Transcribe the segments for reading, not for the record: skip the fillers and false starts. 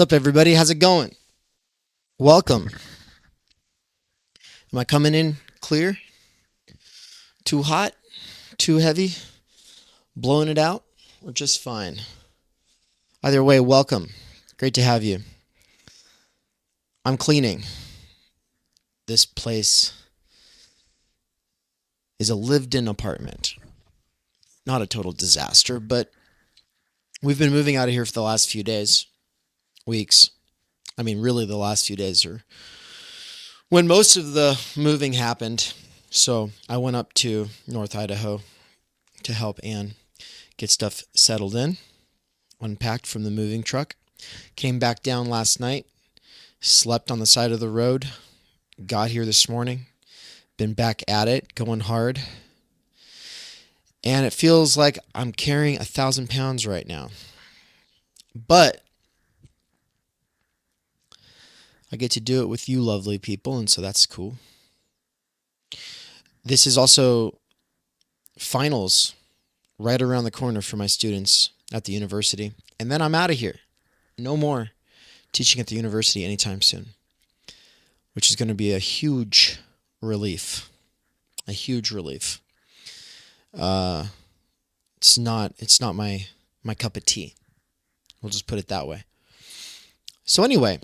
What's up, everybody? How's it going? Welcome. Am I coming in clear? Too hot? Too heavy? Blowing it out? Or just fine? Either way, welcome. Great to have you. I'm cleaning. This place is a lived-in apartment. Not a total disaster, but we've been moving out of here for the last few days, weeks. I mean, really the last few days are when most of the moving happened. So I went up to North Idaho to help Ann get stuff settled in, unpacked from the moving truck. Came back down last night, slept on the side of the road, got here this morning, been back at it, going hard. And it feels like I'm carrying 1,000 pounds right now. But I get to do it with you lovely people, and so that's cool. This is also finals right around the corner for my students at the university. And then I'm out of here. No more teaching at the university anytime soon, which is going to be a huge relief. A huge relief. It's not my cup of tea. We'll just put it that way. So anyway,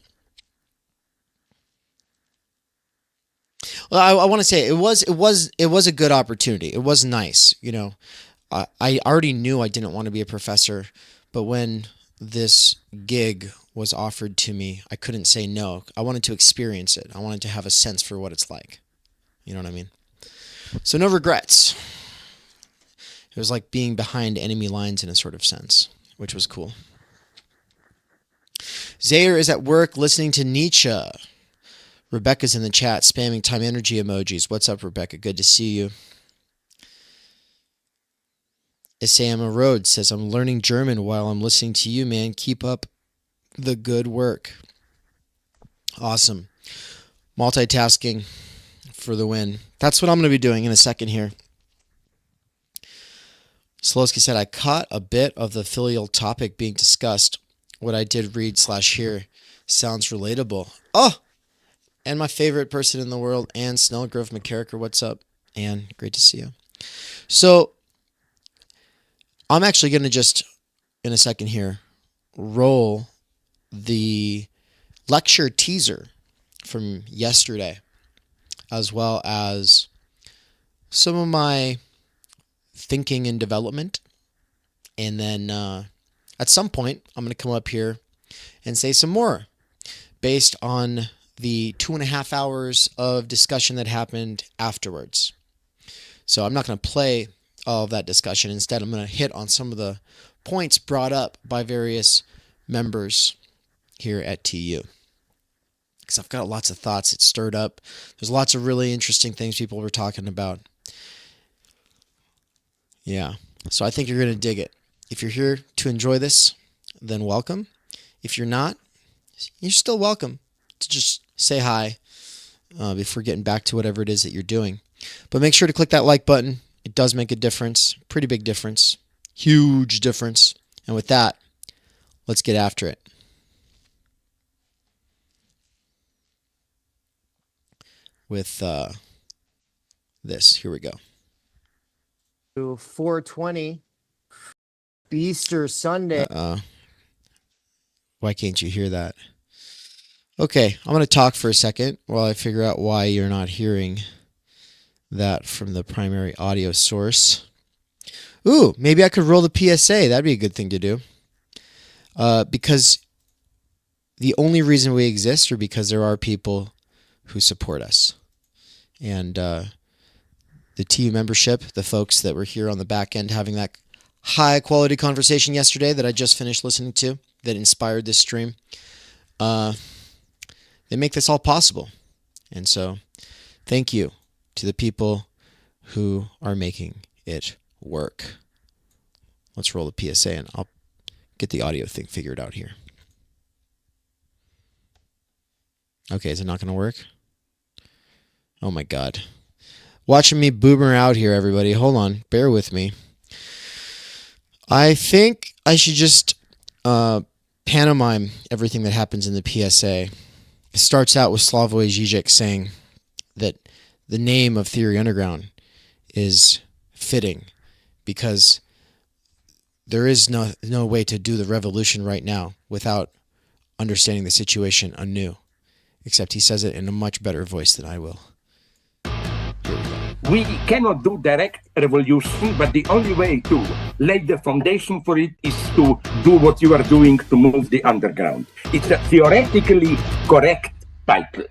well, I want to say it was a good opportunity. It was nice, you know. I already knew I didn't want to be a professor, but when this gig was offered to me, I couldn't say no. I wanted to experience it. I wanted to have a sense for what it's like. You know what I mean? So no regrets. It was like being behind enemy lines in a sort of sense, which was cool. Zaire is at work listening to Nietzsche. Rebecca's in the chat spamming time energy emojis. What's up, Rebecca? Good to see you. Isayama Road says, I'm learning German while I'm listening to you, man. Keep up the good work. Awesome. Multitasking for the win. That's what I'm going to be doing in a second here. Slowski said, I caught a bit of the filial topic being discussed. What I did read/hear sounds relatable. Oh! And my favorite person in the world, Ann Snellgrove McKerracher. What's up, Ann? Great to see you. So, I'm actually going to just, in a second here, roll the lecture teaser from yesterday, as well as some of my thinking and development. And then at some point, I'm going to come up here and say some more based on the 2.5 hours of discussion that happened afterwards. So I'm not going to play all of that discussion. Instead, I'm going to hit on some of the points brought up by various members here at TU. Because I've got lots of thoughts. It's stirred up. There's lots of really interesting things people were talking about. Yeah. So I think you're going to dig it. If you're here to enjoy this, then welcome. If you're not, you're still welcome to just say hi before getting back to whatever it is that you're doing. But make sure to click that like button. It does make a difference. Pretty big difference. Huge difference. And with that, let's get after it. With this. Here we go. 420 Easter Sunday. Why can't you hear that? Okay, I'm going to talk for a second while I figure out why you're not hearing that from the primary audio source. Ooh, maybe I could roll the PSA. That'd be a good thing to do. Because the only reason we exist are because there are people who support us. And the TU membership, the folks that were here on the back end having that high quality conversation yesterday that I just finished listening to, that inspired this stream, they make this all possible. And so thank you to the people who are making it work. Let's roll the PSA and I'll get the audio thing figured out here. Okay, is it not going to work? Oh my God. Watching me boomer out here, everybody. Hold on. Bear with me. I think I should just pantomime everything that happens in the PSA. It starts out with Slavoj Žižek saying that the name of Theory Underground is fitting because there is no way to do the revolution right now without understanding the situation anew. Except he says it in a much better voice than I will. We cannot do direct revolution, but the only way to lay the foundation for it is to do what you are doing to move the underground. It's a theoretically correct title.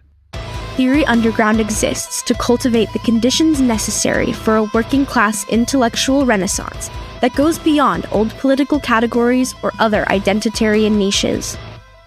Theory Underground exists to cultivate the conditions necessary for a working-class intellectual renaissance that goes beyond old political categories or other identitarian niches.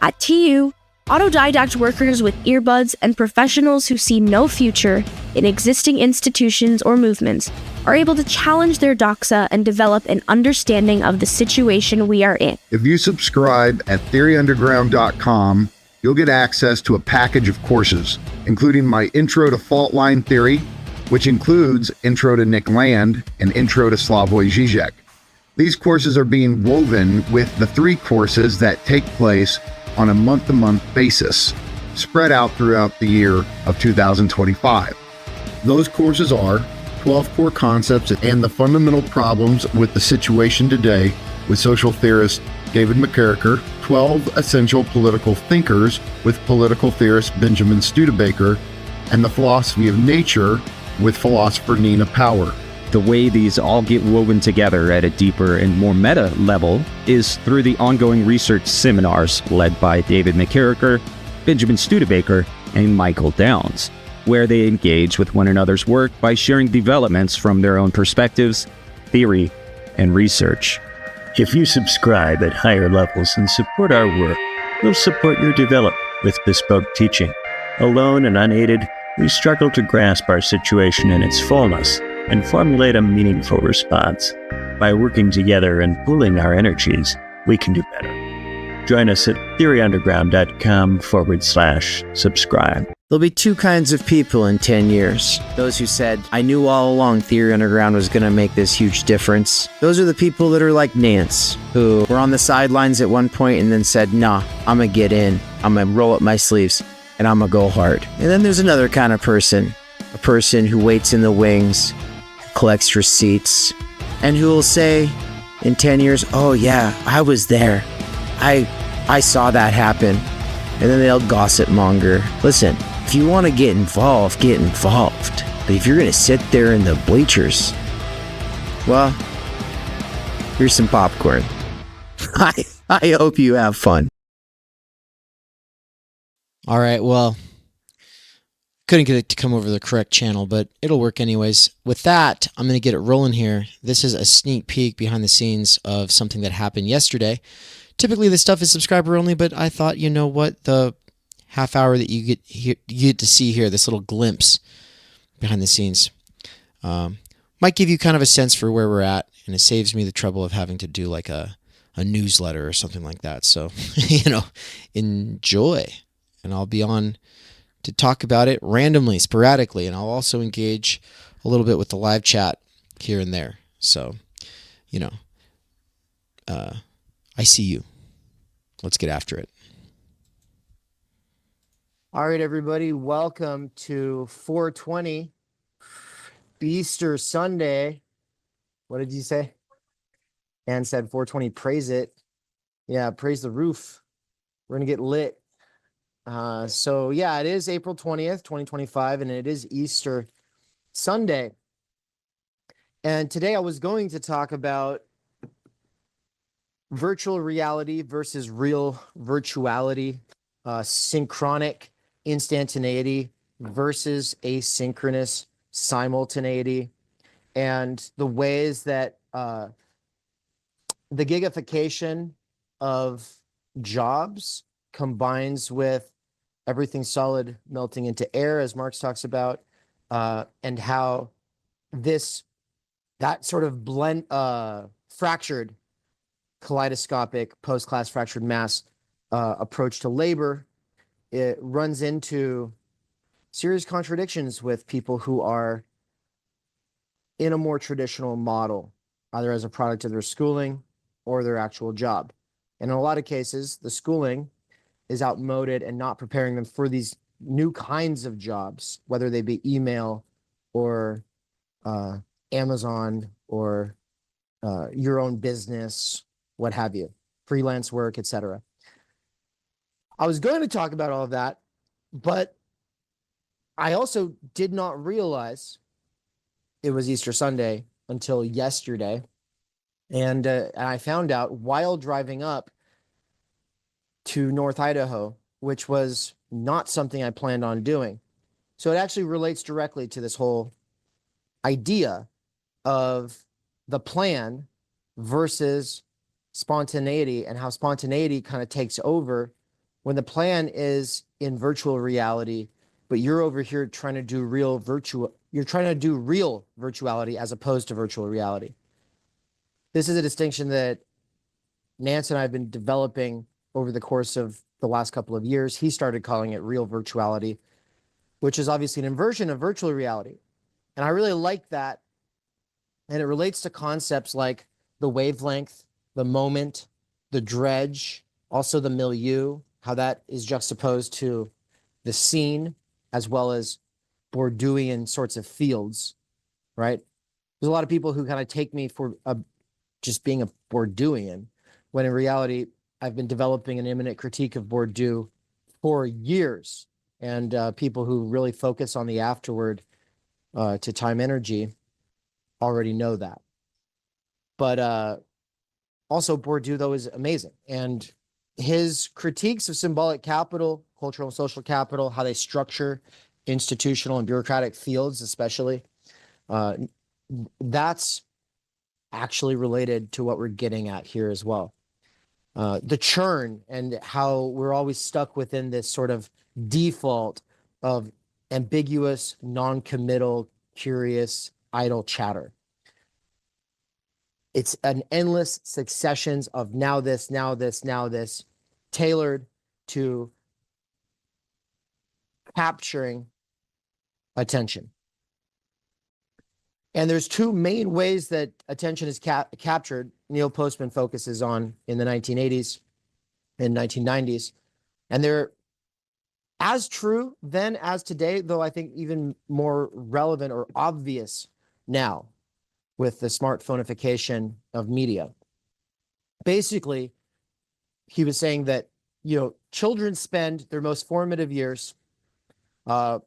At TU, autodidact workers with earbuds and professionals who see no future in existing institutions or movements are able to challenge their doxa and develop an understanding of the situation we are in. If you subscribe at theoryunderground.com, you'll get access to a package of courses, including my Intro to Fault Line Theory, which includes Intro to Nick Land and Intro to Slavoj Žižek. These courses are being woven with the 3 courses that take place on a month-to-month basis, spread out throughout the year of 2025. Those courses are 12 Core Concepts and the Fundamental Problems with the Situation Today with social theorist David McKerracher, 12 Essential Political Thinkers with political theorist Benjamin Studebaker, and The Philosophy of Nature with philosopher Nina Power. The way these all get woven together at a deeper and more meta level is through the ongoing research seminars led by David McKerracher, Benjamin Studebaker, and Michael Downs, where they engage with one another's work by sharing developments from their own perspectives, theory, and research. If you subscribe at higher levels and support our work, we'll support your development with bespoke teaching. Alone and unaided, we struggle to grasp our situation in its fullness and formulate a meaningful response. By working together and pooling our energies, we can do better. Join us at theoryunderground.com/subscribe. There'll be 2 kinds of people in 10 years. Those who said, I knew all along Theory Underground was going to make this huge difference. Those are the people that are like Nance, who were on the sidelines at one point and then said, nah, I'm going to get in. I'm going to roll up my sleeves and I'm going to go hard. And then there's another kind of person, a person who waits in the wings, collects receipts, and who will say in 10 years, oh yeah, I was there. I saw that happen. And then they'll gossip monger. Listen, if you want to get involved, get involved. But if you're going to sit there in the bleachers, well, here's some popcorn. I hope you have fun. All right, well, couldn't get it to come over the correct channel, but it'll work anyways. With that, I'm going to get it rolling here. This is a sneak peek behind the scenes of something that happened yesterday. Typically, this stuff is subscriber only, but I thought, you know what, the half hour that you get to see here, this little glimpse behind the scenes, might give you kind of a sense for where we're at, and it saves me the trouble of having to do like a newsletter or something like that. So, enjoy, and I'll be on to talk about it randomly, sporadically, and I'll also engage a little bit with the live chat here and there. So, I see you. Let's get after it. All right, everybody, welcome to 420 Easter Sunday. What did you say? Ann said 420, praise it. Yeah, praise the roof. We're going to get lit. So, yeah, it is April 20th, 2025, and it is Easter Sunday. And today I was going to talk about virtual reality versus real virtuality, synchronic instantaneity versus asynchronous simultaneity, and the ways that the gigification of jobs combines with everything solid melting into air, as Marx talks about, and how that sort of fractured kaleidoscopic post-class fractured mass approach to labor, it runs into serious contradictions with people who are in a more traditional model, either as a product of their schooling or their actual job. And in a lot of cases, the schooling is outmoded and not preparing them for these new kinds of jobs, whether they be email or Amazon or your own business, what have you, freelance work, etc. I was going to talk about all of that, but I also did not realize it was Easter Sunday until yesterday. And I found out while driving up to North Idaho, which was not something I planned on doing. So it actually relates directly to this whole idea of the plan versus spontaneity, and how spontaneity kind of takes over when the plan is in virtual reality, but you're over here trying to do you're trying to do real virtuality as opposed to virtual reality. This is a distinction that Nance and I have been developing over the course of the last couple of years. He started calling it real virtuality, which is obviously an inversion of virtual reality. And I really like that. And it relates to concepts like the wavelength, the moment, the dredge, also the milieu, how that is juxtaposed to the scene, as well as Bourdieuian sorts of fields, right? There's a lot of people who kind of take me for just being a Bourdieuian, when in reality, I've been developing an immanent critique of Bourdieu for years. And people who really focus on the afterword to timenergy already know that. But also Bourdieu, though, is amazing. And his critiques of symbolic capital, cultural and social capital, how they structure institutional and bureaucratic fields, especially, that's actually related to what we're getting at here as well. The churn and how we're always stuck within this sort of default of ambiguous, non-committal, curious, idle chatter. It's an endless successions of now this, now this, now this, tailored to capturing attention. And there's two main ways that attention is captured. Neil Postman focuses on in the 1980s and 1990s. And they're as true then as today, though I think even more relevant or obvious now with the smartphoneification of media. Basically, he was saying that, children spend their most formative years, through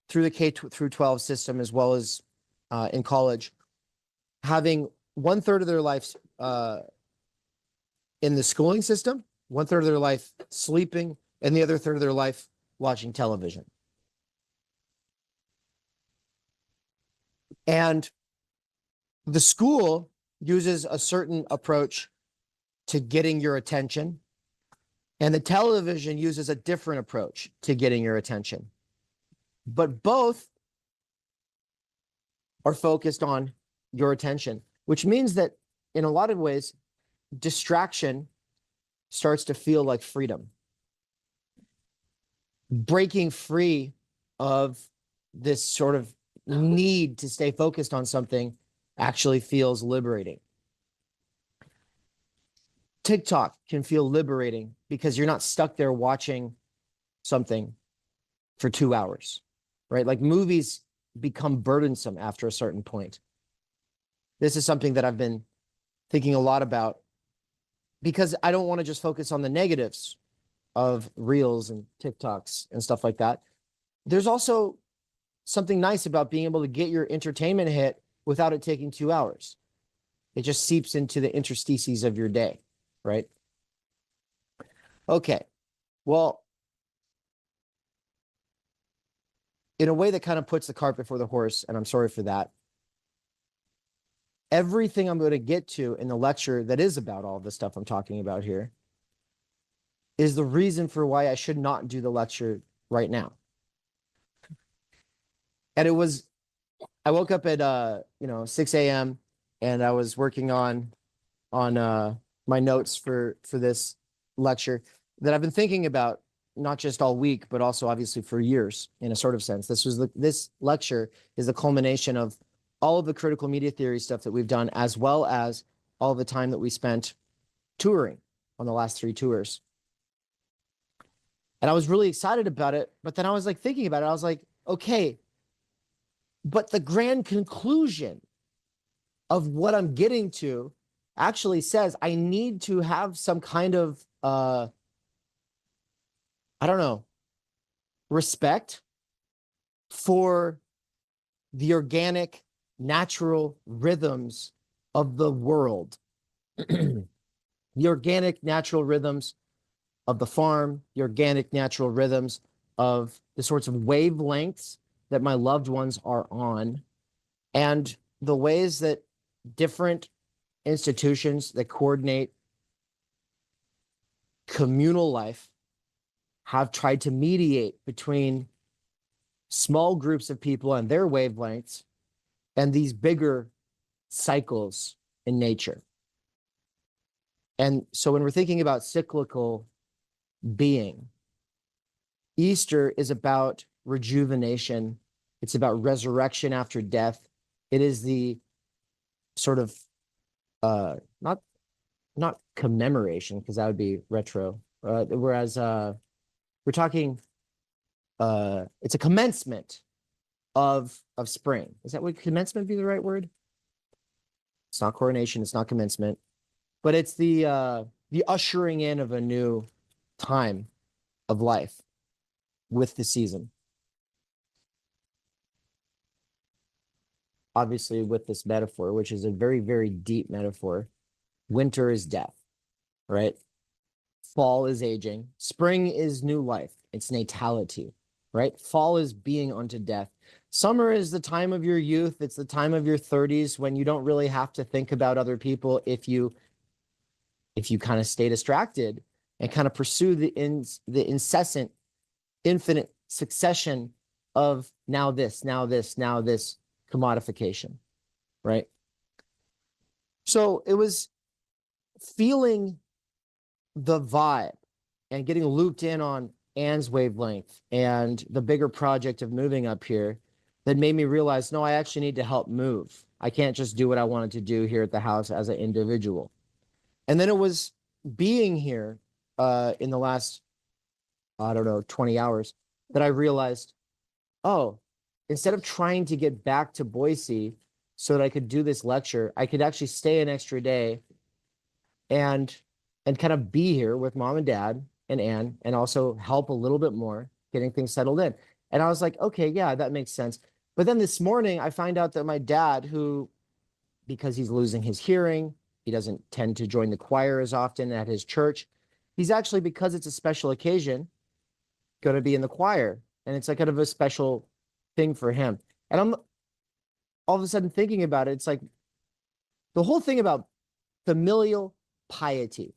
the K through 12 system, as well as in college, having 1/3 of their life in the schooling system, 1/3 of their life sleeping, and the other third of their life watching television. And the school uses a certain approach to getting your attention, and the television uses a different approach to getting your attention. But both are focused on your attention, which means that in a lot of ways, distraction starts to feel like freedom. Breaking free of this sort of need to stay focused on something actually feels liberating. TikTok can feel liberating because you're not stuck there watching something for 2 hours, right? Like movies become burdensome after a certain point. This is something that I've been thinking a lot about because I don't want to just focus on the negatives of Reels and TikToks and stuff like that. There's also something nice about being able to get your entertainment hit without it taking 2 hours. It just seeps into the interstices of your day, right? Okay, well, in a way that kind of puts the cart before the horse, and I'm sorry for that, everything I'm going to get to in the lecture that is about all this stuff I'm talking about here is the reason for why I should not do the lecture right now. And I woke up at 6 a.m. and I was working on my notes for this lecture that I've been thinking about not just all week, but also obviously for years in a sort of sense. This lecture is the culmination of all of the critical media theory stuff that we've done, as well as all the time that we spent touring on the last 3 tours. And I was really excited about it. But then I was like thinking about it. I was like, okay, but the grand conclusion of what I'm getting to actually says I need to have some kind of, I don't know, respect for the organic, natural rhythms of the world. The organic, natural rhythms of the farm, the organic, natural rhythms of the sorts of wavelengths that my loved ones are on, and the ways that different institutions that coordinate communal life have tried to mediate between small groups of people and their wavelengths and these bigger cycles in nature. And so when we're thinking about cyclical being, Easter is about rejuvenation. It's about resurrection after death. It is the sort of not commemoration, because that would be retro. Whereas we're talking it's a commencement of spring. Is that, would commencement be the right word? It's not coronation, it's not commencement, but it's the ushering in of a new time of life with the season. Obviously, with this metaphor, which is a very, very deep metaphor, winter is death, right? Fall is aging. Spring is new life. It's natality, right? Fall is being unto death. Summer is the time of your youth. It's the time of your 30s when you don't really have to think about other people if you kind of stay distracted and kind of pursue the incessant, infinite succession of now this, now this, now this commodification, right? So it was feeling the vibe and getting looped in on Anne's wavelength and the bigger project of moving up here that made me realize, no, I actually need to help move. I can't just do what I wanted to do here at the house as an individual. And then it was being here in the last, I don't know, 20 hours that I realized, oh, instead of trying to get back to Boise so that I could do this lecture, I could actually stay an extra day and kind of be here with mom and dad and Anne, and also help a little bit more getting things settled in. And I was like, okay, yeah, that makes sense. But then this morning I find out that my dad, who, because he's losing his hearing, he doesn't tend to join the choir as often at his church. He's actually, because it's a special occasion, going to be in the choir. And it's like kind of a special thing for him. And I'm all of a sudden thinking about it. It's like the whole thing about familial piety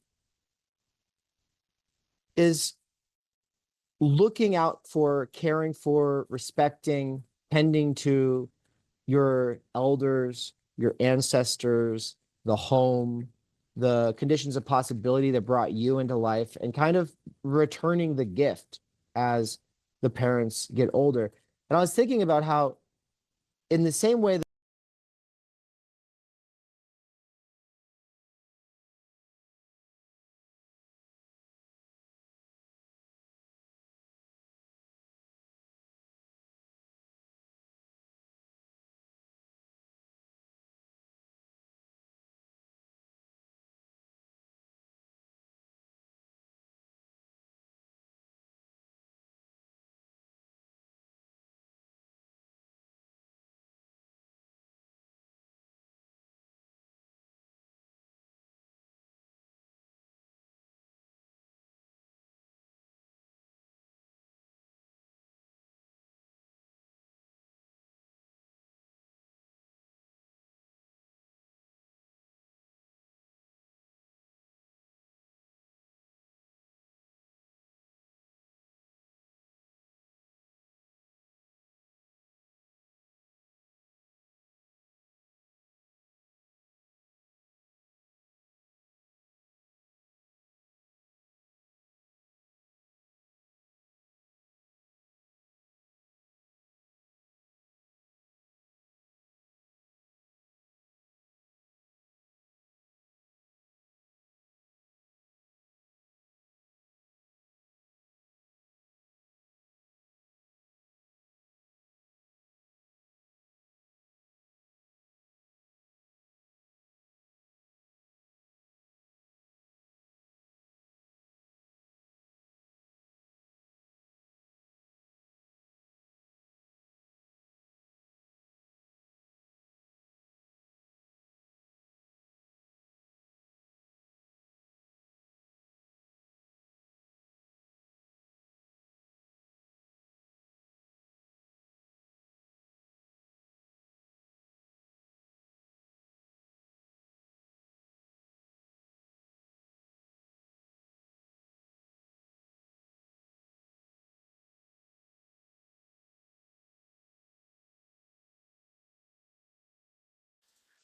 is looking out for, caring for, respecting, tending to your elders, your ancestors, the home, the conditions of possibility that brought you into life, and kind of returning the gift as the parents get older. And I was thinking about how, in the same way that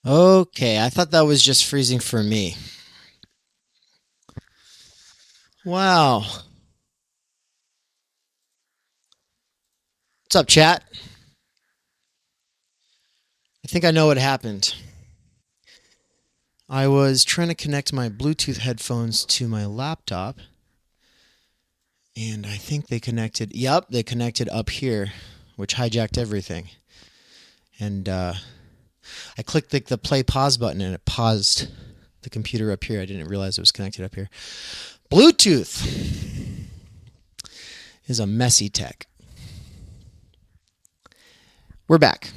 Okay, I thought that was just freezing for me. Wow. What's up, chat? I think I know what happened. I was trying to connect my Bluetooth headphones to my laptop, and I think they connected. Yep, they connected up here, which hijacked everything. And I clicked the play pause button, and it paused the computer up here. I didn't realize it was connected up here. Bluetooth is a messy tech. We're back.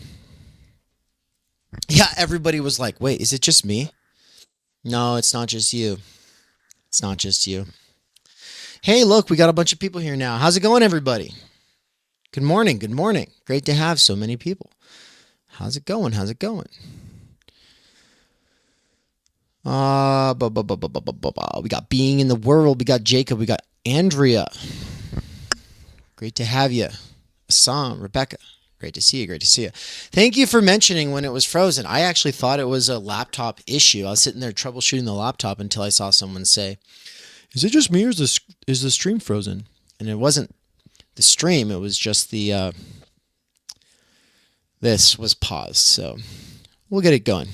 Yeah, everybody was like, wait, is it just me? No, it's not just you. It's not just you. Hey, look, we got a bunch of people here now. How's it going, everybody? Good morning. Good morning. Great to have so many people. How's it going? How's it going? We got Being in the World. We got Jacob. We got Andrea. Great to have you. Assam, Rebecca. Great to see you. Great to see you. Thank you for mentioning when it was frozen. I actually thought it was a laptop issue. I was sitting there troubleshooting the laptop until I saw someone say, is it just me or is the stream frozen? And it wasn't the stream. It was just the... this was paused. So we'll get it going.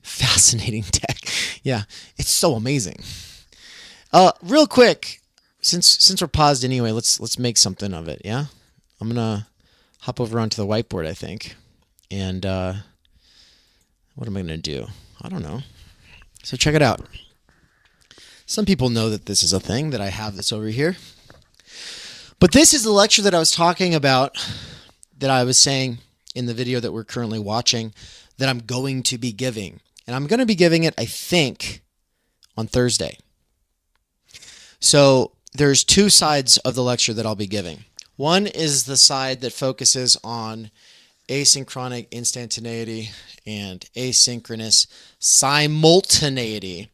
Fascinating tech. Yeah, it's so amazing. Real quick, since we're paused anyway, let's make something of it. Yeah, I'm gonna hop over onto the whiteboard, I think, and what am I gonna do? I don't know. So check it out. Some people know that this is a thing, that I have this over here, but this is the lecture that I was talking about, that I was saying in the video that we're currently watching, that I'm going to be giving. And I'm going to be giving it, I think, on Thursday. So there's two sides of the lecture that I'll be giving. One is the side that focuses on asynchronic instantaneity and asynchronous simultaneity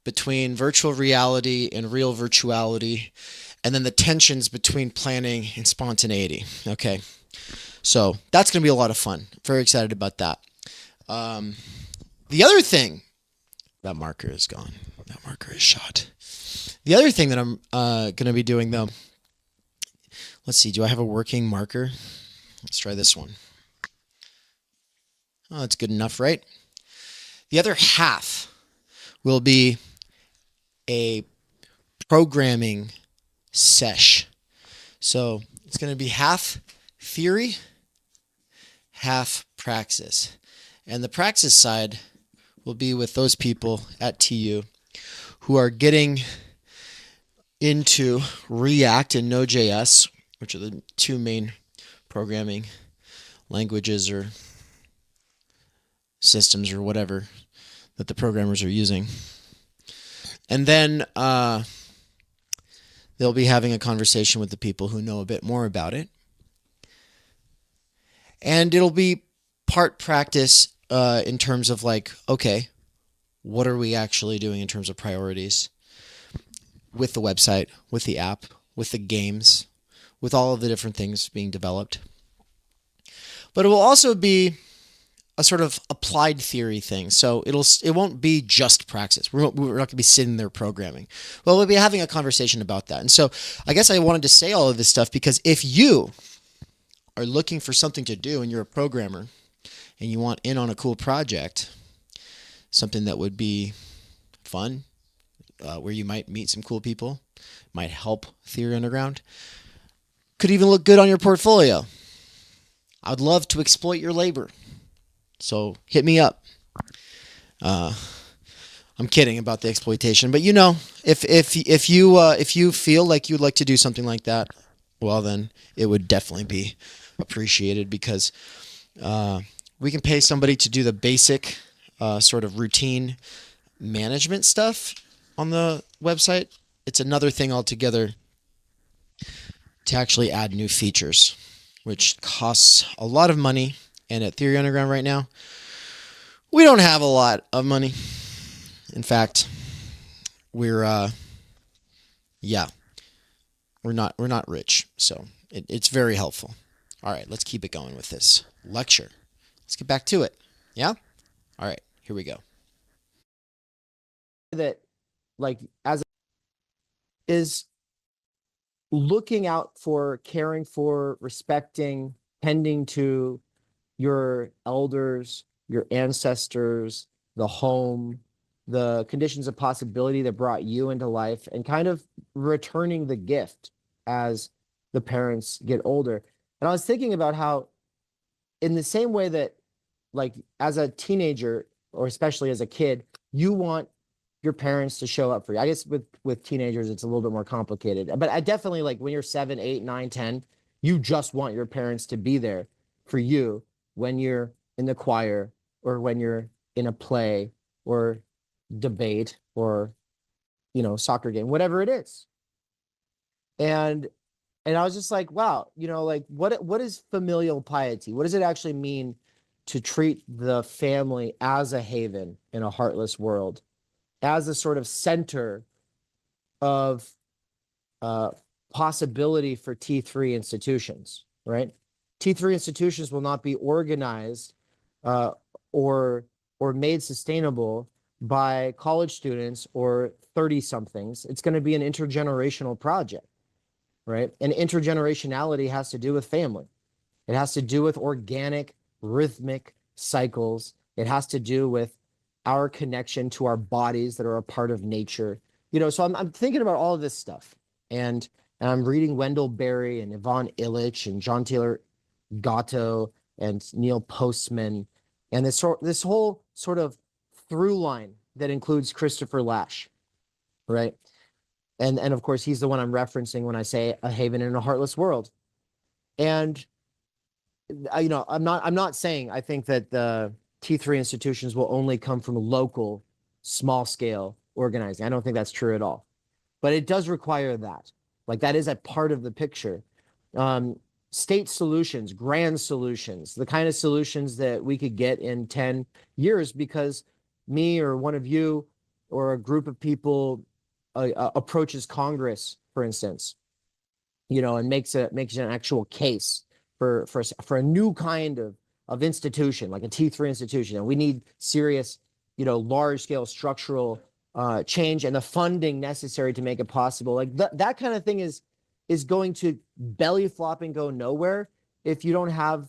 between virtual reality and real virtuality, and then the tensions between planning and spontaneity. Okay, so that's going to be a lot of fun. Very excited about that. The other thing, that marker is gone. That marker is shot. The other thing that I'm going to be doing, though, let's see, do I have a working marker? Let's try this one. Oh, that's good enough, right? The other half will be a programming sesh. So it's going to be half theory, half praxis. And the praxis side will be with those people at TU who are getting into React and Node.js, which are the two main programming languages or systems or whatever that the programmers are using. And then they'll be having a conversation with the people who know a bit more about it. And it'll be part practice in terms of like, okay, what are we actually doing in terms of priorities with the website, with the app, with the games, with all of the different things being developed. But it will also be a sort of applied theory thing. So it won't be just praxis. We're not going to be sitting there programming. Well, we'll be having a conversation about that. And so I guess I wanted to say all of this stuff because if you are looking for something to do and you're a programmer and you want in on a cool project, something that would be fun, where you might meet some cool people, might help Theory Underground, could even look good on your portfolio. I'd love to exploit your labor. So hit me up. I'm kidding about the exploitation, but you know, if you feel like you'd like to do something like that, well then it would definitely be appreciated because we can pay somebody to do the basic sort of routine management stuff on the website. It's another thing altogether to actually add new features, which costs a lot of money. And at Theory Underground right now, we don't have a lot of money. In fact, we're not rich. So it's very helpful. All right, let's keep it going with this lecture. Let's get back to it. Yeah? All right, here we go. That, like, as is looking out for, caring for, respecting, tending to your elders, your ancestors, the home, the conditions of possibility that brought you into life, and kind of returning the gift as the parents get older. And I was thinking about how, in the same way that, like, as a teenager, or especially as a kid, you want your parents to show up for you. I guess with teenagers, it's a little bit more complicated. But I definitely, like, when you're 7, 8, 9, 10, you just want your parents to be there for you when you're in the choir, or when you're in a play or debate, or, you know, soccer game, whatever it is. And I was just like, wow, you know, like, what is familial piety? What does it actually mean to treat the family as a haven in a heartless world, as a sort of center of possibility for T3 institutions, right? T3 institutions will not be organized or made sustainable by college students or 30 somethings. It's going to be an intergenerational project, right? And intergenerationality has to do with family. It has to do with organic, rhythmic cycles. It has to do with our connection to our bodies that are a part of nature. You know, so I'm thinking about all of this stuff. And I'm reading Wendell Berry and Yvonne Illich and John Taylor Gatto and Neil Postman, and this whole sort of through line that includes Christopher Lasch, right? And of course, he's the one I'm referencing when I say a haven in a heartless world. And you know, I'm not saying I think that the T3 institutions will only come from local, small scale organizing. I don't think that's true at all. But it does require that. Like, that is a part of the picture. State solutions, grand solutions, the kind of solutions that we could get in 10 years because me or one of you or a group of people approaches Congress, for instance, you know, and makes an actual case for a new kind of institution, like a T3 institution. And we need serious, you know, large scale structural change and the funding necessary to make it possible. Like that kind of thing is going to belly flop and go nowhere if you don't have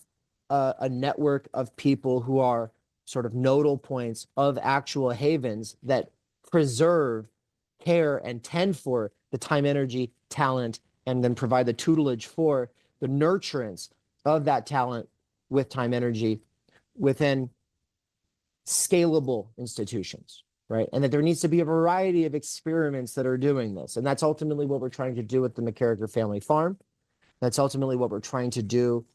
a network of people who are sort of nodal points of actual havens that preserve, care, and tend for the time, energy, talent, and then provide the tutelage for the nurturance of that talent with time, energy within scalable institutions, right? And that there needs to be a variety of experiments that are doing this. And that's ultimately what we're trying to do with the McKerracher Family Farm. That's ultimately what we're trying to do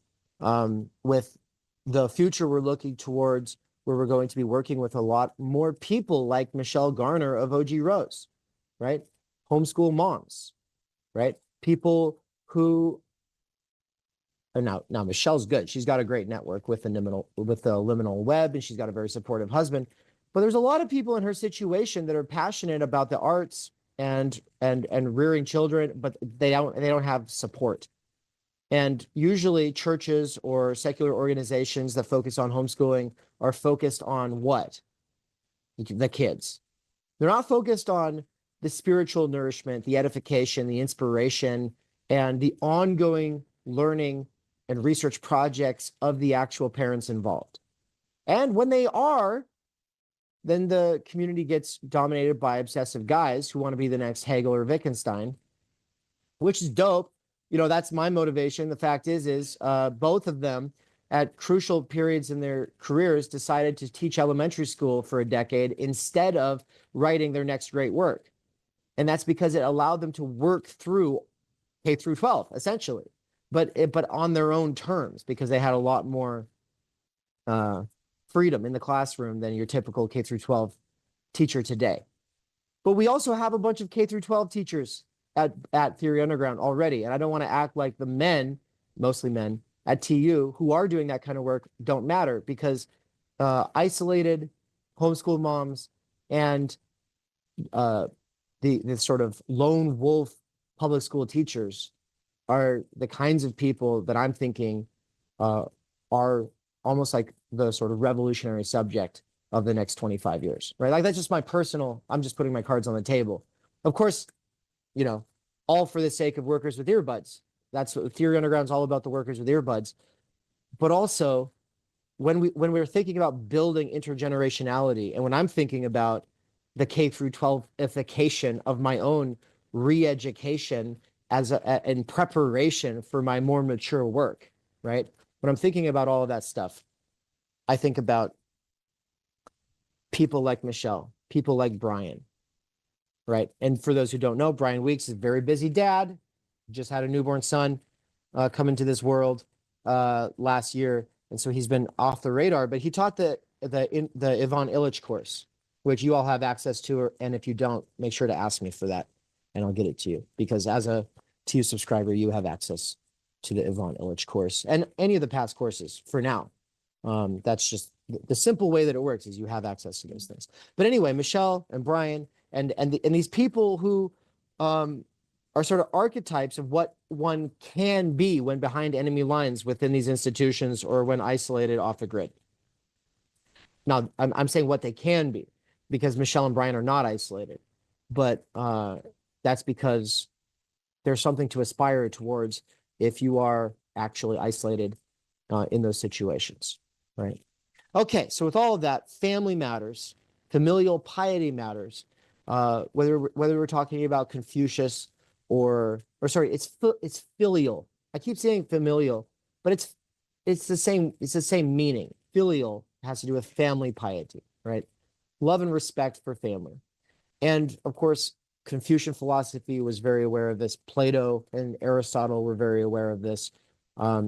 with the future we're looking towards, where we're going to be working with a lot more people like Michelle Garner of OG Rose, right? Homeschool moms, right? People who are now Michelle's good. She's got a great network with the liminal web, and she's got a very supportive husband. But there's a lot of people in her situation that are passionate about the arts and rearing children, but they don't have support. And usually churches or secular organizations that focus on homeschooling are focused on what? The kids. They're not focused on the spiritual nourishment, the edification, the inspiration, and the ongoing learning and research projects of the actual parents involved. And when they are, then the community gets dominated by obsessive guys who want to be the next Hegel or Wittgenstein, which is dope. You know, that's my motivation. The fact is both of them at crucial periods in their careers decided to teach elementary school for a decade instead of writing their next great work. And that's because it allowed them to work through K through 12, essentially, but on their own terms, because they had a lot more freedom in the classroom than your typical K through 12 teacher today. But we also have a bunch of K through 12 teachers at Theory Underground already. And I don't want to act like the men, mostly men, at TU who are doing that kind of work don't matter, because isolated homeschool moms and the sort of lone wolf public school teachers are the kinds of people that I'm thinking are almost like the sort of revolutionary subject of the next 25 years, right? Like that's just my personal, I'm just putting my cards on the table. Of course, you know, all for the sake of workers with earbuds. That's what Theory Underground is all about, the workers with earbuds. But also when we're thinking about building intergenerationality, and when I'm thinking about the K through 12ification of my own re-education in preparation for my more mature work, right? When I'm thinking about all of that stuff, I think about people like Michelle, people like Brian, right? And for those who don't know, Brian Weeks is a very busy dad, just had a newborn son come into this world last year. And so he's been off the radar, but he taught the Ivan Illich course, which you all have access to. And if you don't, make sure to ask me for that and I'll get it to you, because as a TU subscriber, you have access to the Ivan Illich course and any of the past courses for now. That's just the simple way that it works, is you have access to those things. But anyway, Michelle and Brian and these people who are sort of archetypes of what one can be when behind enemy lines within these institutions or when isolated off the grid. Now, I'm saying what they can be, because Michelle and Brian are not isolated, but that's because there's something to aspire towards if you are actually isolated in those situations, right? Okay, so with all of that, family matters, familial piety matters, whether we're talking about Confucius or sorry, it's filial. I keep saying familial, but it's the same meaning. Filial has to do with family piety, right? Love and respect for family. And of course, Confucian philosophy was very aware of this. Plato and Aristotle were very aware of this.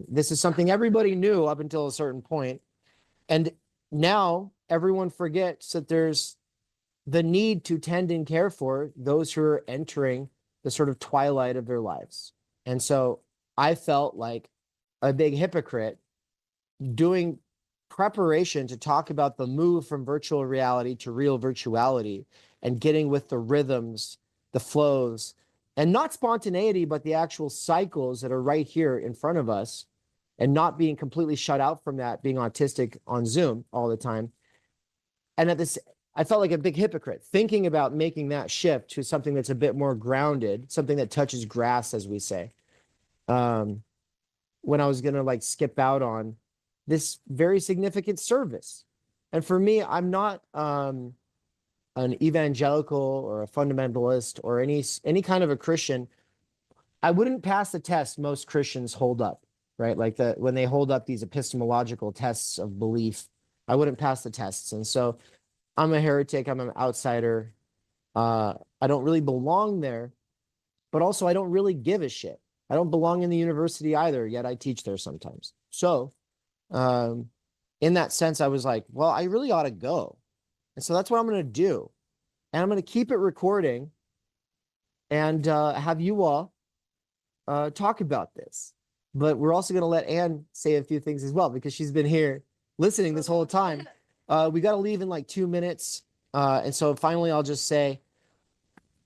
This is something everybody knew up until a certain point. And now everyone forgets that there's the need to tend and care for those who are entering the sort of twilight of their lives. And so I felt like a big hypocrite doing preparation to talk about the move from virtual reality to real virtuality and getting with the rhythms, the flows, and not spontaneity, but the actual cycles that are right here in front of us, and not being completely shut out from that, being autistic on Zoom all the time. And at this, I felt like a big hypocrite thinking about making that shift to something that's a bit more grounded, something that touches grass, as we say. When I was going to like skip out on this very significant service. And for me, I'm not an evangelical or a fundamentalist or any kind of a Christian. I wouldn't pass the test most Christians hold up, right? Like when they hold up these epistemological tests of belief, I wouldn't pass the tests. And so I'm a heretic, I'm an outsider. I don't really belong there, but also I don't really give a shit. I don't belong in the university either, yet I teach there sometimes. So in that sense, I was like, well, I really ought to go. And so that's what I'm going to do. And I'm going to keep it recording and have you all talk about this. But we're also going to let Anne say a few things as well, because she's been here listening this whole time. We got to leave in like 2 minutes. And so finally, I'll just say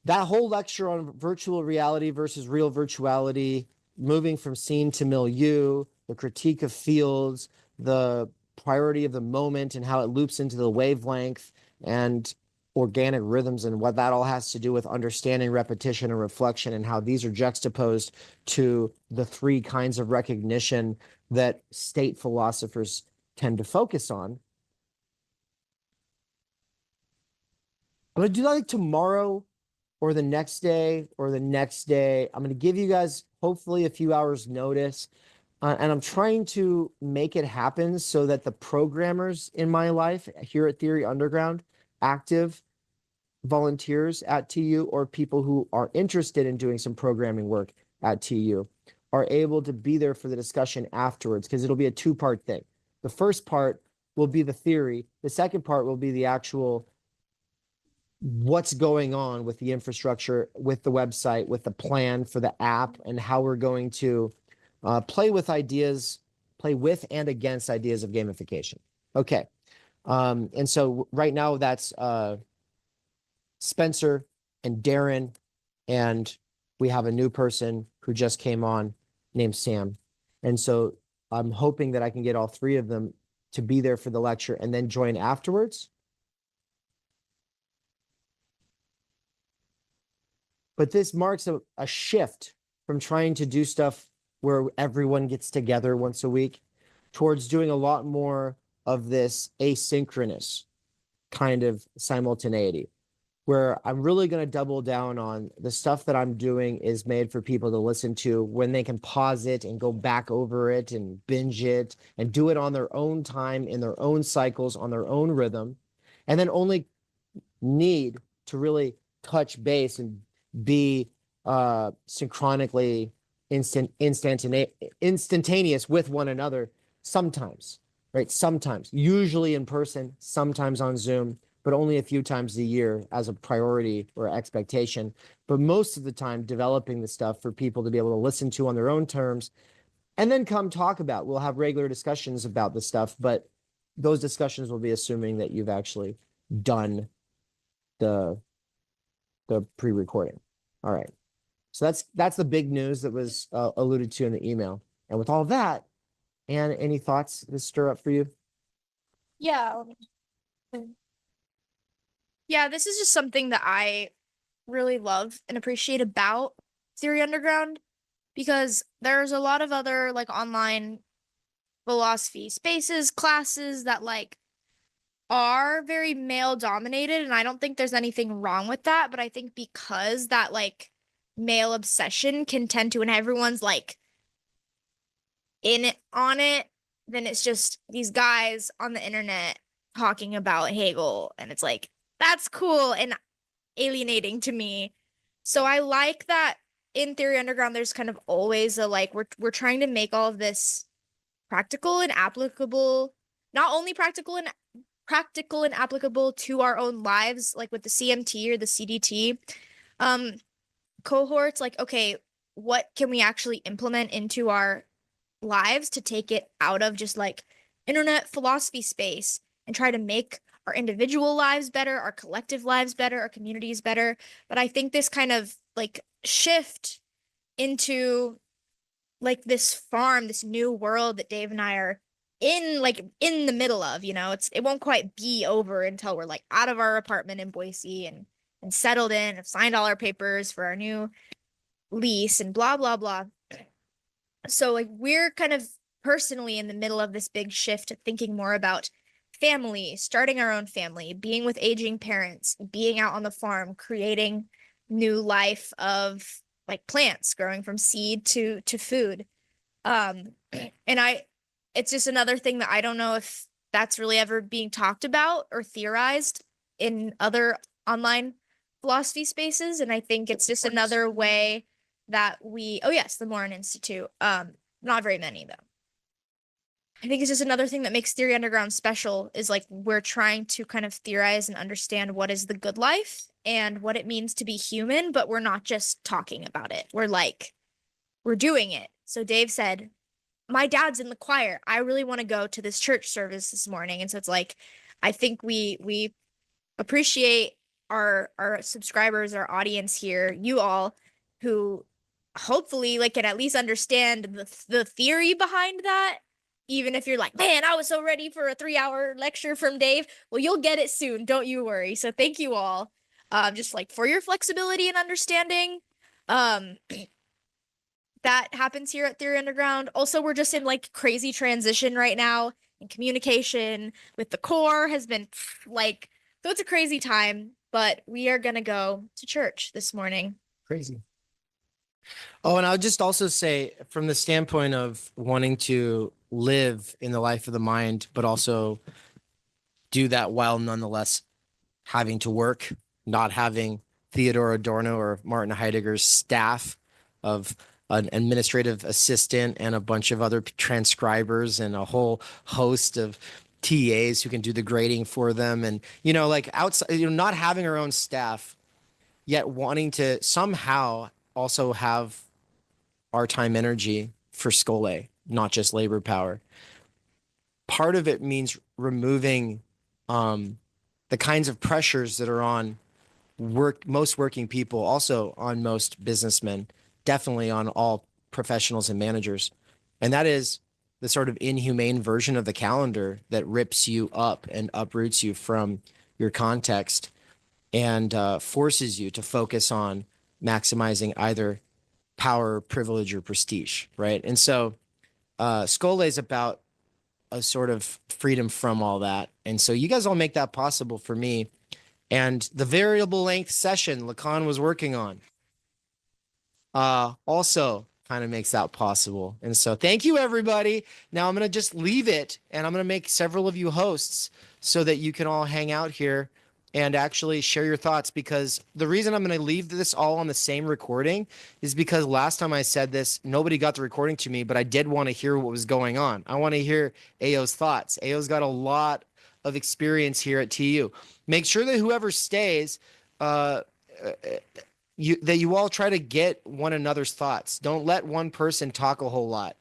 that whole lecture on virtual reality versus real virtuality, moving from scene to milieu, the critique of fields, the priority of the moment and how it loops into the wavelength and organic rhythms and what that all has to do with understanding repetition and reflection, and how these are juxtaposed to the three kinds of recognition that state philosophers tend to focus on. I'm going to do that like tomorrow or the next day or the next day. I'm going to give you guys hopefully a few hours notice. And I'm trying to make it happen so that the programmers in my life here at Theory Underground, active volunteers at TU or people who are interested in doing some programming work at TU, are able to be there for the discussion afterwards, because it'll be a two-part thing. The first part will be the theory. The second part will be the actual what's going on with the infrastructure, with the website, with the plan for the app, and how we're going to play with and against ideas of gamification. Okay. And so right now that's Spencer and Darren, and we have a new person who just came on named Sam. And so I'm hoping that I can get all three of them to be there for the lecture and then join afterwards. But this marks a shift from trying to do stuff where everyone gets together once a week towards doing a lot more of this asynchronous kind of simultaneity, where I'm really going to double down on the stuff that I'm doing is made for people to listen to when they can pause it and go back over it and binge it and do it on their own time, in their own cycles, on their own rhythm, and then only need to really touch base and be synchronically instantaneous with one another sometimes, right? Sometimes, usually in person, sometimes on Zoom, but only a few times a year as a priority or expectation. But most of the time, developing the stuff for people to be able to listen to on their own terms and then come talk about. We'll have regular discussions about the stuff, but those discussions will be assuming that you've actually done the pre-recording. All right. So that's the big news that was alluded to in the email. And with all that, Anne, any thoughts to stir up for you? Yeah. Yeah, this is just something that I really love and appreciate about Theory Underground, because there's a lot of other like online philosophy spaces, classes that like are very male dominated, and I don't think there's anything wrong with that, but I think because that like male obsession can tend to, and everyone's like in it on it, then it's just these guys on the internet talking about Hegel, and it's like that's cool and alienating to me. So I like that in Theory Underground there's kind of always a like we're trying to make all of this practical and applicable, not only practical and applicable to our own lives, like with the CMT or the CDT cohorts, like, okay, what can we actually implement into our lives to take it out of just like internet philosophy space and try to make our individual lives better, our collective lives better, our communities better. But I think this kind of like shift into like this farm, this new world that Dave and I are in the middle of, it won't quite be over until we're like out of our apartment in Boise and settled in, have signed all our papers for our new lease and blah blah blah. So like we're kind of personally in the middle of this big shift to thinking more about family, starting our own family, being with aging parents, being out on the farm, creating new life of like plants growing from seed to food. And it's just another thing that I don't know if that's really ever being talked about or theorized in other online philosophy spaces. And I think it's just another way that oh yes, the Morin Institute. Not very many though. I think it's just another thing that makes Theory Underground special is like we're trying to kind of theorize and understand what is the good life and what it means to be human, but we're not just talking about it. We're doing it. So Dave said, my dad's in the choir. I really want to go to this church service this morning. And so it's like, I think we appreciate our subscribers, our audience here, you all who hopefully like can at least understand the theory behind that. Even if you're like, man, I was so ready for a 3-hour lecture from Dave. Well, you'll get it soon. Don't you worry. So thank you all. Just like for your flexibility and understanding. That happens here at Theory Underground. Also, we're just in like crazy transition right now, and communication with the core has been like, so it's a crazy time, but we are going to go to church this morning. Crazy. Oh, and I'll just also say from the standpoint of wanting to live in the life of the mind, but also do that while nonetheless having to work, not having Theodor Adorno or Martin Heidegger's staff of an administrative assistant and a bunch of other transcribers and a whole host of TAs who can do the grading for them. And, like outside, not having our own staff, yet wanting to somehow also have our time energy for Scole, not just labor power. Part of it means removing the kinds of pressures that are on most working people, also on most businessmen, definitely on all professionals and managers. And that is the sort of inhumane version of the calendar that rips you up and uproots you from your context and forces you to focus on maximizing either power, privilege, or prestige, right? And so Skole is about a sort of freedom from all that. And so you guys all make that possible for me. And the variable length session Lacan was working on also kind of makes that possible. And so thank you, everybody. Now I'm going to just leave it, and I'm going to make several of you hosts so that you can all hang out here and actually share your thoughts, because the reason I'm going to leave this all on the same recording is because last time I said this, nobody got the recording to me, but I did want to hear what was going on. I want to hear Ayo's thoughts. Ayo's got a lot of experience here at TU. Make sure that whoever stays, that you all try to get one another's thoughts. Don't let one person talk a whole lot.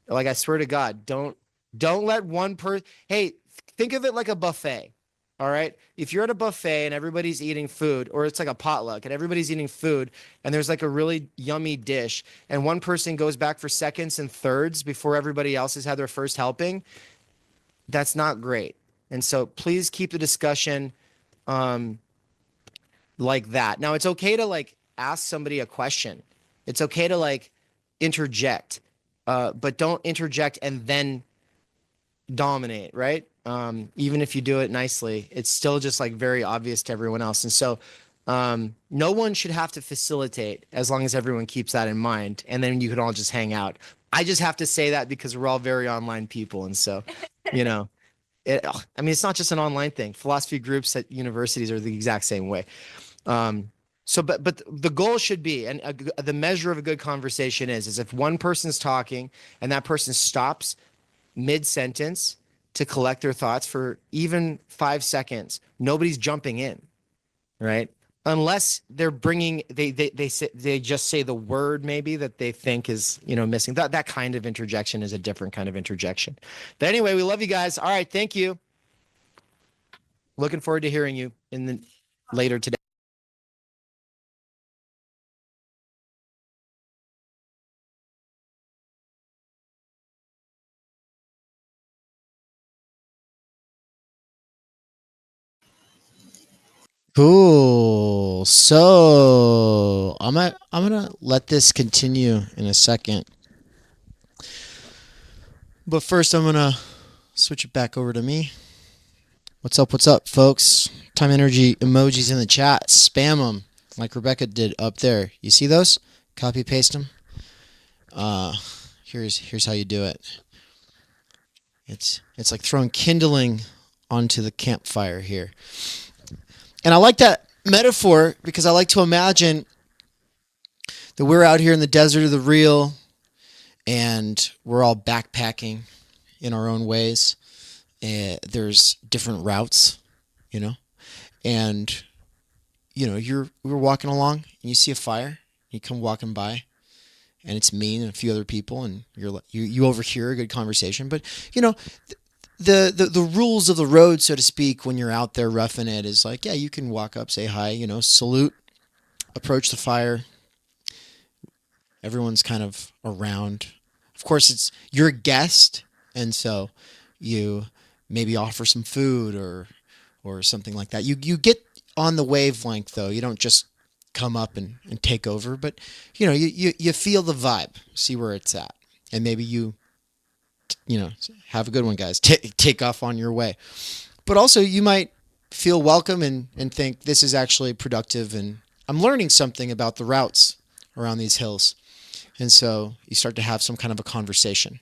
Like, I swear to God, don't let one person. Hey, think of it like a buffet. All right. If you're at a buffet and everybody's eating food, or it's like a potluck and everybody's eating food, and there's like a really yummy dish, and one person goes back for seconds and thirds before everybody else has had their first helping, that's not great. And so please keep the discussion like that. Now, it's okay to like ask somebody a question. It's okay to like interject, but don't interject and then dominate, right? Even if you do it nicely, it's still just like very obvious to everyone else. And so no one should have to facilitate, as long as everyone keeps that in mind. And then you can all just hang out. I just have to say that because we're all very online people. And so, you know, I mean, it's not just an online thing. Philosophy groups at universities are the exact same way. So, but the goal should be, and the measure of a good conversation is if one person's talking and that person stops mid-sentence to collect their thoughts for even 5 seconds, nobody's jumping in, right? Unless they're bringing, they just say the word maybe that they think is, you know, missing. That kind of interjection is a different kind of interjection. But anyway, we love you guys. All right, thank you. Looking forward to hearing you later today. Cool. So I'm gonna let this continue in a second, but first I'm gonna switch it back over to me. What's up, folks? Time energy emojis in the chat. Spam them like Rebecca did up there. You see those? Copy paste them. Here's how you do it. It's like throwing kindling onto the campfire here. And I like that metaphor because I like to imagine that we're out here in the desert of the real and we're all backpacking in our own ways. There's different routes, you know, and, you know, we're walking along and you see a fire, you come walking by and it's me and a few other people and you overhear a good conversation. But, you know, the rules of the road, so to speak, when you're out there roughing it is like, yeah, you can walk up, say hi, you know, salute, approach the fire. Everyone's kind of around. Of course, you're a guest, and so you maybe offer some food or something like that. You get on the wavelength, though. You don't just come up and take over, but, you know, you feel the vibe, see where it's at, and maybe you know, have a good one, guys. Take off on your way. But also you might feel welcome and think this is actually productive and I'm learning something about the routes around these hills. And so you start to have some kind of a conversation.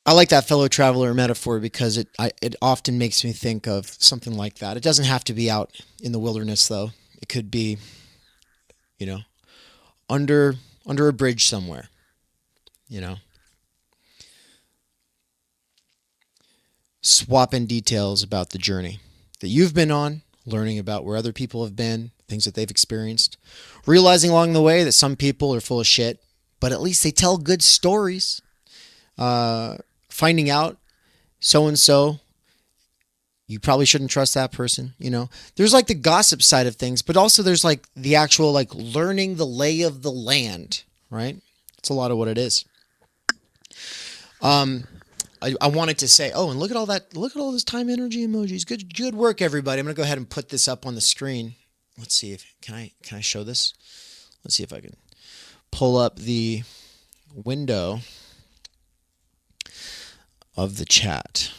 I like that fellow traveler metaphor because it often makes me think of something like that. It doesn't have to be out in the wilderness, though. It could be, you know, under a bridge somewhere, you know, swapping details about the journey that you've been on, learning about where other people have been, things that they've experienced, realizing along the way that some people are full of shit, but at least they tell good stories, finding out so-and-so, you probably shouldn't trust that person, you know. There's like the gossip side of things, but also there's like the actual like learning the lay of the land, right? It's a lot of what it is. I wanted to say, oh, and look at all this time energy emojis. Good work, everybody. I'm gonna go ahead and put this up on the screen. Let's see if can I show this? Let's see if I can pull up the window of the chat.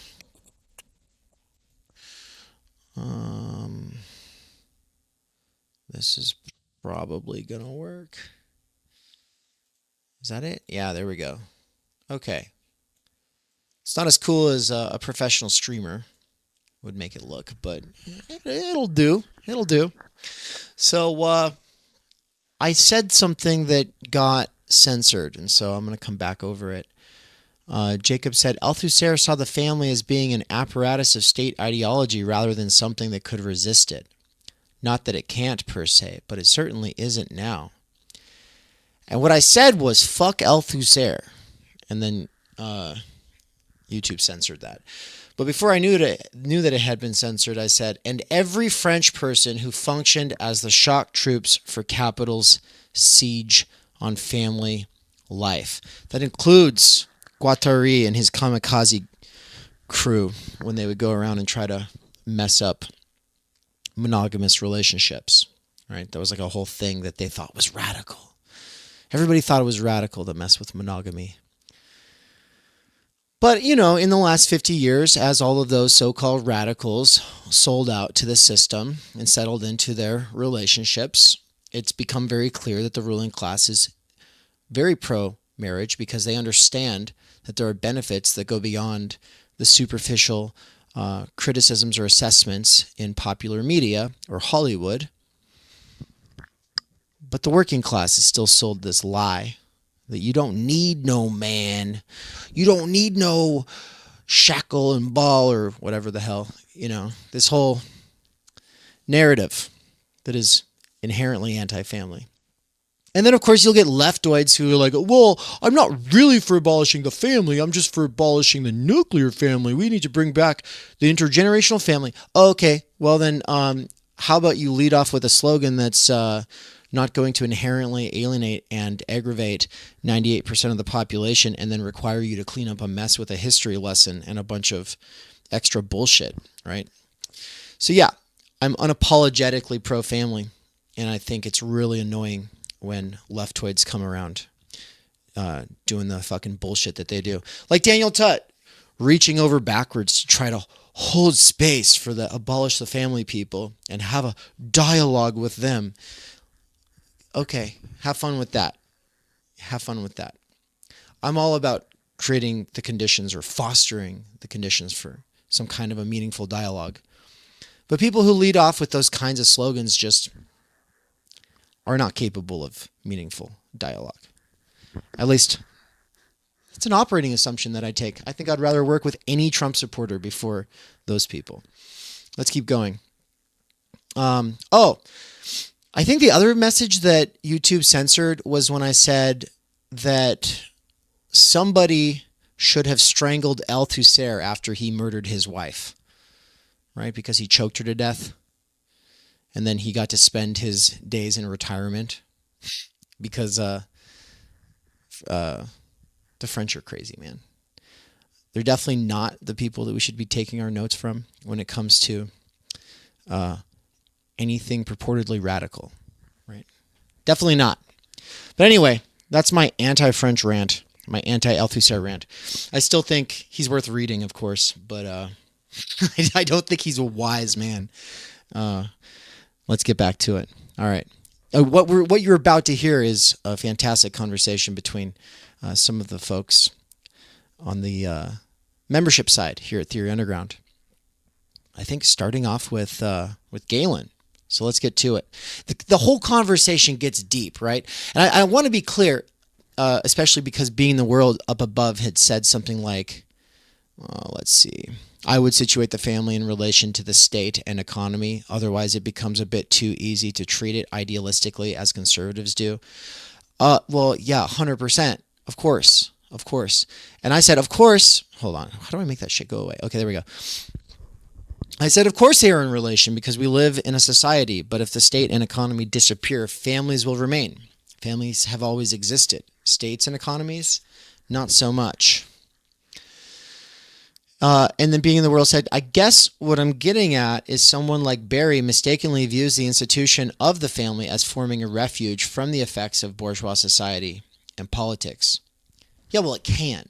This is probably gonna work. Is that it? Yeah, there we go. Okay. It's not as cool as a professional streamer would make it look, but it'll do. It'll do. So I said something that got censored, and so I'm going to come back over it. Jacob said, Althusser saw the family as being an apparatus of state ideology rather than something that could resist it. Not that it can't, per se, but it certainly isn't now. And what I said was, fuck Althusser. And then YouTube censored that. But before I knew that it had been censored, I said, and every French person who functioned as the shock troops for capital's siege on family life. That includes Guattari and his kamikaze crew when they would go around and try to mess up monogamous relationships, right? That was like a whole thing that they thought was radical. Everybody thought it was radical to mess with monogamy. But, you know, in the last 50 years, as all of those so-called radicals sold out to the system and settled into their relationships, it's become very clear that the ruling class is very pro-marriage because they understand that there are benefits that go beyond the superficial criticisms or assessments in popular media or Hollywood. But the working class is still sold this lie that you don't need no man. You don't need no shackle and ball or whatever the hell, you know, this whole narrative that is inherently anti-family. And then, of course, you'll get leftoids who are like, well, I'm not really for abolishing the family. I'm just for abolishing the nuclear family. We need to bring back the intergenerational family. Okay, well then, how about you lead off with a slogan that's not going to inherently alienate and aggravate 98% of the population and then require you to clean up a mess with a history lesson and a bunch of extra bullshit, right? So yeah, I'm unapologetically pro-family, and I think it's really annoying when leftoids come around doing the fucking bullshit that they do. Like Daniel Tutt, reaching over backwards to try to hold space for the abolish the family people and have a dialogue with them. Okay, have fun with that. Have fun with that. I'm all about creating the conditions or fostering the conditions for some kind of a meaningful dialogue. But people who lead off with those kinds of slogans just are not capable of meaningful dialogue. At least, it's an operating assumption that I take. I think I'd rather work with any Trump supporter before those people. Let's keep going. I think the other message that YouTube censored was when I said that somebody should have strangled Althusser after he murdered his wife, right? Because he choked her to death. And then he got to spend his days in retirement because the French are crazy, man. They're definitely not the people that we should be taking our notes from when it comes to anything purportedly radical, right? Definitely not. But anyway, that's my anti-French rant, my anti-Althusser rant. I still think he's worth reading, of course, but I don't think he's a wise man. Let's get back to it. All right. What you're about to hear is a fantastic conversation between some of the folks on the membership side here at Theory Underground. I think starting off with Galen. So let's get to it. The whole conversation gets deep, right? And I want to be clear, especially because Being the World up above had said something like, let's see, I would situate the family in relation to the state and economy. Otherwise, it becomes a bit too easy to treat it idealistically as conservatives do. Well, yeah, 100%. Of course. And I said, of course. Hold on. How do I make that shit go away? Okay, there we go. I said, of course they are in relation because we live in a society, but if the state and economy disappear, families will remain. Families have always existed. States and economies, not so much. And then being in the world said, I guess what I'm getting at is someone like Barry mistakenly views the institution of the family as forming a refuge from the effects of bourgeois society and politics. Yeah, well, it can.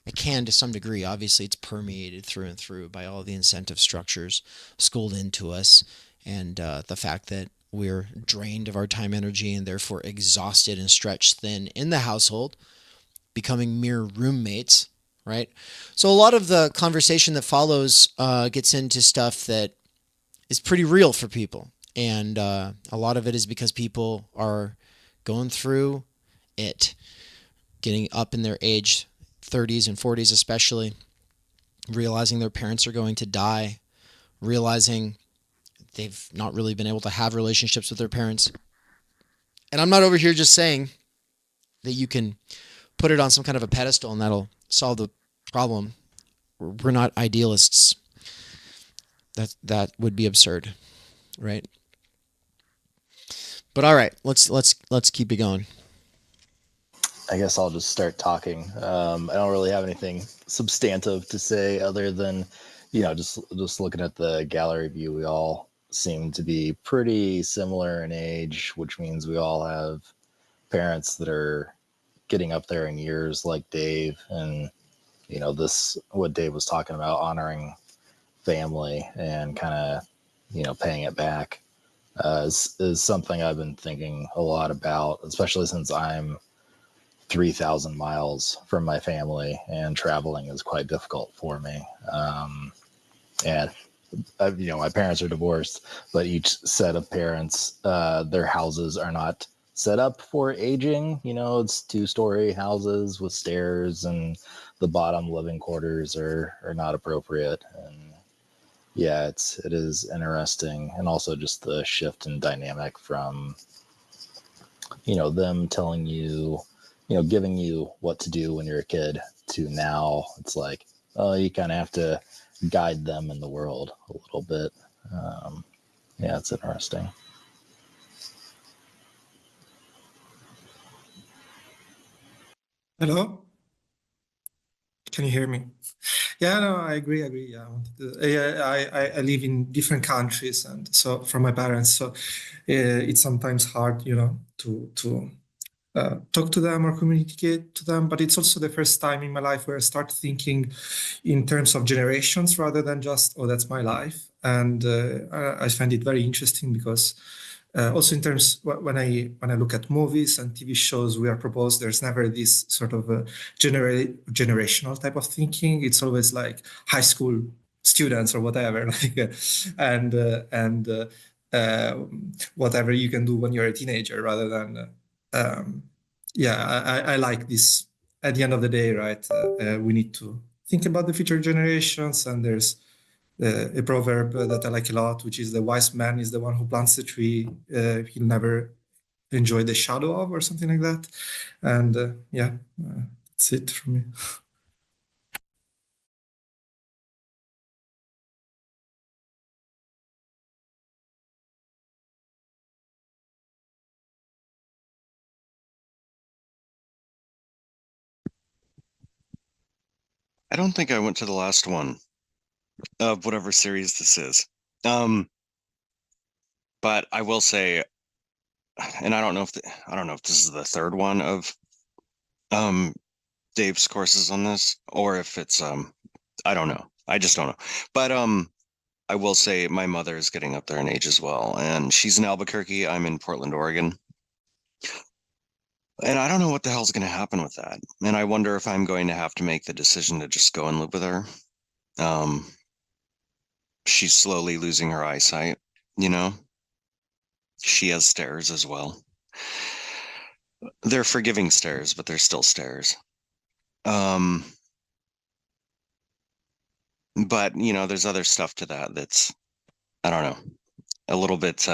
It can to some degree. Obviously, it's permeated through and through by all the incentive structures schooled into us, and the fact that we're drained of our time, energy, and therefore exhausted and stretched thin in the household, becoming mere roommates, right? So a lot of the conversation that follows gets into stuff that is pretty real for people, and a lot of it is because people are going through it, getting up in their age 30s and 40s especially, realizing their parents are going to die, realizing they've not really been able to have relationships with their parents. And I'm not over here just saying that you can put it on some kind of a pedestal and that'll solve the problem. We're not idealists. That would be absurd, right? But all right, let's keep it going. I guess I'll just start talking. I don't really have anything substantive to say other than, just looking at the gallery view, we all seem to be pretty similar in age, which means we all have parents that are getting up there in years like Dave. And, this, what Dave was talking about, honoring family and kind of, paying it back is something I've been thinking a lot about, especially since I'm 3,000 miles from my family and traveling is quite difficult for me. And my parents are divorced, but each set of parents, their houses are not set up for aging. It's 2-story houses with stairs, and the bottom living quarters are not appropriate. And yeah, it is interesting. And also just the shift in dynamic from, them telling you, giving you what to do when you're a kid to now it's like, you kind of have to guide them in the world a little bit. Yeah, it's interesting. Hello, can you hear me? Yeah, no, I agree. Yeah, I live in different countries, and so from my parents, so it's sometimes hard, to talk to them or communicate to them. But it's also the first time in my life where I start thinking in terms of generations rather than just, oh, that's my life. And I find it very interesting because also in terms when I look at movies and TV shows we are proposed, there's never this sort of generational type of thinking. It's always like high school students or whatever, whatever you can do when you're a teenager, rather than I like this. At the end of the day, right? We need to think about the future generations, and there's a proverb that I like a lot, which is the wise man is the one who plants the tree he'll never enjoy the shadow of, or something like that. And that's it for me. I don't think I went to the last one of whatever series this is. But I will say, and I don't know if this is the third one of Dave's courses on this, or if it's I don't know. I just don't know. But I will say my mother is getting up there in age as well, and she's in Albuquerque. I'm in Portland, Oregon. And I don't know what the hell's going to happen with that. And I wonder if I'm going to have to make the decision to just go and live with her. She's slowly losing her eyesight, She has stairs as well. They're forgiving stairs, but they're still stairs. But, there's other stuff to that that's, I don't know, a little bit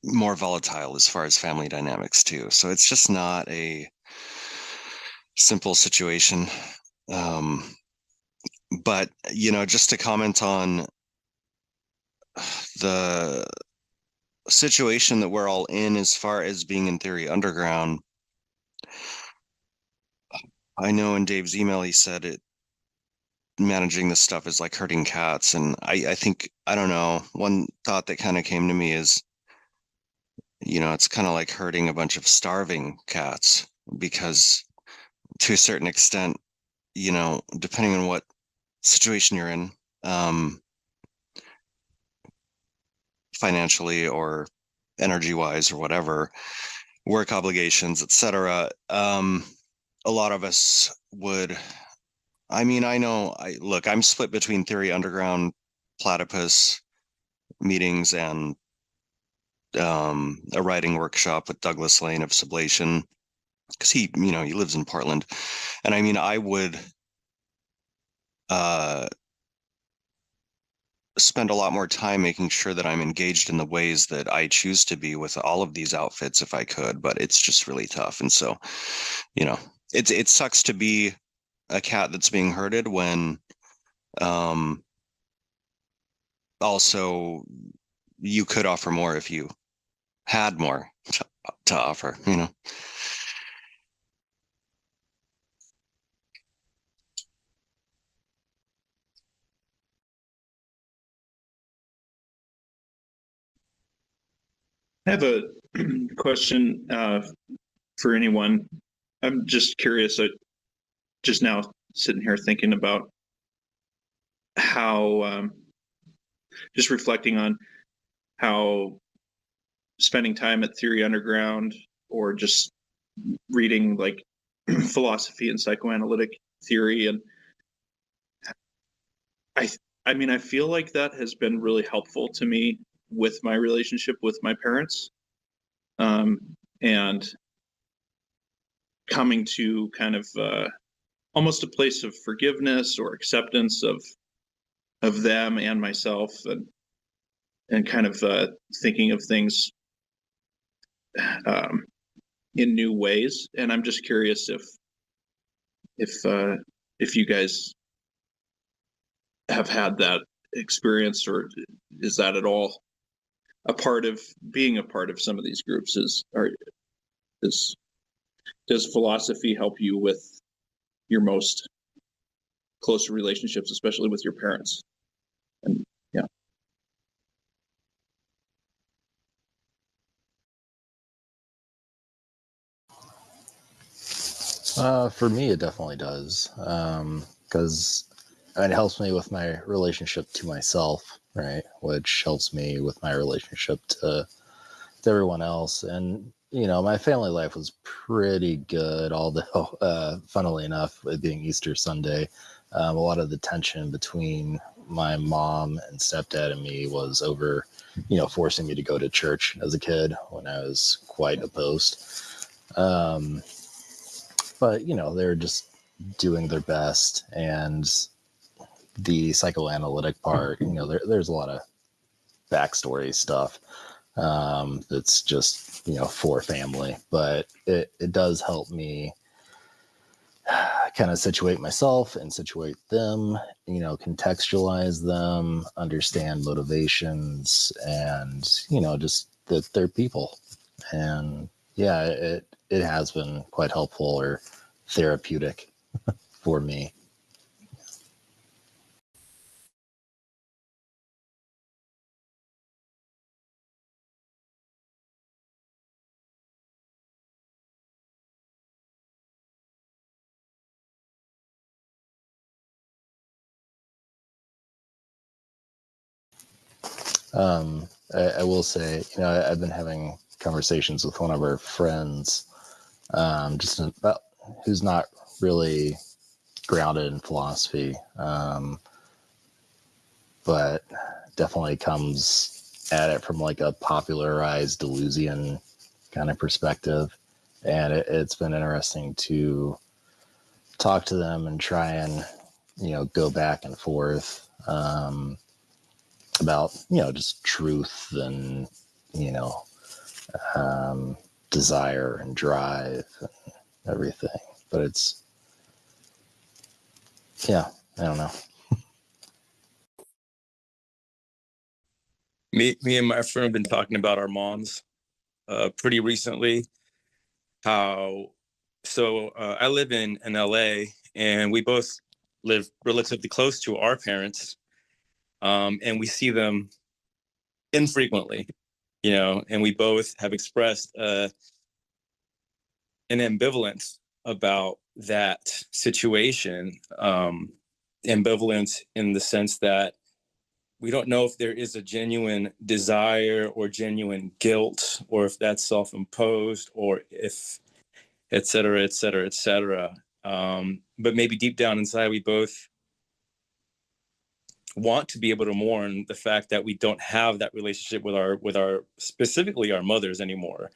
more volatile as far as family dynamics too. So it's just not a simple situation. But, just to comment on the situation that we're all in as far as being in theory underground, I know in Dave's email he said it managing this stuff is like hurting cats, and I think, I don't know, one thought that kind of came to me is, it's kind of like hurting a bunch of starving cats, because to a certain extent, depending on what situation you're in, financially or energy wise or whatever, work obligations, etc. A lot of us would, I mean, I know, look, I'm split between Theory Underground, Platypus meetings, and a writing workshop with Douglas Lane of Sublation, because he lives in Portland. And I mean, I would spend a lot more time making sure that I'm engaged in the ways that I choose to be with all of these outfits if I could, but it's just really tough. And so, it sucks to be a cat that's being herded when also you could offer more if you had more to offer. I have a question for anyone. I'm just curious. Just now sitting here thinking about how, just reflecting on how spending time at Theory Underground or just reading like philosophy and psychoanalytic theory, and I mean, I feel like that has been really helpful to me with my relationship with my parents, and coming to kind of almost a place of forgiveness or acceptance of them and myself, and kind of thinking of things in new ways. And I'm just curious if you guys have had that experience, or is that at all a part of being a part of some of these groups? Does philosophy help you with your most close relationships, especially with your parents? And yeah. For me, it definitely does, because it helps me with my relationship to myself, right? Which helps me with my relationship to everyone else. And my family life was pretty good, although, funnily enough, it being Easter Sunday, a lot of the tension between my mom and stepdad and me was over, forcing me to go to church as a kid when I was quite opposed. But they're just doing their best, and the psychoanalytic part, there's a lot of backstory stuff that's just for family, but it does help me kind of situate myself and situate them, contextualize them, understand motivations, and just that they're people. And yeah, it has been quite helpful or therapeutic for me. I will say, I've been having conversations with one of our friends, just about who's not really grounded in philosophy, but definitely comes at it from like a popularized Deleuzian kind of perspective. And it's been interesting to talk to them and try and, go back and forth about, just truth and, desire and drive and everything. But it's, yeah, I don't know. Me and my friend have been talking about our moms pretty recently, how So I live in LA, and we both live relatively close to our parents, and we see them infrequently, and we both have expressed an ambivalence about that situation. Ambivalence in the sense that we don't know if there is a genuine desire or genuine guilt, or if that's self-imposed, or if et cetera, et cetera, et cetera. But maybe deep down inside, we both want to be able to mourn the fact that we don't have that relationship with our specifically our mothers anymore,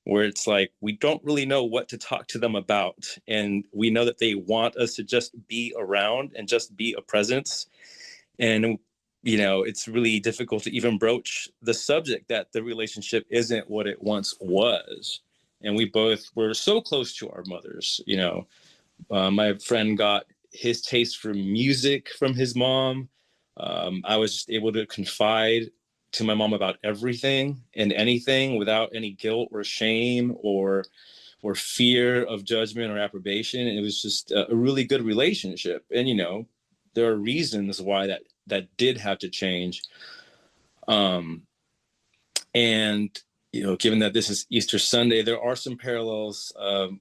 where it's like we don't really know what to talk to them about, and we know that they want us to just be around and just be a presence. And it's really difficult to even broach the subject that the relationship isn't what it once was. And we both were so close to our mothers. My friend got his taste for music from his mom. I was just able to confide to my mom about everything and anything without any guilt or shame or fear of judgment or approbation. And it was just a really good relationship. And there are reasons why that did have to change. And given that this is Easter Sunday, there are some parallels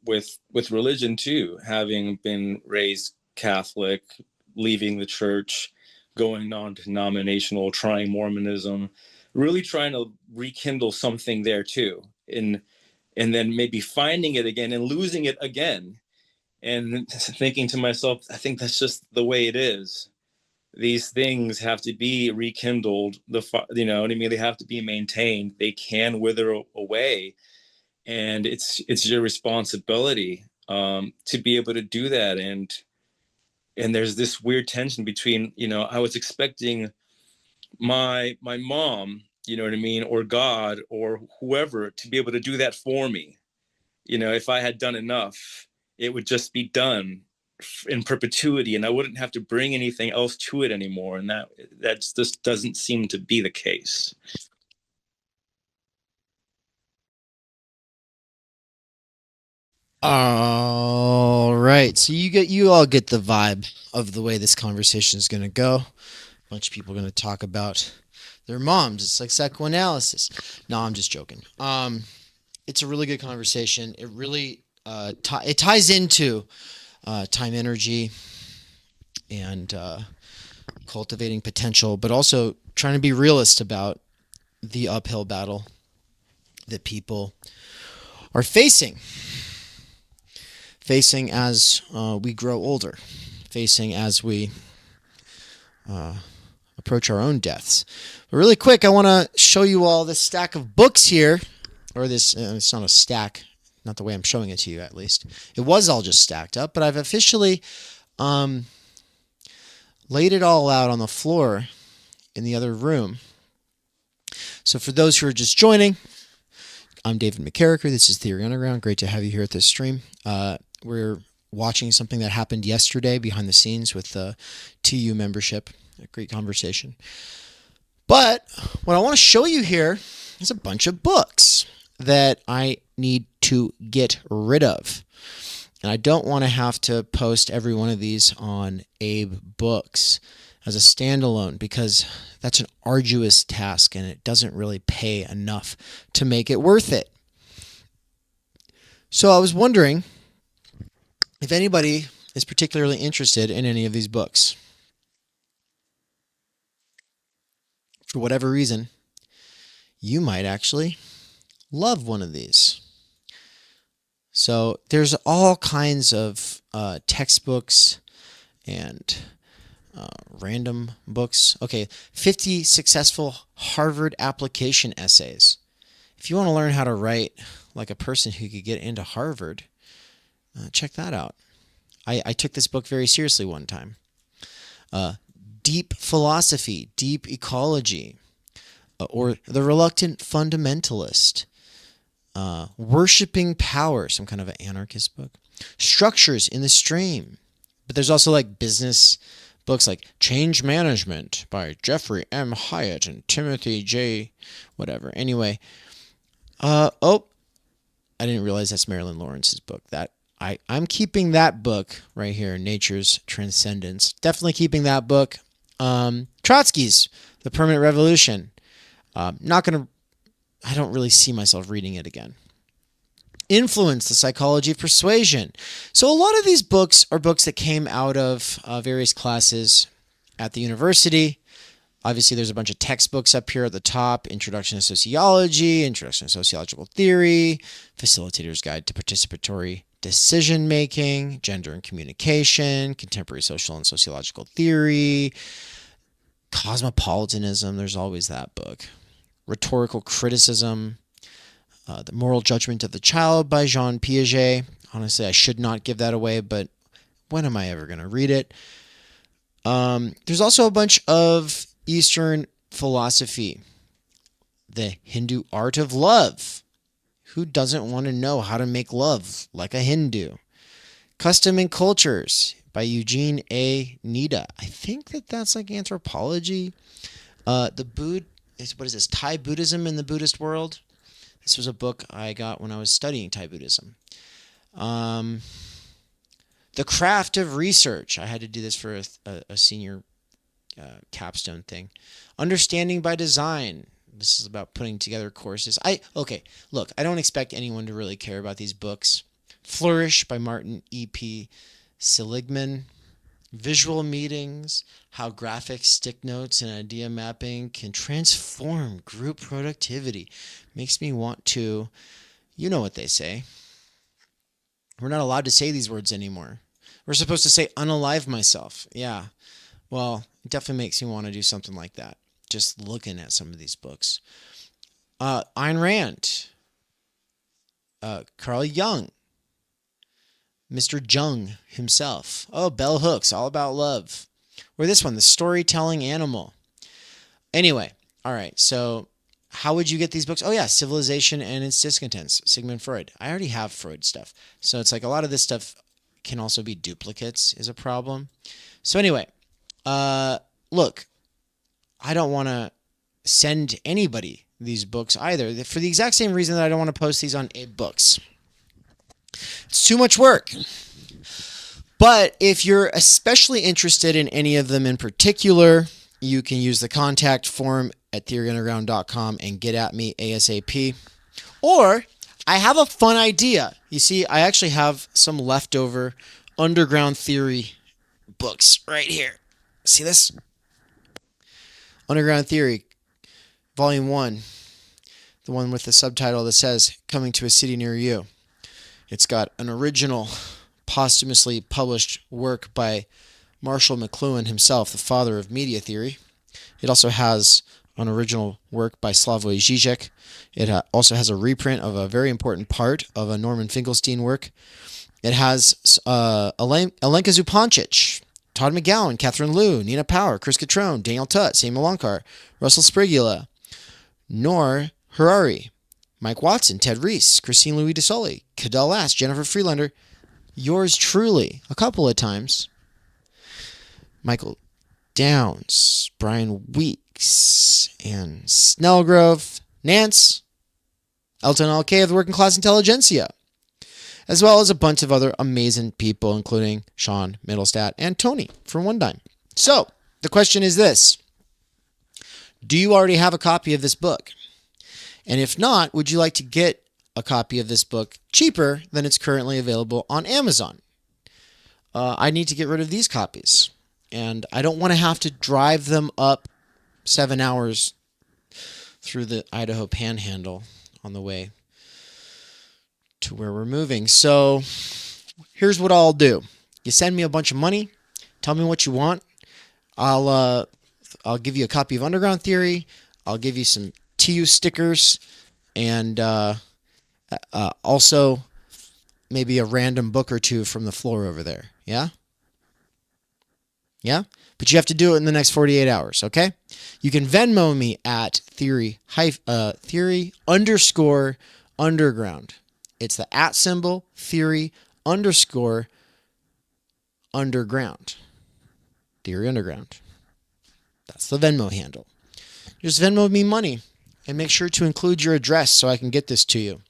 with religion too. Having been raised Catholic, leaving the church, going non-denominational, trying Mormonism, really trying to rekindle something there too, and then maybe finding it again and losing it again, and thinking to myself, I think that's just the way it is. These things have to be rekindled. You know what I mean? They have to be maintained. They can wither away, and it's your responsibility to be able to do that. And there's this weird tension between, I was expecting my mom, you know what I mean, or God or whoever to be able to do that for me. If I had done enough, it would just be done in perpetuity, and I wouldn't have to bring anything else to it anymore. And that just doesn't seem to be the case. All right, so you all get the vibe of the way this conversation is going to go. A bunch of people are going to talk about their moms. It's like psychoanalysis. No, I'm just joking. It's a really good conversation. It really it ties into time energy and cultivating potential, but also trying to be realist about the uphill battle that people are facing as we grow older, facing as we approach our own deaths. But really quick, I want to show you all this stack of books here, or this, it's not a stack, not the way I'm showing it to you at least. It was all just stacked up, but I've officially laid it all out on the floor in the other room. So for those who are just joining, I'm David McKerracher. This is Theory Underground. Great to have you here at this stream. We're watching something that happened yesterday behind the scenes with the TU membership. A great conversation. But what I want to show you here is a bunch of books that I need to get rid of. And I don't want to have to post every one of these on Abe Books as a standalone, because that's an arduous task and it doesn't really pay enough to make it worth it. So I was wondering if anybody is particularly interested in any of these books. For whatever reason, you might actually love one of these. So there's all kinds of textbooks and random books. Okay, 50 successful Harvard application essays. If you want to learn how to write like a person who could get into Harvard, check that out. I took this book very seriously one time. Deep Philosophy, Deep Ecology, or The Reluctant Fundamentalist, Worshipping Power, some kind of an anarchist book, Structures in the Stream. But there's also like business books like Change Management by Jeffrey M. Hyatt and Timothy J. whatever. Anyway, I didn't realize that's Marilyn Lawrence's book. That I'm keeping that book right here, Nature's Transcendence. Definitely keeping that book. Trotsky's The Permanent Revolution. I don't really see myself reading it again. Influence, The Psychology of Persuasion. So a lot of these books are books that came out of various classes at the university. Obviously, there's a bunch of textbooks up here at the top. Introduction to Sociology, Introduction to Sociological Theory, Facilitator's Guide to Participatory Decision Making, Gender and Communication, Contemporary Social and Sociological Theory, Cosmopolitanism, there's always that book. Rhetorical Criticism, The Moral Judgment of the Child by Jean Piaget. Honestly, I should not give that away, but when am I ever going to read it? There's also a bunch of Eastern philosophy. The Hindu Art of Love. Who doesn't want to know how to make love like a Hindu? Custom and Cultures by Eugene A. Nida. I think that's like anthropology. What is this? Thai Buddhism in the Buddhist World. This was a book I got when I was studying Thai Buddhism. The Craft of Research. I had to do this for a senior capstone thing. Understanding by Design. This is about putting together courses. Look, I don't expect anyone to really care about these books. Flourish by Martin E.P. Seligman. Visual Meetings, How Graphics, Stick Notes, and Idea Mapping Can Transform Group Productivity. Makes me want to, you know what they say. We're not allowed to say these words anymore. We're supposed to say unalive myself. Yeah. Well, it definitely makes me want to do something like that. Just looking at some of these books. Ayn Rand. Carl Jung. Mr. Jung himself. Oh, Bell Hooks, All About Love. Or this one, The Storytelling Animal. Anyway, all right, so how would you get these books? Oh yeah, Civilization and Its Discontents, Sigmund Freud. I already have Freud stuff. So it's like a lot of this stuff can also be duplicates is a problem. So anyway, look, I don't want to send anybody these books either for the exact same reason that I don't want to post these on Books. It's too much work. But if you're especially interested in any of them in particular, you can use the contact form at theoryunderground.com and get at me ASAP. Or I have a fun idea. You see, I actually have some leftover underground theory books right here. See this? Underground Theory, Volume 1. The one with the subtitle that says, Coming to a City Near You. It's got an original, posthumously published work by Marshall McLuhan himself, the father of media theory. It also has an original work by Slavoj Žižek. It also has a reprint of a very important part of a Norman Finkelstein work. It has Alenka Zupancic, Todd McGowan, Catherine Liu, Nina Power, Chris Catrone, Daniel Tutt, Samuel Lonkar, Russell Sprigula, Noor Harari, Mike Watson, Ted Reese, Christine Louis DeSoli, Cadell Ass, Jennifer Freelander, yours truly, a couple of times, Michael Downs, Brian Weeks, Ann Snellgrove, Nance, Elton Alkay of the Working Class Intelligentsia, as well as a bunch of other amazing people, including Sean Middlestat and Tony from One Dime. So, the question is this. Do you already have a copy of this book? And if not, would you like to get a copy of this book cheaper than it's currently available on Amazon? I need to get rid of these copies. And I don't want to have to drive them up 7 hours through the Idaho Panhandle on the way to where we're moving. So here's what I'll do. You send me a bunch of money. Tell me what you want. I'll give you a copy of Underground Theory. I'll give you some TU stickers and also maybe a random book or two from the floor over there. Yeah? Yeah? But you have to do it in the next 48 hours, okay? You can Venmo me at theory _ underground. It's the @ symbol, theory _ underground. Theory underground. That's the Venmo handle. Just Venmo me money and make sure to include your address so I can get this to you.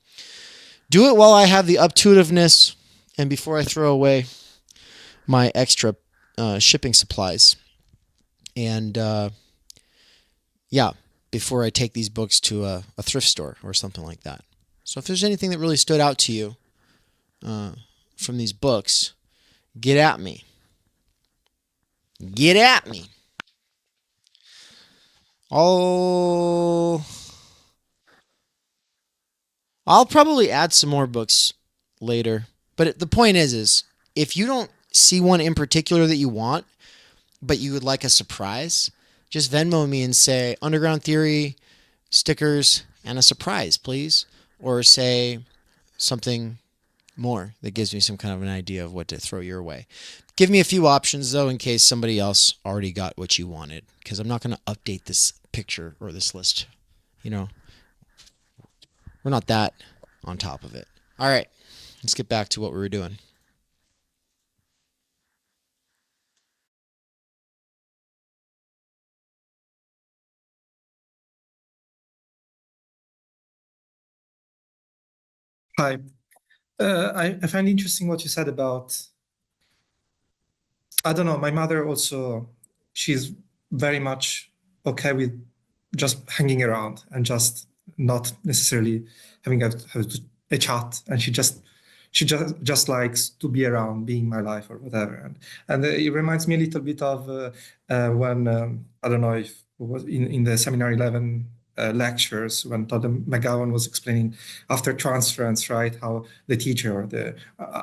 Do it while I have the up-to-itiveness And before I throw away my extra shipping supplies, and before I take these books to a thrift store or something like that. So if there's anything that really stood out to you from these books, get at me. Get at me. I'll probably add some more books later. But the point is if you don't see one in particular that you want, but you would like a surprise, just Venmo me and say Underground Theory, stickers, and a surprise, please. Or say something more that gives me some kind of an idea of what to throw your way. Give me a few options, though, in case somebody else already got what you wanted, because I'm not going to update this picture or this list. We're not that on top of it. All right, let's get back to what we were doing. Hi. I find interesting what you said about, I don't know, my mother also, she's very much okay with just hanging around and just not necessarily having a chat. And she just likes to be around, being my life or whatever. And it reminds me a little bit of when, I don't know if it was in the Seminar 11 lectures when Todd McGowan was explaining after transference, right, how the teacher or the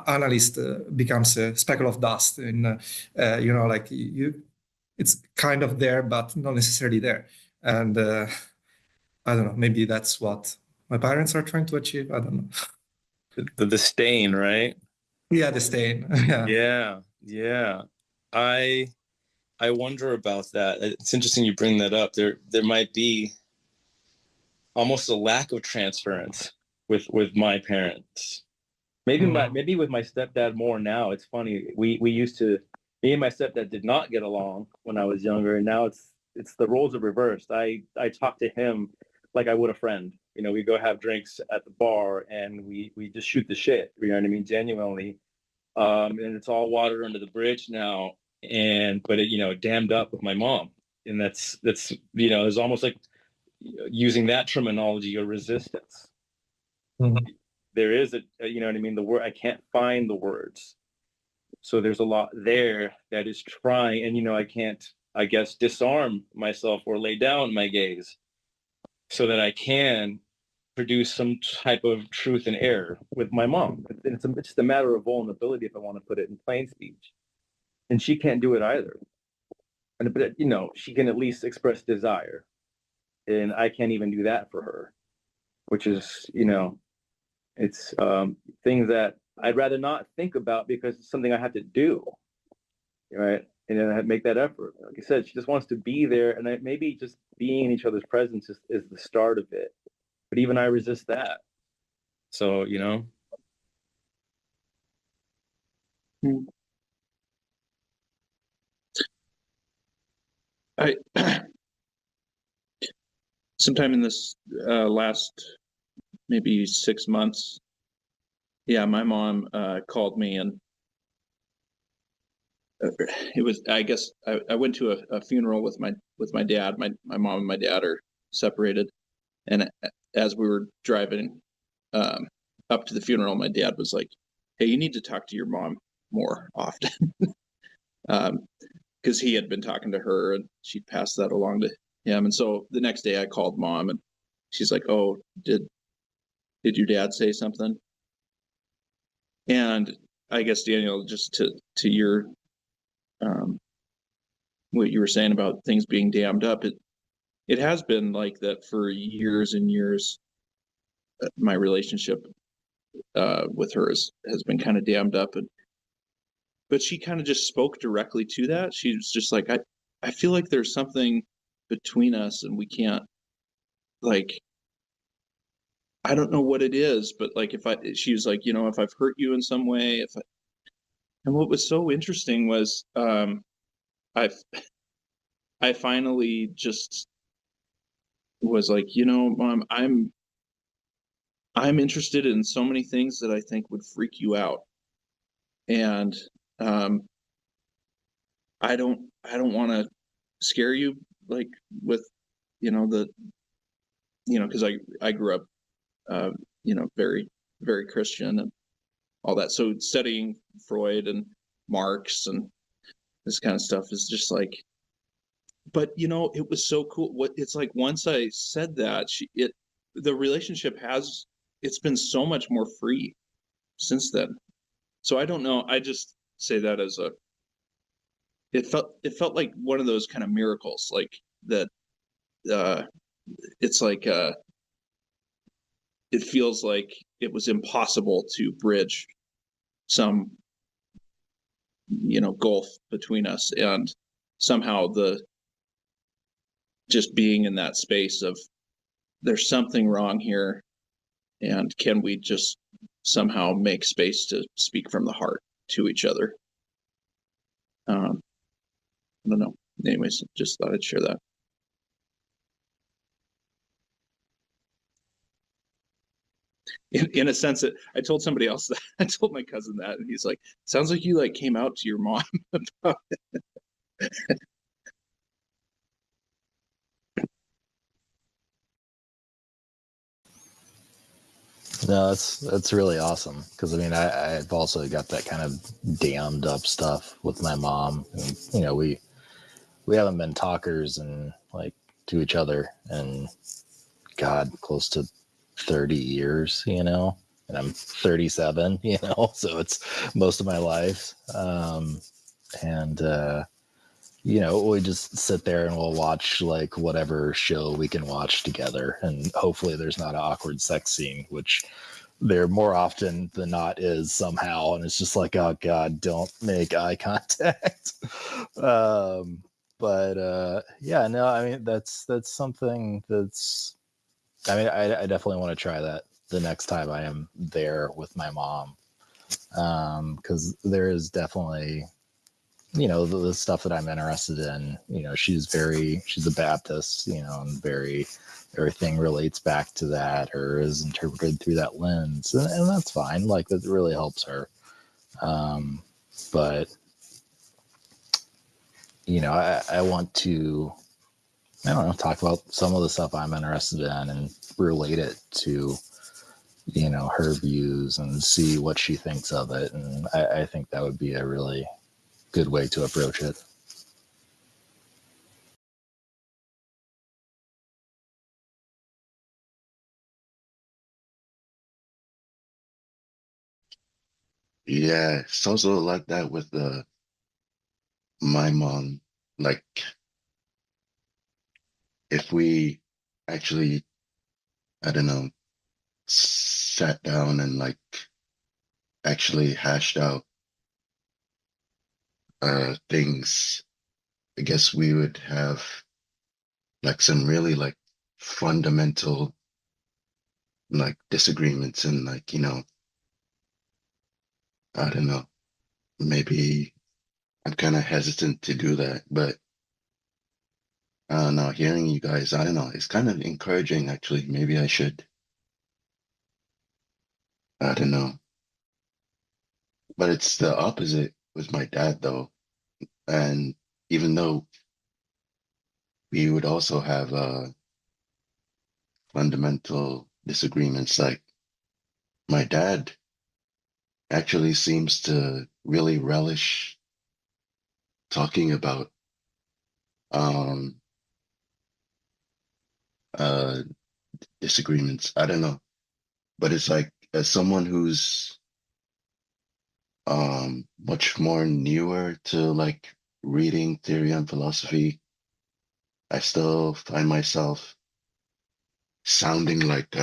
analyst becomes a speckle of dust, and it's kind of there but not necessarily there. And I don't know, maybe that's what my parents are trying to achieve. I don't know. The stain, right? Yeah, the stain. Yeah. I wonder about that. It's interesting you bring that up. There might be almost a lack of transference with my parents. Maybe with my stepdad more now. It's funny. We used to, me and my stepdad did not get along when I was younger, and now it's the roles are reversed. I talk to him like I would a friend. We go have drinks at the bar and we just shoot the shit. You know what I mean? Genuinely. And it's all water under the bridge now. But it dammed up with my mom, and that's it's almost like using that terminology, a resistance. There is you know what I mean? The word, I can't find the words. So there's a lot there that is trying, and I can't, I guess, disarm myself or lay down my gaze so that I can produce some type of truth and error with my mom. It's just a matter of vulnerability, if I want to put it in plain speech. And she can't do it either. But she can at least express desire, and I can't even do that for her, which is it's things that I'd rather not think about because it's something I have to do, right? And then I make that effort. Like I said, she just wants to be there, and maybe just being in each other's presence is the start of it. But even I resist that. So I sometime in this last maybe 6 months, yeah, my mom called me, and it was, I guess, I went to a funeral with my dad. My mom and my dad are separated, and as we were driving up to the funeral, my dad was like, "Hey, you need to talk to your mom more often," because he had been talking to her and she'd passed that along to him. And so the next day I called mom, and she's like, "Oh, did your dad say something?" And I guess, Daniel, just to your what you were saying about things being dammed up, it has been like that for years and years. My relationship with her has been kind of dammed up, but she kind of just spoke directly to that. She was just like, I feel like there's something between us, and we can't, like, I don't know what it is, but like, she was like, if I've hurt you in some way, and what was so interesting was, I finally just was like, Mom, I'm interested in so many things that I think would freak you out. And I don't want to scare you, like, with, because I grew up, very, very Christian and all that. So studying Freud and Marx and this kind of stuff is just like, but it was so cool. It's like, once I said that, the relationship it's been so much more free since then. So I don't know. I just say that as it felt like one of those kind of miracles, like that. It's like it feels like it was impossible to bridge some gulf between us, and somehow just being in that space of, there's something wrong here, and can we just somehow make space to speak from the heart to each other. I don't know. Anyways, just thought I'd share that. In a sense, I told somebody else that. I told my cousin that, and he's like, sounds like you like came out to your mom about it. No, that's really awesome, because I mean, I've also got that kind of dammed up stuff with my mom. And, we haven't been talkers and like to each other and God, close to 30 years, and I'm 37, so it's most of my life. And we just sit there and we'll watch like whatever show we can watch together, and hopefully there's not an awkward sex scene, which there more often than not is somehow. And it's just like, oh God, don't make eye contact. Yeah, no, I mean, that's something that's, I mean, I definitely want to try that the next time I am there with my mom. Because there is definitely, the stuff that I'm interested in. She's a Baptist, and everything relates back to that, or is interpreted through that lens, and that's fine. Like, that really helps her. But I want to, I don't know, talk about some of the stuff I'm interested in and relate it to, her views and see what she thinks of it. And I think that would be a really good way to approach it. Yeah, it's also like that with my mom. Like, if we actually, I don't know, sat down and like actually hashed out things, I guess we would have like some really like fundamental like disagreements, and like, I don't know, maybe I'm kind of hesitant to do that, but I don't know, hearing you guys, I don't know, it's kind of encouraging actually. Maybe I should, I don't know. But it's the opposite with my dad though. And even though we would also have fundamental disagreements, like my dad actually seems to really relish talking about um uh disagreements. I don't know. But it's like, as someone who's much more newer to like reading theory and philosophy, I still find myself sounding like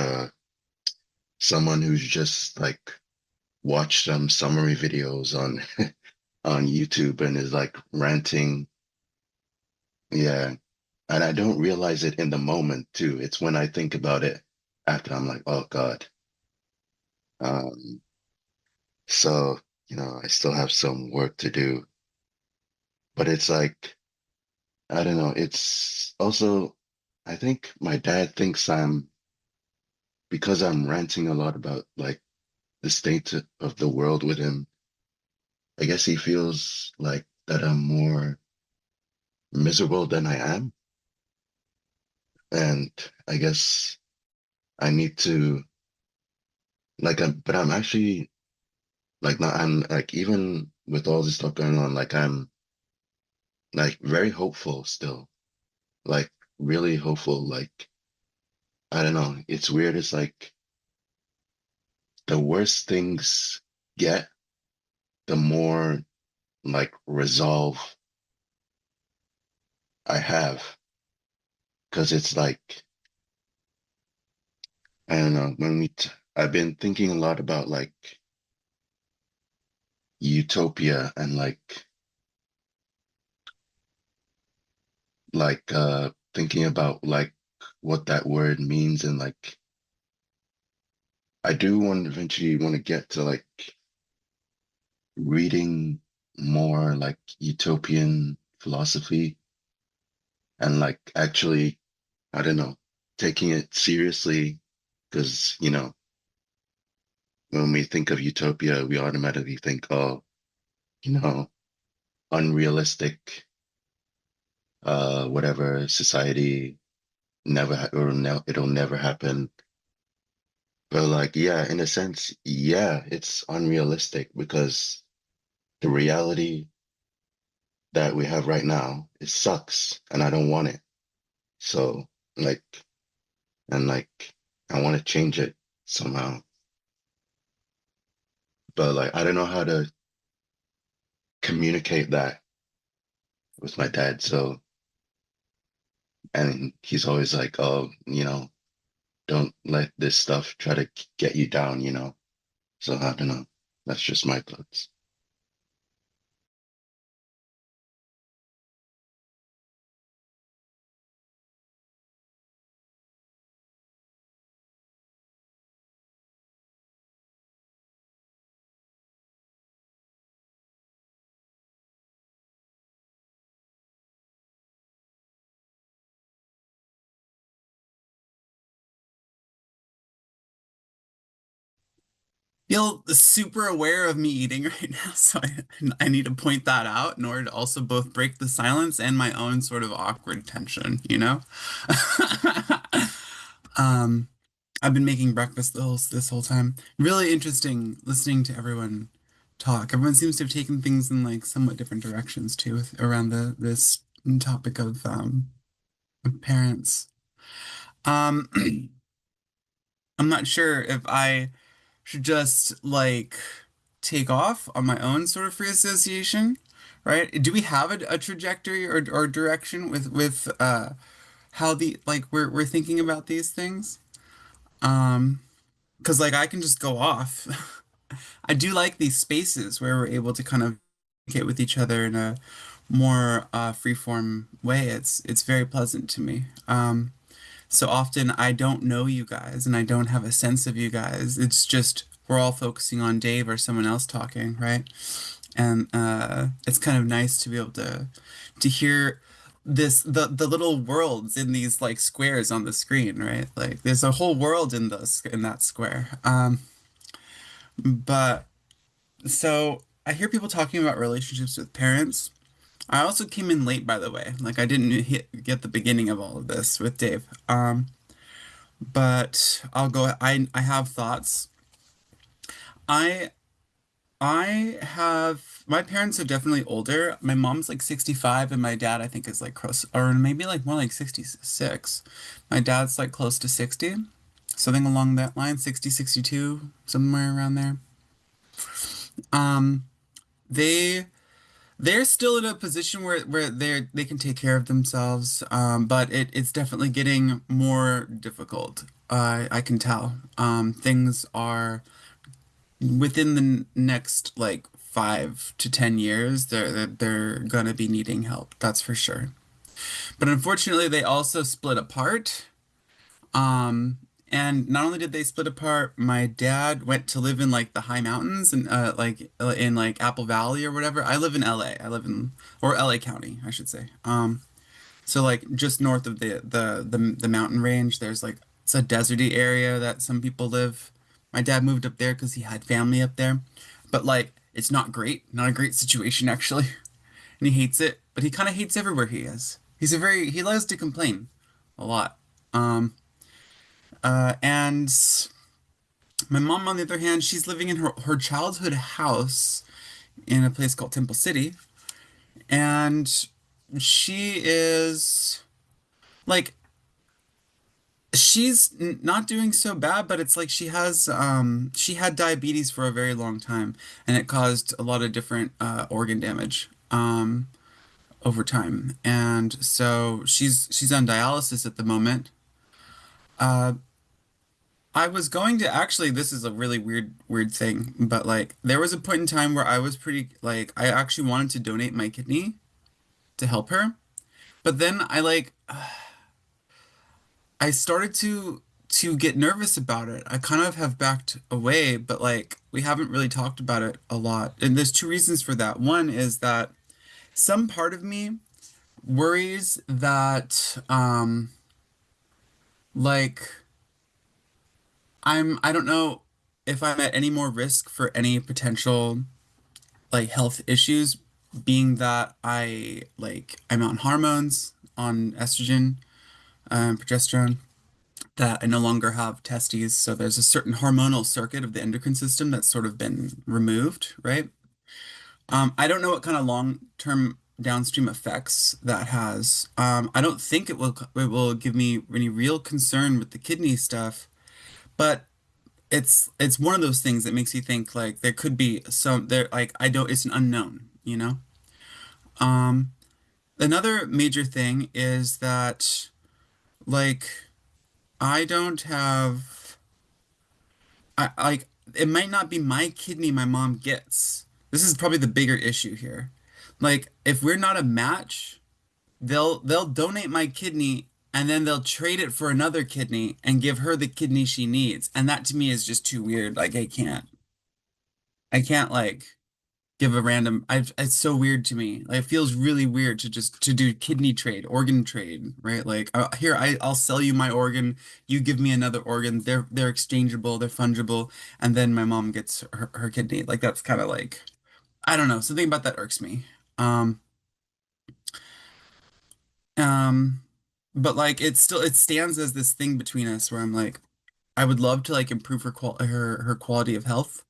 someone who's just like watched some summary videos on on YouTube and is like ranting. Yeah. And I don't realize it in the moment too. It's when I think about it after, I'm like, oh God. Um, so, I still have some work to do. But it's like, I don't know. It's also, I think my dad thinks because I'm ranting a lot about like the state of the world with him, I guess he feels like that I'm more miserable than I am. And I guess I need to but I'm actually like not I'm like even with all this stuff going on, like I'm like very hopeful still. Like really hopeful. Like I don't know. It's weird. It's like the worse things get, the more like resolve I have. Cause it's like I don't know, I've been thinking a lot about like utopia and thinking about like what that word means, and like I do want eventually want to get to like reading more like utopian philosophy and like actually, I don't know, taking it seriously, because when we think of utopia we automatically think, oh, you know unrealistic, whatever, society, it'll never happen. But like, yeah, in a sense, yeah, it's unrealistic because the reality that we have right now, it sucks and I don't want it. So like, and like, I want to change it somehow. But like, I don't know how to communicate that with my dad. So, and he's always like, oh, don't let this stuff try to get you down. So I don't know. That's just my thoughts. Feel super aware of me eating right now, so I need to point that out in order to also both break the silence and my own sort of awkward tension, you know? Um, I've been making breakfast this whole time. Really interesting listening to everyone talk. Everyone seems to have taken things in like somewhat different directions too around this topic of parents. Um, I'm not sure if I should just like take off on my own sort of free association, right? Do we have a trajectory or direction with how the like we're thinking about these things? Um, because like I can just go off. I do like these spaces where we're able to kind of communicate with each other in a more free-form way. It's very pleasant to me. So often I don't know you guys and I don't have a sense of you guys. It's just we're all focusing on Dave or someone else talking, right? And it's kind of nice to be able to hear the little worlds in these like squares on the screen, right? Like there's a whole world in that square. But so I hear people talking about relationships with parents. I also came in late, by the way. Like I didn't get the beginning of all of this with Dave. But I'll go. I have thoughts. I I have my parents are definitely older. My mom's like 65 and my dad I think is like close or maybe like more like 66. My dad's like close to 60. Something along that line, 60, 62, somewhere around there. Um they they're still in a position where they can take care of themselves, but it's definitely getting more difficult. I can tell. Things are within the next like 5 to 10 years, they're gonna be needing help. That's for sure. But unfortunately, they also split apart. Um, and not only did they split apart, my dad went to live in like the high mountains and in like Apple Valley or whatever. I live in LA. I live in or LA County, I should say. So like just north of the mountain range, there's like it's a deserty area that some people live. My dad moved up there because he had family up there, but like it's not great, not a great situation actually, and he hates it. But he kind of hates everywhere he is. He loves to complain a lot. And my mom, on the other hand, she's living in her childhood house in a place called Temple City, and she is like not doing so bad, but it's like she had diabetes for a very long time, and it caused a lot of different organ damage over time, and so she's on dialysis at the moment. uh I was going to actually, this is a really weird thing, but like there was a point in time where I was pretty like I actually wanted to donate my kidney to help her, but then I started to get nervous about it. I kind of have backed away, but like we haven't really talked about it a lot. And there's two reasons for that. One is that some part of me worries that like I don't know if I'm at any more risk for any potential like health issues, being that I'm on hormones, on estrogen, progesterone, that I no longer have testes. So there's a certain hormonal circuit of the endocrine system that's sort of been removed, right? I don't know what kind of long-term downstream effects that has. I don't think it will give me any real concern with the kidney stuff, but it's one of those things that makes you think like there could be some there like I don't it's an unknown, you know? Um, Another major thing is that like I don't have I like it might not be my kidney my mom gets. This is probably the bigger issue here. Like if we're not a match, they'll donate my kidney and then they'll trade it for another kidney and give her the kidney she needs. And that to me is just too weird. Like I can't like give a random it's so weird to me. Like it feels really weird to just to do kidney trade, organ trade, right? Like here I'll sell you my organ, you give me another organ. They're exchangeable, they're fungible, and then my mom gets her kidney. Like that's kind of like I don't know, something about that irks me. Um um but like it stands as this thing between us where I'm like I would love to like improve her quality of health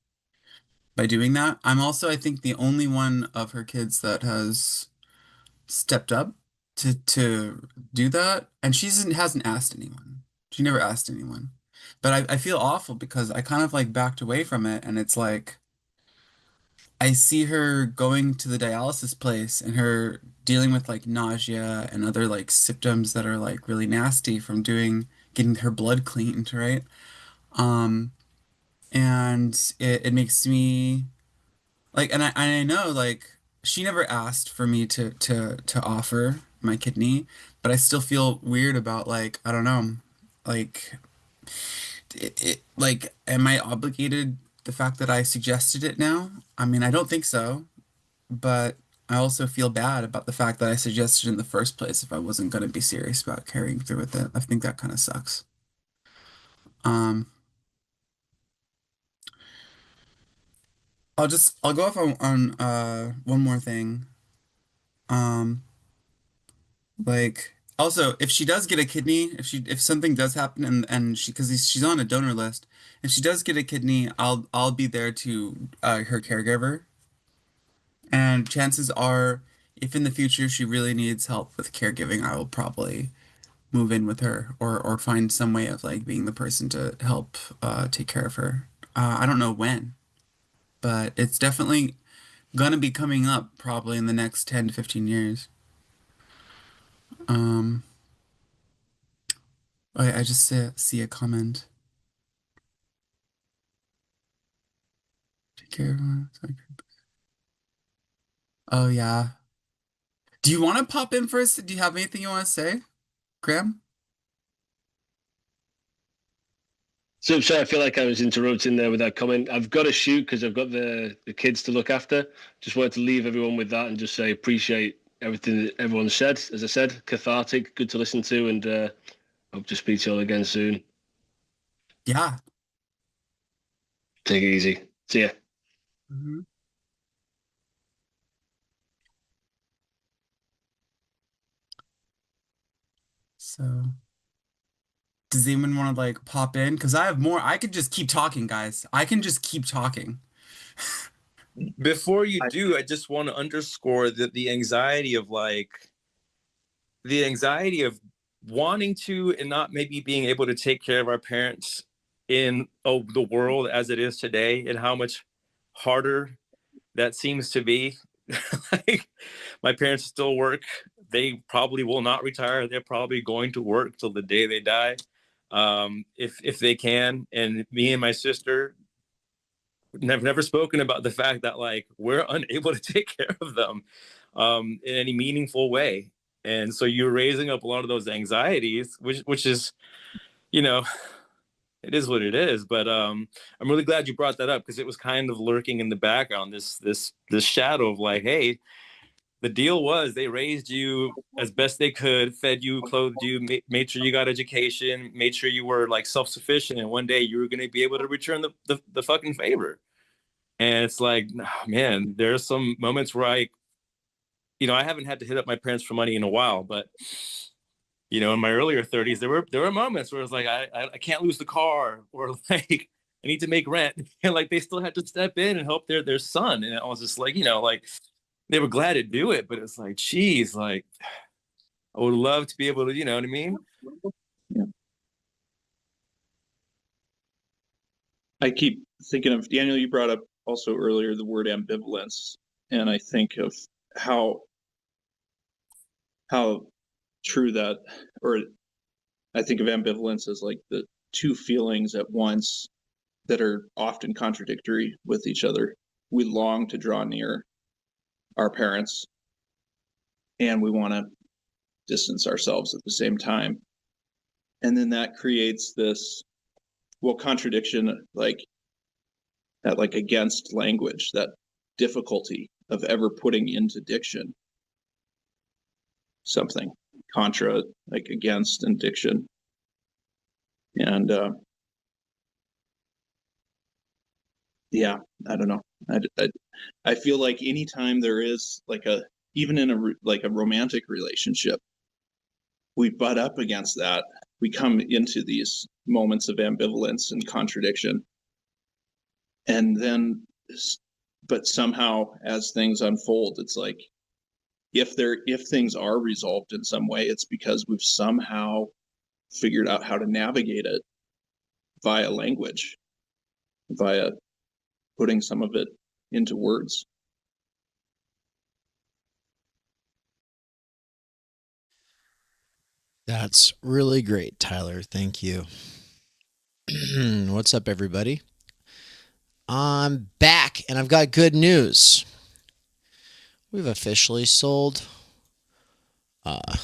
by doing that. I'm also, I think, the only one of her kids that has stepped up to do that, and hasn't asked anyone. She never asked anyone. But I feel awful because I kind of like backed away from it, and it's like I see her going to the dialysis place and her dealing with like nausea and other like symptoms that are like really nasty from getting her blood cleaned, right? Um, and it makes me like, and I know like she never asked for me to offer my kidney, but I still feel weird about like I don't know, like like am I obligated the fact that I suggested it now? I mean, I don't think so, but I also feel bad about the fact that I suggested it in the first place if I wasn't going to be serious about carrying through with it. I think that kind of sucks. Um, I'll go off on one more thing. Um, Like also, if she does get a kidney, if something does happen and because she's on a donor list, if she does get a kidney, I'll be there to her caregiver. And chances are, if in the future she really needs help with caregiving, I will probably move in with her or find some way of like being the person to help take care of her. I don't know when, but it's definitely gonna be coming up probably in the next 10 to 15 years. Um, I just see a comment. Take care of everyone. Oh yeah. Do you want to pop in first? Do you have anything you want to say, Graham? So sorry, I feel like I was interrupting there with that comment. I've got to shoot because I've got the kids to look after. Just wanted to leave everyone with that and just say appreciate everything that everyone said. As I said, cathartic, good to listen to, and hope to speak to you all again soon. Yeah. Take it easy. See ya. Mhm. So does anyone want to like pop in? Because I have more. I could just keep talking, guys. I can just keep talking. Before you do, I just want to underscore that the anxiety of wanting to and not maybe being able to take care of our parents in the world as it is today, and how much harder that seems to be. Like, my parents still work. They probably will not retire. They're probably going to work till the day they die, if they can. And me and my sister never spoken about the fact that like we're unable to take care of them in any meaningful way. And so you're raising up a lot of those anxieties, which is, you know, it is what it is. But I'm really glad you brought that up, because it was kind of lurking in the background, this shadow of like, hey, the deal was they raised you as best they could, fed you, clothed you, made sure you got education, made sure you were like self-sufficient, and one day you were going to be able to return the fucking favor. And it's like, man, there's some moments where I haven't had to hit up my parents for money in a while, but in my earlier 30s, there were moments where it's like, I can't lose the car, or like I need to make rent, and like they still had to step in and help their son. And I was just like, like they were glad to do it, but it's like, geez, like I would love to be able to, you know what I mean? Yeah. I keep thinking of, Daniel, you brought up also earlier the word ambivalence, and I think of how true that, or I think of ambivalence as like the two feelings at once that are often contradictory with each other. We long to draw near our parents, and we want to distance ourselves at the same time. And then that creates this, contradiction, like that, like against language, that difficulty of ever putting into diction something contra, like against and diction. And yeah, I don't know. I feel like anytime there is like even in a romantic relationship, we butt up against that. We come into these moments of ambivalence and contradiction. And then, but somehow as things unfold, it's like, if things are resolved in some way, it's because we've somehow figured out how to navigate it via language, via putting some of it into words. That's really great, Tyler. Thank you. What's up, everybody? I'm back, and I've got good news. We've officially sold a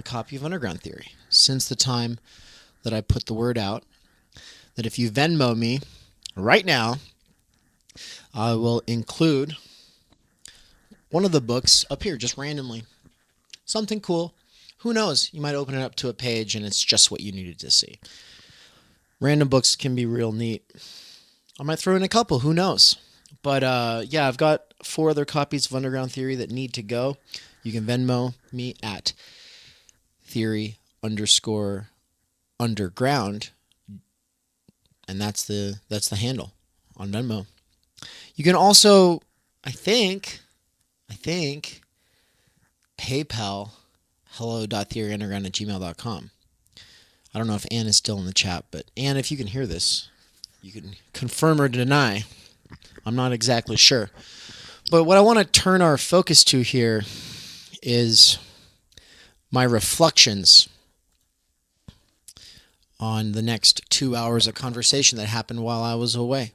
copy of Underground Theory since the time that I put the word out that if you Venmo me right now, I will include one of the books up here just randomly. Something cool. Who knows? You might open it up to a page and it's just what you needed to see. Random books can be real neat. I might throw in a couple. Who knows? But yeah, I've got 4 other copies of Underground Theory that need to go. You can Venmo me at theory_underground. And that's the handle on Venmo. You can also, I think, PayPal hello.theoryunderground@gmail.com. I don't know if Ann is still in the chat, but Ann, if you can hear this, you can confirm or deny. I'm not exactly sure. But what I want to turn our focus to here is my reflections on the next 2 hours of conversation that happened while I was away.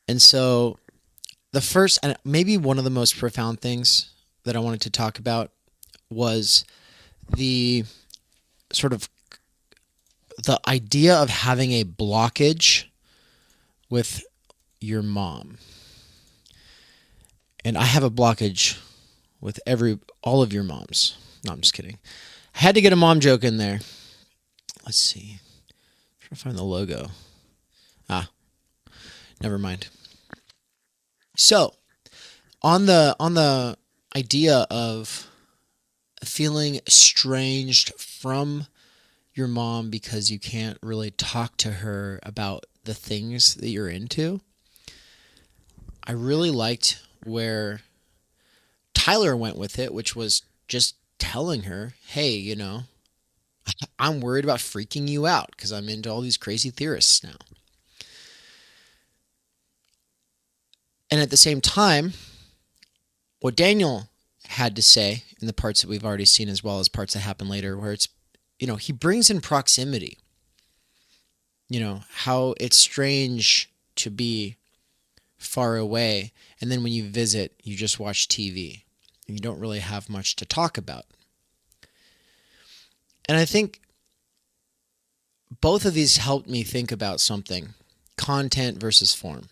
And so the first, and maybe one of the most profound things that I wanted to talk about was the sort of the idea of having a blockage with your mom. And I have a blockage with all of your moms. No, I'm just kidding. I had to get a mom joke in there. Let's see. I'm trying to find the logo. Never mind. So, on the idea of feeling estranged from your mom because you can't really talk to her about the things that you're into. I really liked where Tyler went with it, which was just telling her, hey, you know, I'm worried about freaking you out because I'm into all these crazy theorists now. And at the same time, what Daniel had to say in the parts that we've already seen, as well as parts that happen later, where it's, you know, he brings in proximity. You know, how it's strange to be far away, and then when you visit, you just watch TV, and you don't really have much to talk about. And I think both of these helped me think about something: content versus form.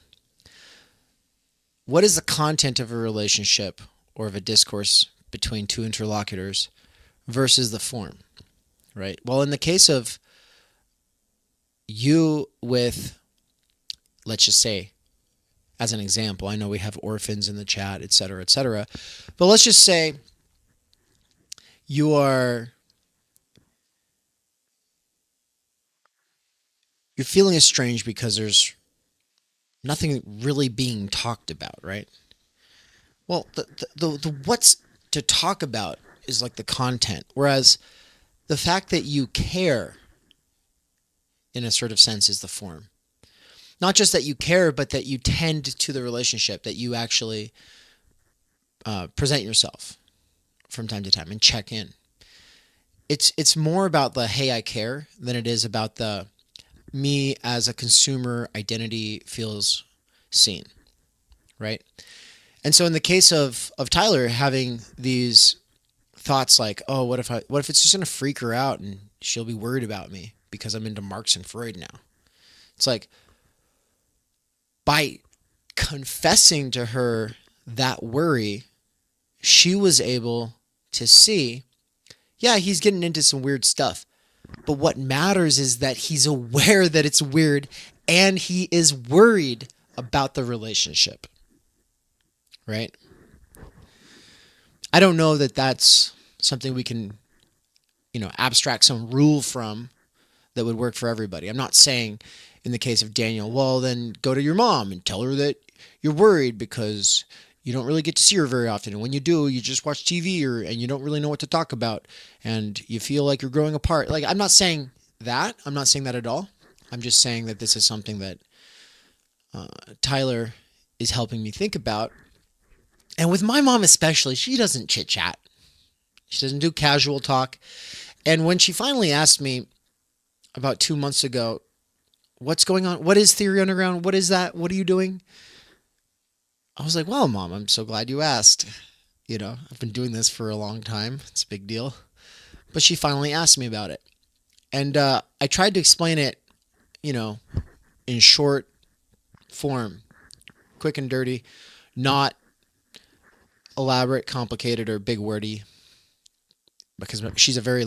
What is the content of a relationship or of a discourse between two interlocutors versus the form, right? Well, in the case of you with, let's just say, as an example, I know we have orphans in the chat, et cetera, but let's just say you're feeling estranged because there's nothing really being talked about, right? Well, the what's to talk about is like the content, whereas the fact that you care, in a sort of sense, is the form. Not just that you care, but that you tend to the relationship, that you actually present yourself from time to time and check in. It's more about the hey, I care than it is about the me as a consumer identity feels seen, right? And so in the case of Tyler having these thoughts like, oh, what if it's just gonna freak her out and she'll be worried about me because I'm into Marx and Freud now. It's like, by confessing to her that worry, she was able to see, yeah, he's getting into some weird stuff. But what matters is that he's aware that it's weird and he is worried about the relationship. Right? I don't know that that's something we can, abstract some rule from that would work for everybody. I'm not saying in the case of Daniel, well, then go to your mom and tell her that you're worried because you don't really get to see her very often. And when you do, you just watch TV and you don't really know what to talk about and you feel like you're growing apart. Like, I'm not saying that. I'm not saying that at all. I'm just saying that this is something that Tyler is helping me think about. And with my mom especially, she doesn't chit chat. She doesn't do casual talk. And when she finally asked me about 2 months ago, what's going on? What is Theory Underground? What is that? What are you doing? I was like, well, Mom, I'm so glad you asked. I've been doing this for a long time. It's a big deal. But she finally asked me about it. And I tried to explain it, in short form, quick and dirty, not elaborate, complicated, or big wordy, because she's a very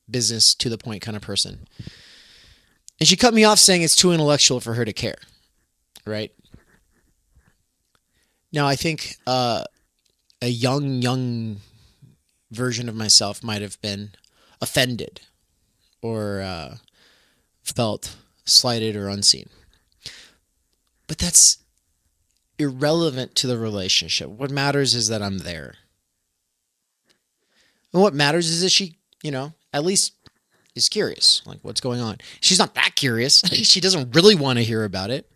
business to the point kind of person. And she cut me off saying it's too intellectual for her to care, right? Now, I think a young version of myself might have been offended or felt slighted or unseen. But that's irrelevant to the relationship. What matters is that I'm there. And what matters is that she, at least is curious, like what's going on. She's not that curious. She doesn't really want to hear about it.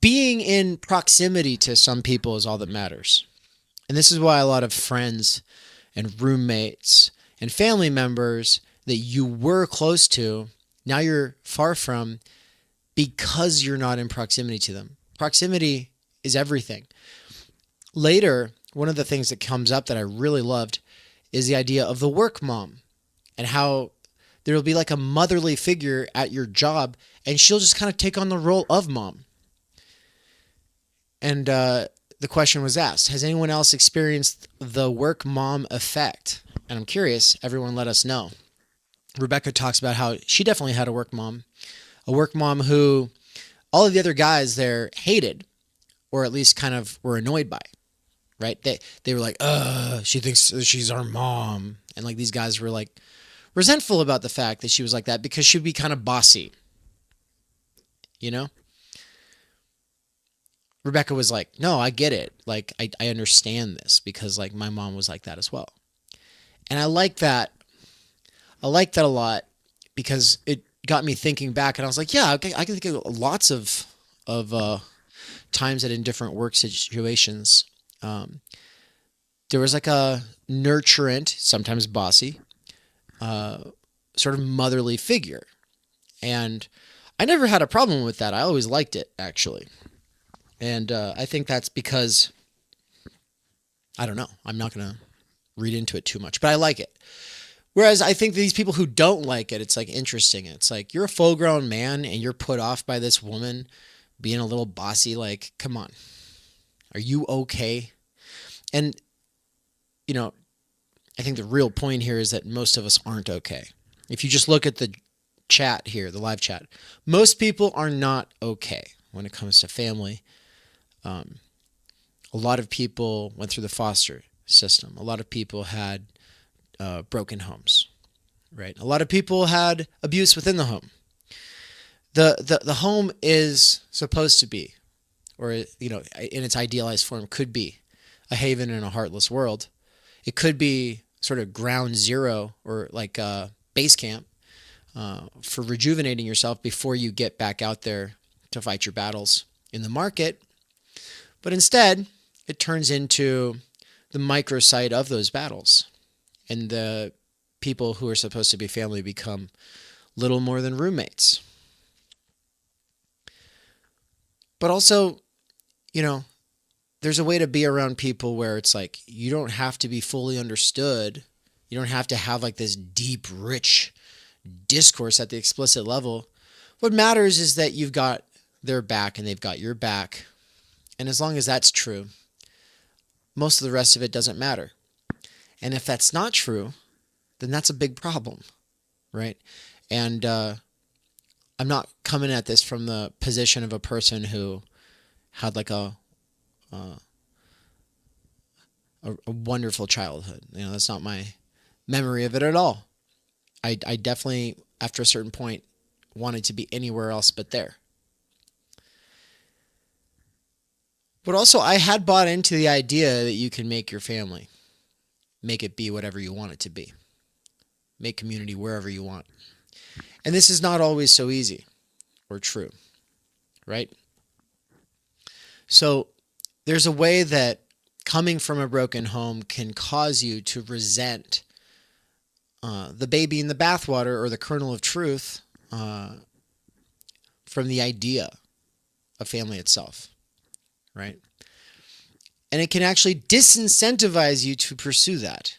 Being in proximity to some people is all that matters. And this is why a lot of friends and roommates and family members that you were close to, now you're far from, because you're not in proximity to them. Proximity is everything. Later, one of the things that comes up that I really loved is the idea of the work mom, and how there will be like a motherly figure at your job, and she'll just kind of take on the role of mom. And the question was asked, has anyone else experienced the work mom effect? And I'm curious, everyone let us know. Rebecca talks about how she definitely had a work mom who all of the other guys there hated, or at least kind of were annoyed by. right? They were like, she thinks she's our mom. And like these guys were like resentful about the fact that she was like that because she'd be kind of bossy, you know? Rebecca was like, no, I get it. Like, I understand this because like my mom was like that as well. And I like that. I like that a lot because it got me thinking back and I was like, yeah, okay, I can think of lots of times that in different work situations, there was like a nurturant, sometimes bossy, sort of motherly figure. And I never had a problem with that. I always liked it, actually. And I think that's because, I don't know, I'm not going to read into it too much, but I like it. Whereas I think these people who don't like it, it's like interesting. It's like you're a full-grown man and you're put off by this woman being a little bossy. Like, come on. Are you okay? And, you know, I think the real point here is that most of us aren't okay. If you just look at the chat here, the live chat, most people are not okay when it comes to family. A lot of people went through the foster system. A lot of people had broken homes, right? A lot of people had abuse within the home. The home is supposed to be, or you know, in its idealized form, could be a haven in a heartless world. It could be sort of ground zero or like a base camp for rejuvenating yourself before you get back out there to fight your battles in the market. But instead, it turns into the microsite of those battles. And the people who are supposed to be family become little more than roommates. But also, you know, there's a way to be around people where it's like you don't have to be fully understood. You don't have to have like this deep, rich discourse at the explicit level. What matters is that you've got their back and they've got your back. And as long as that's true, most of the rest of it doesn't matter. And if that's not true, then that's a big problem, right? And I'm not coming at this from the position of a person who had like a wonderful childhood. You know, that's not my memory of it at all. I definitely, after a certain point, wanted to be anywhere else but there. But also, I had bought into the idea that you can make your family. Make it be whatever you want it to be. Make community wherever you want. And this is not always so easy or true, right? So there's a way that coming from a broken home can cause you to resent the baby in the bathwater or the kernel of truth from the idea of family itself, right? And it can actually disincentivize you to pursue that.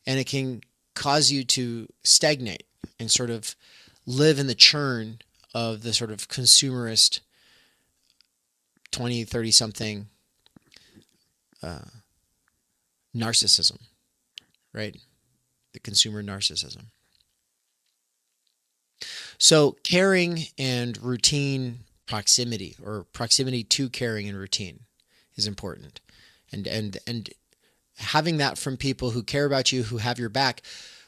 And it can cause you to stagnate and sort of live in the churn of the sort of consumerist 20, 30-something narcissism, right? The consumer narcissism. So caring and routine proximity, or proximity to caring and routine, is important. And having that from people who care about you, who have your back.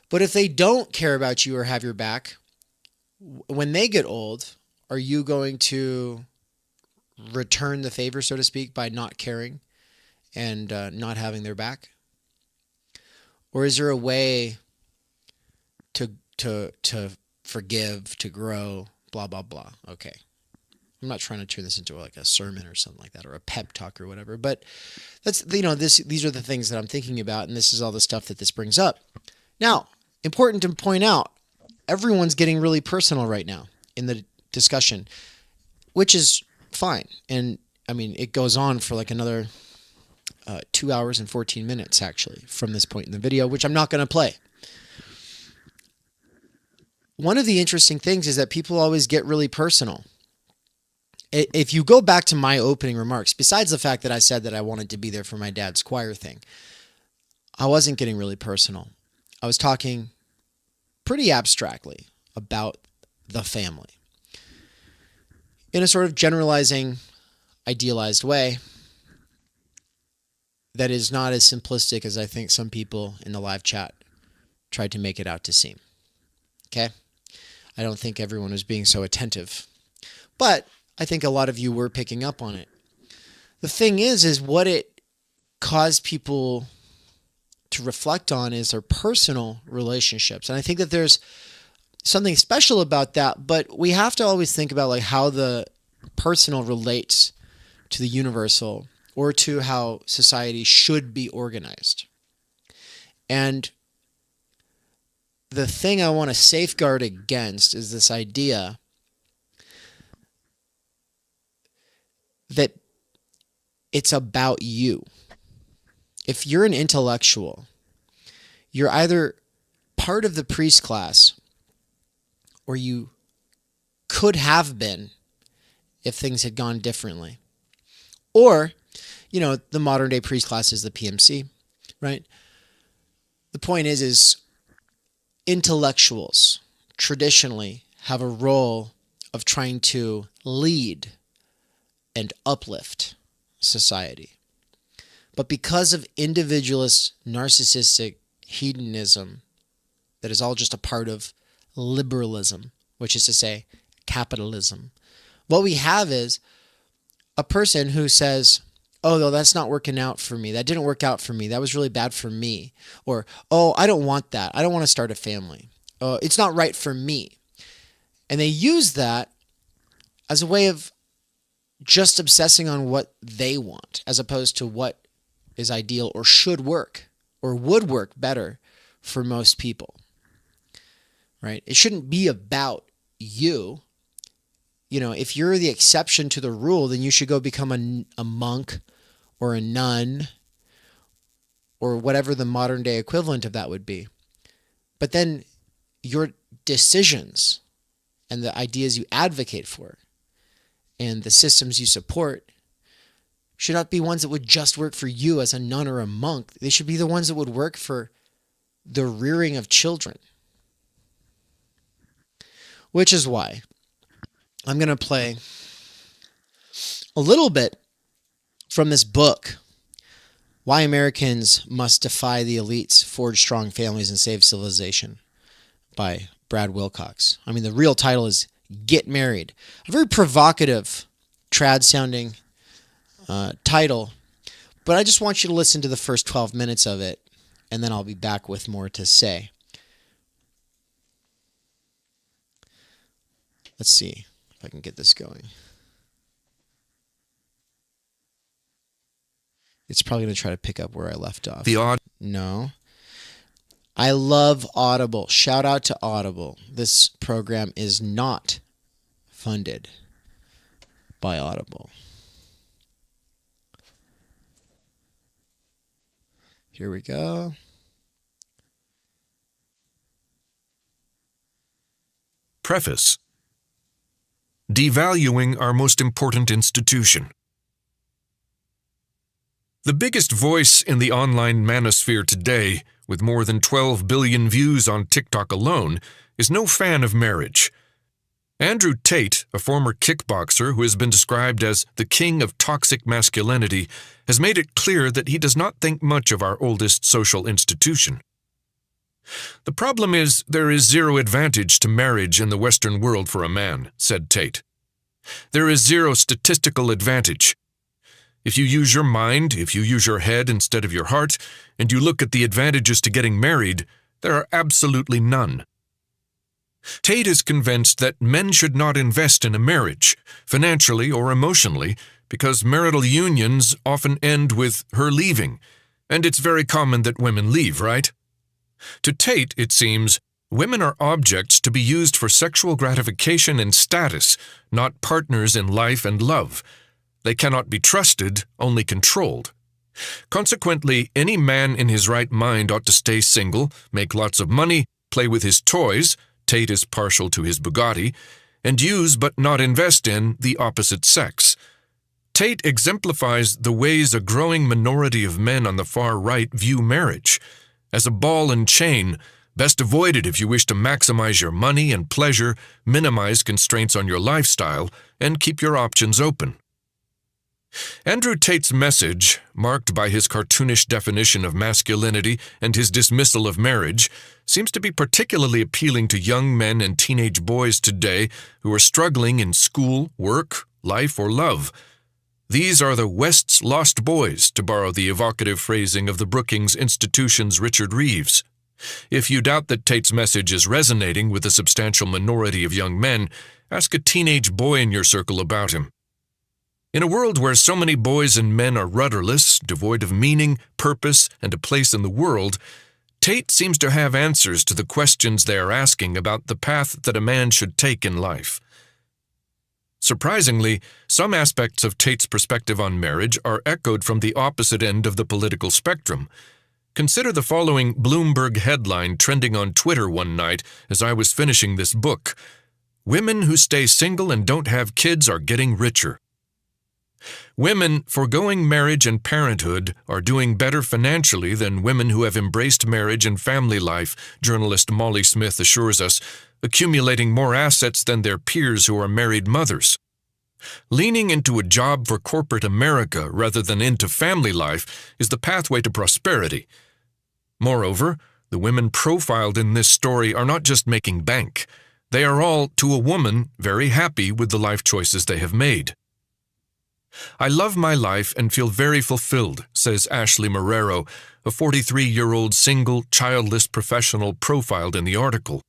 But if they don't care about you or have your back, when they get old, are you going to return the favor, so to speak, by not caring and not having their back? Or is there a way to forgive, to grow, blah, blah, blah? Okay. I'm not trying to turn this into like a sermon or something like that, or a pep talk or whatever, but that's, you know, these are the things that I'm thinking about, and this is all the stuff that this brings up. Now, important to point out, everyone's getting really personal right now in the discussion, which is fine. And I mean, it goes on for like another 2 hours and 14 minutes actually from this point in the video, which I'm not going to play. One of the interesting things is that people always get really personal. If you go back to my opening remarks, besides the fact that I said that I wanted to be there for my dad's choir thing, I wasn't getting really personal. I was talking pretty abstractly about the family in a sort of generalizing, idealized way. that is not as simplistic as I think some people in the live chat tried to make it out to seem. Okay? I don't think everyone was being so attentive. But I think a lot of you were picking up on it. The thing is what it caused people to reflect on is their personal relationships. And I think that there's something special about that, but we have to always think about like how the personal relates to the universal or to how society should be organized. And the thing I want to safeguard against is this idea that it's about you. If you're an intellectual, you're either part of the priest class or you could have been if things had gone differently. Or, you know, the modern day priest class is the PMC, right? The point is intellectuals traditionally have a role of trying to lead and uplift society. But because of individualist, narcissistic hedonism that is all just a part of liberalism, which is to say capitalism, what we have is a person who says, oh, no, that's not working out for me. That didn't work out for me. That was really bad for me. Or, oh, I don't want that. I don't want to start a family. It's not right for me. And they use that as a way of just obsessing on what they want, as opposed to what is ideal or should work or would work better for most people, right? It shouldn't be about you. You know, if you're the exception to the rule, then you should go become a monk or a nun or whatever the modern day equivalent of that would be. But then your decisions and the ideas you advocate for and the systems you support should not be ones that would just work for you as a nun or a monk. They should be the ones that would work for the rearing of children. Which is why I'm going to play a little bit from this book, Why Americans Must Defy the Elites, Forge Strong Families, and Save Civilization, by Brad Wilcox. I mean, the real title is Get Married. A very provocative, trad-sounding title, but I just want you to listen to the first 12 minutes of it, and then I'll be back with more to say. Let's see if I can get this going. It's probably going to try to pick up where I left off. No. I love Audible. Shout out to Audible. This program is not funded by Audible. Here we go. Preface. Devaluing our most important institution. The biggest voice in the online manosphere today, with more than 12 billion views on TikTok alone, is no fan of marriage. Andrew Tate, a former kickboxer who has been described as the king of toxic masculinity, has made it clear that he does not think much of our oldest social institution. The problem is there is zero advantage to marriage in the Western world for a man, said Tate. There is zero statistical advantage. If you use your mind, if you use your head instead of your heart, and you look at the advantages to getting married, there are absolutely none. Tate is convinced that men should not invest in a marriage, financially or emotionally, because marital unions often end with her leaving, and it's very common that women leave, right? To Tate, it seems, women are objects to be used for sexual gratification and status, not partners in life and love. They cannot be trusted, only controlled. Consequently, any man in his right mind ought to stay single, make lots of money, play with his toys, Tate is partial to his Bugatti, and use but not invest in the opposite sex. Tate exemplifies the ways a growing minority of men on the far right view marriage, as a ball and chain, best avoided if you wish to maximize your money and pleasure, minimize constraints on your lifestyle, and keep your options open. Andrew Tate's message, marked by his cartoonish definition of masculinity and his dismissal of marriage, seems to be particularly appealing to young men and teenage boys today who are struggling in school, work, life, or love. These are the West's lost boys, to borrow the evocative phrasing of the Brookings Institution's Richard Reeves. If you doubt that Tate's message is resonating with a substantial minority of young men, ask a teenage boy in your circle about him. In a world where so many boys and men are rudderless, devoid of meaning, purpose, and a place in the world, Tate seems to have answers to the questions they are asking about the path that a man should take in life. Surprisingly, some aspects of Tate's perspective on marriage are echoed from the opposite end of the political spectrum. Consider the following Bloomberg headline trending on Twitter one night as I was finishing this book: "Women who stay single and don't have kids are getting richer." Women foregoing marriage and parenthood are doing better financially than women who have embraced marriage and family life, journalist Molly Smith assures us, accumulating more assets than their peers who are married mothers. Leaning into a job for corporate America rather than into family life is the pathway to prosperity. Moreover, the women profiled in this story are not just making bank. They are all, to a woman, very happy with the life choices they have made. "I love my life and feel very fulfilled," says Ashley Marrero, a 43-year-old single, childless professional profiled in the article.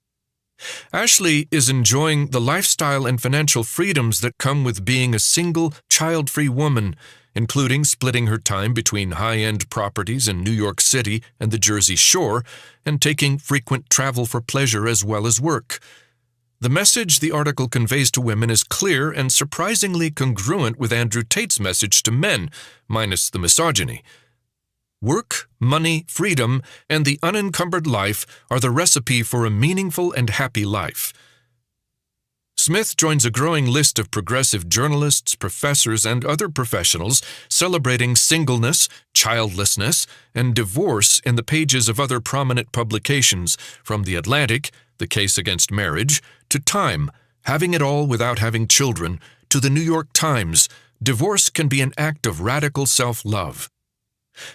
Ashley is enjoying the lifestyle and financial freedoms that come with being a single, child-free woman, including splitting her time between high-end properties in New York City and the Jersey Shore and taking frequent travel for pleasure as well as work. The message the article conveys to women is clear and surprisingly congruent with Andrew Tate's message to men, minus the misogyny. Work, money, freedom, and the unencumbered life are the recipe for a meaningful and happy life. Smith joins a growing list of progressive journalists, professors, and other professionals celebrating singleness, childlessness, and divorce in the pages of other prominent publications, from The Atlantic, The Case Against Marriage, to Time, Having It All Without Having Children, to The New York Times, Divorce Can Be an Act of Radical Self-Love.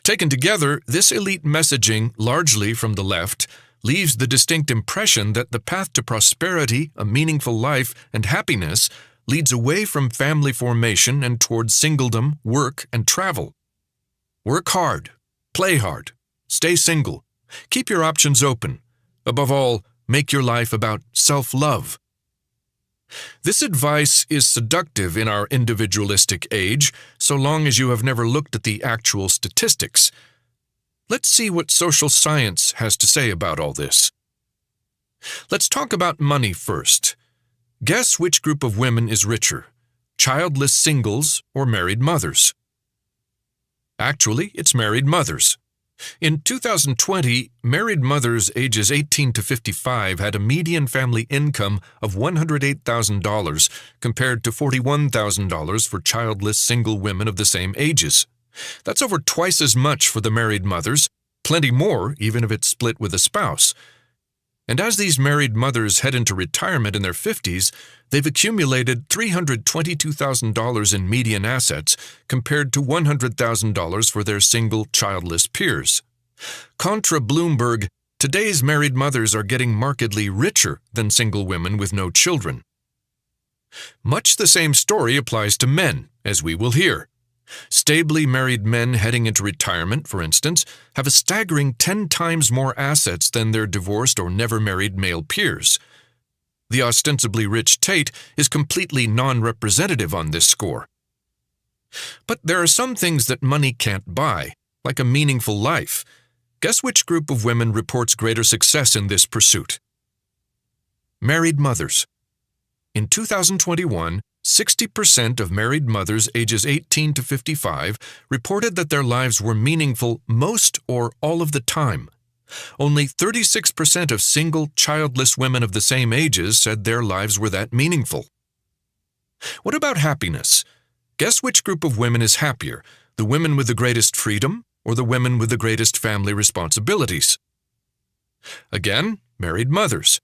Taken together, this elite messaging, largely from the left, leaves the distinct impression that the path to prosperity, a meaningful life, and happiness leads away from family formation and towards singledom, work, and travel. Work hard, play hard, stay single, keep your options open. Above all, make your life about self-love. This advice is seductive in our individualistic age, so long as you have never looked at the actual statistics. Let's see what social science has to say about all this. Let's talk about money first. Guess which group of women is richer, childless singles or married mothers? Actually, it's married mothers. In 2020, married mothers ages 18 to 55 had a median family income of $108,000 compared to $41,000 for childless single women of the same ages. That's over twice as much for the married mothers, plenty more even if it's split with a spouse. And as these married mothers head into retirement in their 50s, they've accumulated $322,000 in median assets compared to $100,000 for their single, childless peers. Contra Bloomberg, today's married mothers are getting markedly richer than single women with no children. Much the same story applies to men, as we will hear. Stably married men heading into retirement, for instance, have a staggering 10 times more assets than their divorced or never married male peers. The ostensibly rich Tate is completely non-representative on this score. But there are some things that money can't buy, like a meaningful life. Guess which group of women reports greater success in this pursuit? Married mothers. In 2021, 60% of married mothers ages 18 to 55 reported that their lives were meaningful most or all of the time. Only 36% of single, childless women of the same ages said their lives were that meaningful. What about happiness? Guess which group of women is happier, the women with the greatest freedom or the women with the greatest family responsibilities? Again, married mothers.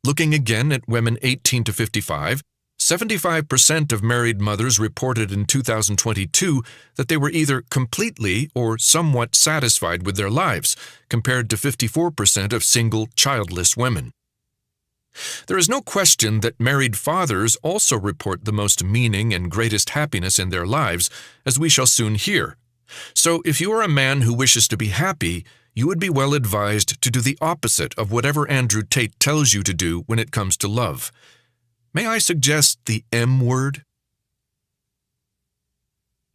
Looking again at women 18 to 55, 75% of married mothers reported in 2022 that they were either completely or somewhat satisfied with their lives, compared to 54% of single, childless women. There is no question that married fathers also report the most meaning and greatest happiness in their lives, as we shall soon hear. So if you are a man who wishes to be happy, you would be well advised to do the opposite of whatever Andrew Tate tells you to do when it comes to love. May I suggest the M word?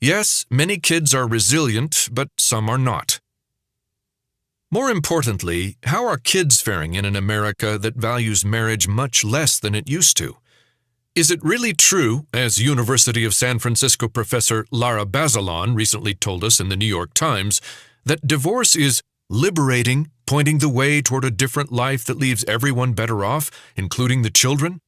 Yes, many kids are resilient, but some are not. More importantly, how are kids faring in an America that values marriage much less than it used to? Is it really true, as University of San Francisco professor Lara Bazelon recently told us in the New York Times, that divorce is liberating, pointing the way toward a different life that leaves everyone better off, including the children?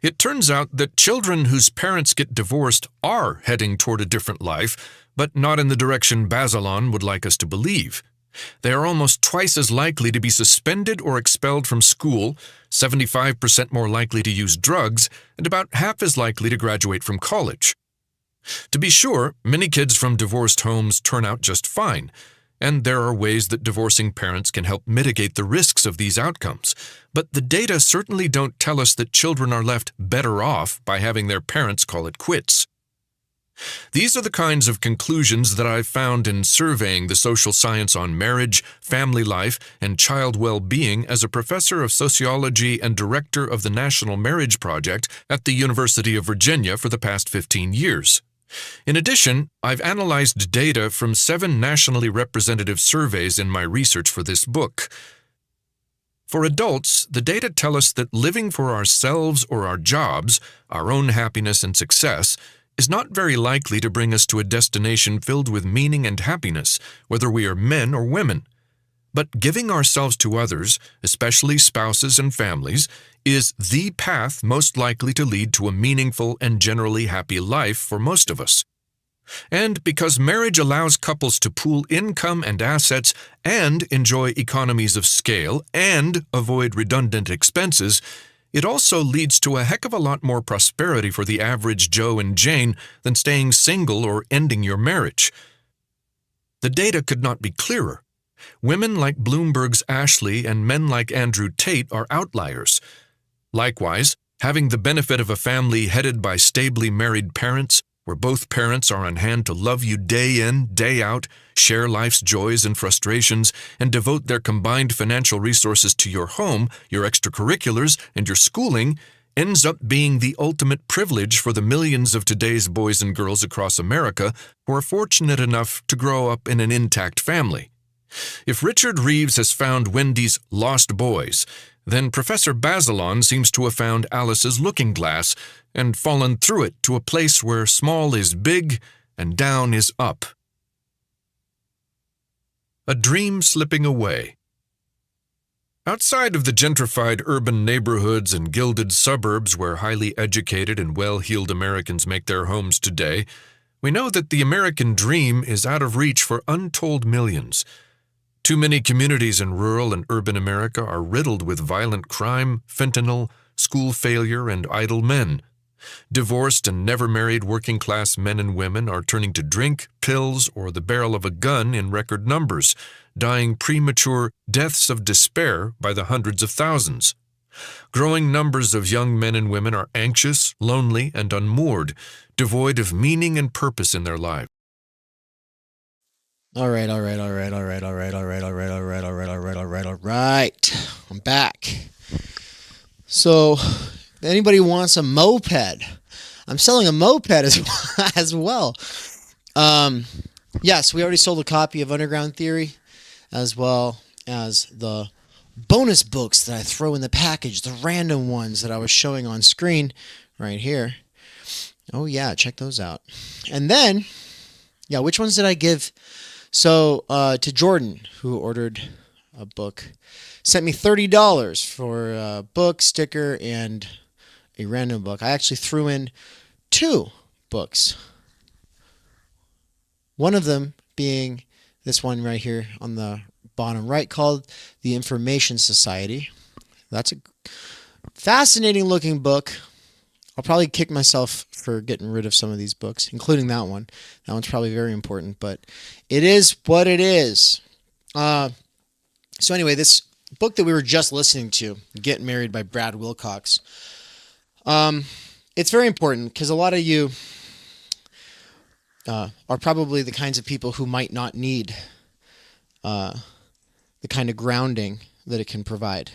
It turns out that children whose parents get divorced are heading toward a different life, but not in the direction Bazelon would like us to believe. They are almost twice as likely to be suspended or expelled from school, 75% more likely to use drugs, and about half as likely to graduate from college. To be sure, many kids from divorced homes turn out just fine, and there are ways that divorcing parents can help mitigate the risks of these outcomes. But the data certainly don't tell us that children are left better off by having their parents call it quits. These are the kinds of conclusions that I've found in surveying the social science on marriage, family life, and child well-being as a professor of sociology and director of the National Marriage Project at the University of Virginia for the past 15 years. In addition, I've analyzed data from 7 nationally representative surveys in my research for this book. For adults, the data tell us that living for ourselves or our jobs, our own happiness and success, is not very likely to bring us to a destination filled with meaning and happiness, whether we are men or women. But giving ourselves to others, especially spouses and families, is the path most likely to lead to a meaningful and generally happy life for most of us. And because marriage allows couples to pool income and assets and enjoy economies of scale and avoid redundant expenses, it also leads to a heck of a lot more prosperity for the average Joe and Jane than staying single or ending your marriage. The data could not be clearer. Women like Bloomberg's Ashley and men like Andrew Tate are outliers. Likewise, having the benefit of a family headed by stably married parents, where both parents are on hand to love you day in, day out, share life's joys and frustrations, and devote their combined financial resources to your home, your extracurriculars, and your schooling, ends up being the ultimate privilege for the millions of today's boys and girls across America who are fortunate enough to grow up in an intact family. If Richard Reeves has found Wendy's lost boys, then Professor Bazelon seems to have found Alice's looking glass and fallen through it to a place where small is big and down is up. A dream slipping away. Outside of the gentrified urban neighborhoods and gilded suburbs where highly educated and well-heeled Americans make their homes today, we know that the American dream is out of reach for untold millions. Too many communities in rural and urban America are riddled with violent crime, fentanyl, school failure, and idle men. Divorced and never-married working-class men and women are turning to drink, pills, or the barrel of a gun in record numbers, dying premature deaths of despair by the hundreds of thousands. Growing numbers of young men and women are anxious, lonely, and unmoored, devoid of meaning and purpose in their lives. All right. I'm back. So, if anybody wants a moped, I'm selling a moped as well. Yes, we already sold a copy of Underground Theory, as well as the bonus books that I throw in the package, the random ones that I was showing on screen right here. Oh yeah, check those out. And then, yeah, which ones did I give? So, to Jordan, who ordered a book, sent me $30 for a book, sticker, and a random book. I actually threw in 2 books. One of them being this one right here on the bottom right, called The Information Society. That's a fascinating looking book. I'll probably kick myself for getting rid of some of these books, including that one. That one's probably very important, but it is what it is. So anyway, this book that we were just listening to, Get Married by Brad Wilcox, it's very important because a lot of you are probably the kinds of people who might not need the kind of grounding that it can provide.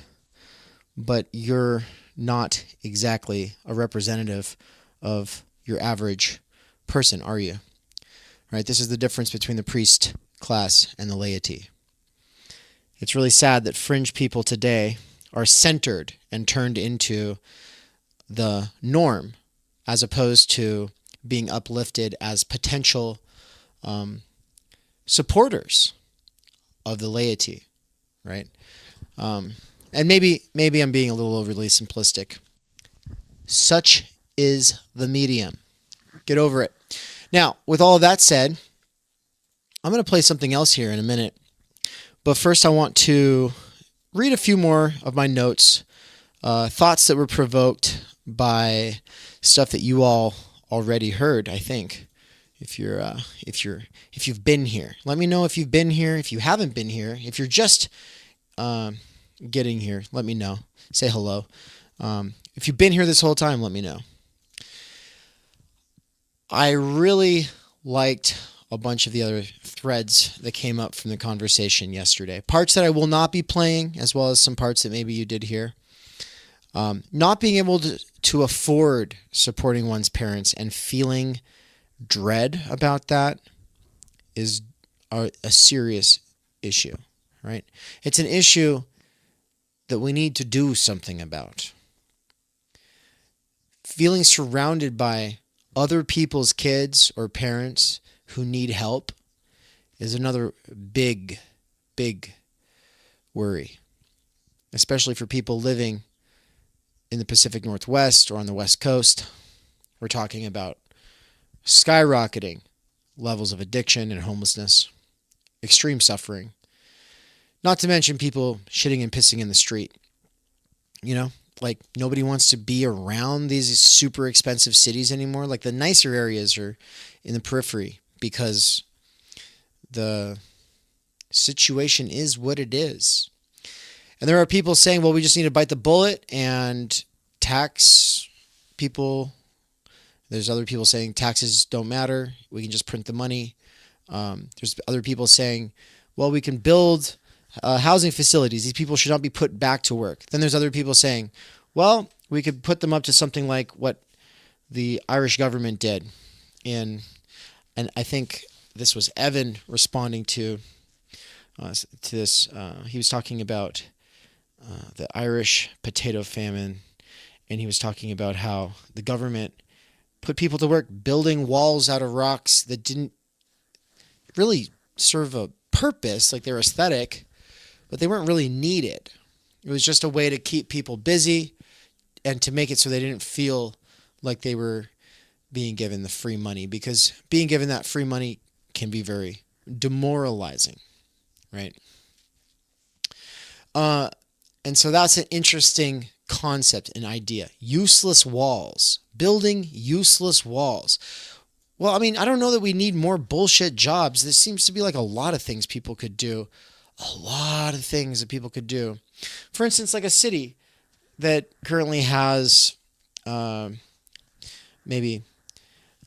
But you're not exactly a representative of your average person, are you? Right? This is the difference between the priest class and the laity. It's really sad that fringe people today are centered and turned into the norm as opposed to being uplifted as potential supporters of the laity, right? And maybe I'm being a little overly simplistic. Such is the medium. Get over it. Now, with all of that said, I'm going to play something else here in a minute. But first, I want to read a few more of my notes, thoughts that were provoked by stuff that you all already heard, I think. If you've been here, let me know if you've been here. If you haven't been here, if you're just getting here, let me know. Say hello. If you've been here this whole time, let me know. I really liked a bunch of the other threads that came up from the conversation yesterday. Parts that I will not be playing, as well as some parts that maybe you did hear. Not being able to afford supporting one's parents and feeling dread about that is a serious issue, right? It's an issue that we need to do something about. Feeling surrounded by other people's kids or parents who need help is another big, big worry, especially for people living in the Pacific Northwest or on the West Coast. We're talking about skyrocketing levels of addiction and homelessness, extreme suffering, not to mention people shitting and pissing in the street. You know, like nobody wants to be around these super expensive cities anymore. Like the nicer areas are in the periphery because the situation is what it is. And there are people saying, well, we just need to bite the bullet and tax people. There's other people saying taxes don't matter. We can just print the money. There's other people saying, well, we can build housing facilities. These people should not be put back to work. Then there's other people saying, well, we could put them up to something like what the Irish government did. And I think this was Evan responding to this. He was talking about the Irish potato famine, and he was talking about how the government put people to work building walls out of rocks that didn't really serve a purpose, like they're aesthetic, but they weren't really needed. It was just a way to keep people busy and to make it so they didn't feel like they were being given the free money, because being given that free money can be very demoralizing, right? And so that's an interesting concept, an idea. Useless walls. Building useless walls. Well, I mean, I don't know that we need more bullshit jobs. There seems to be like a lot of things people could do. A lot of things that people could do. For instance, like a city that currently has maybe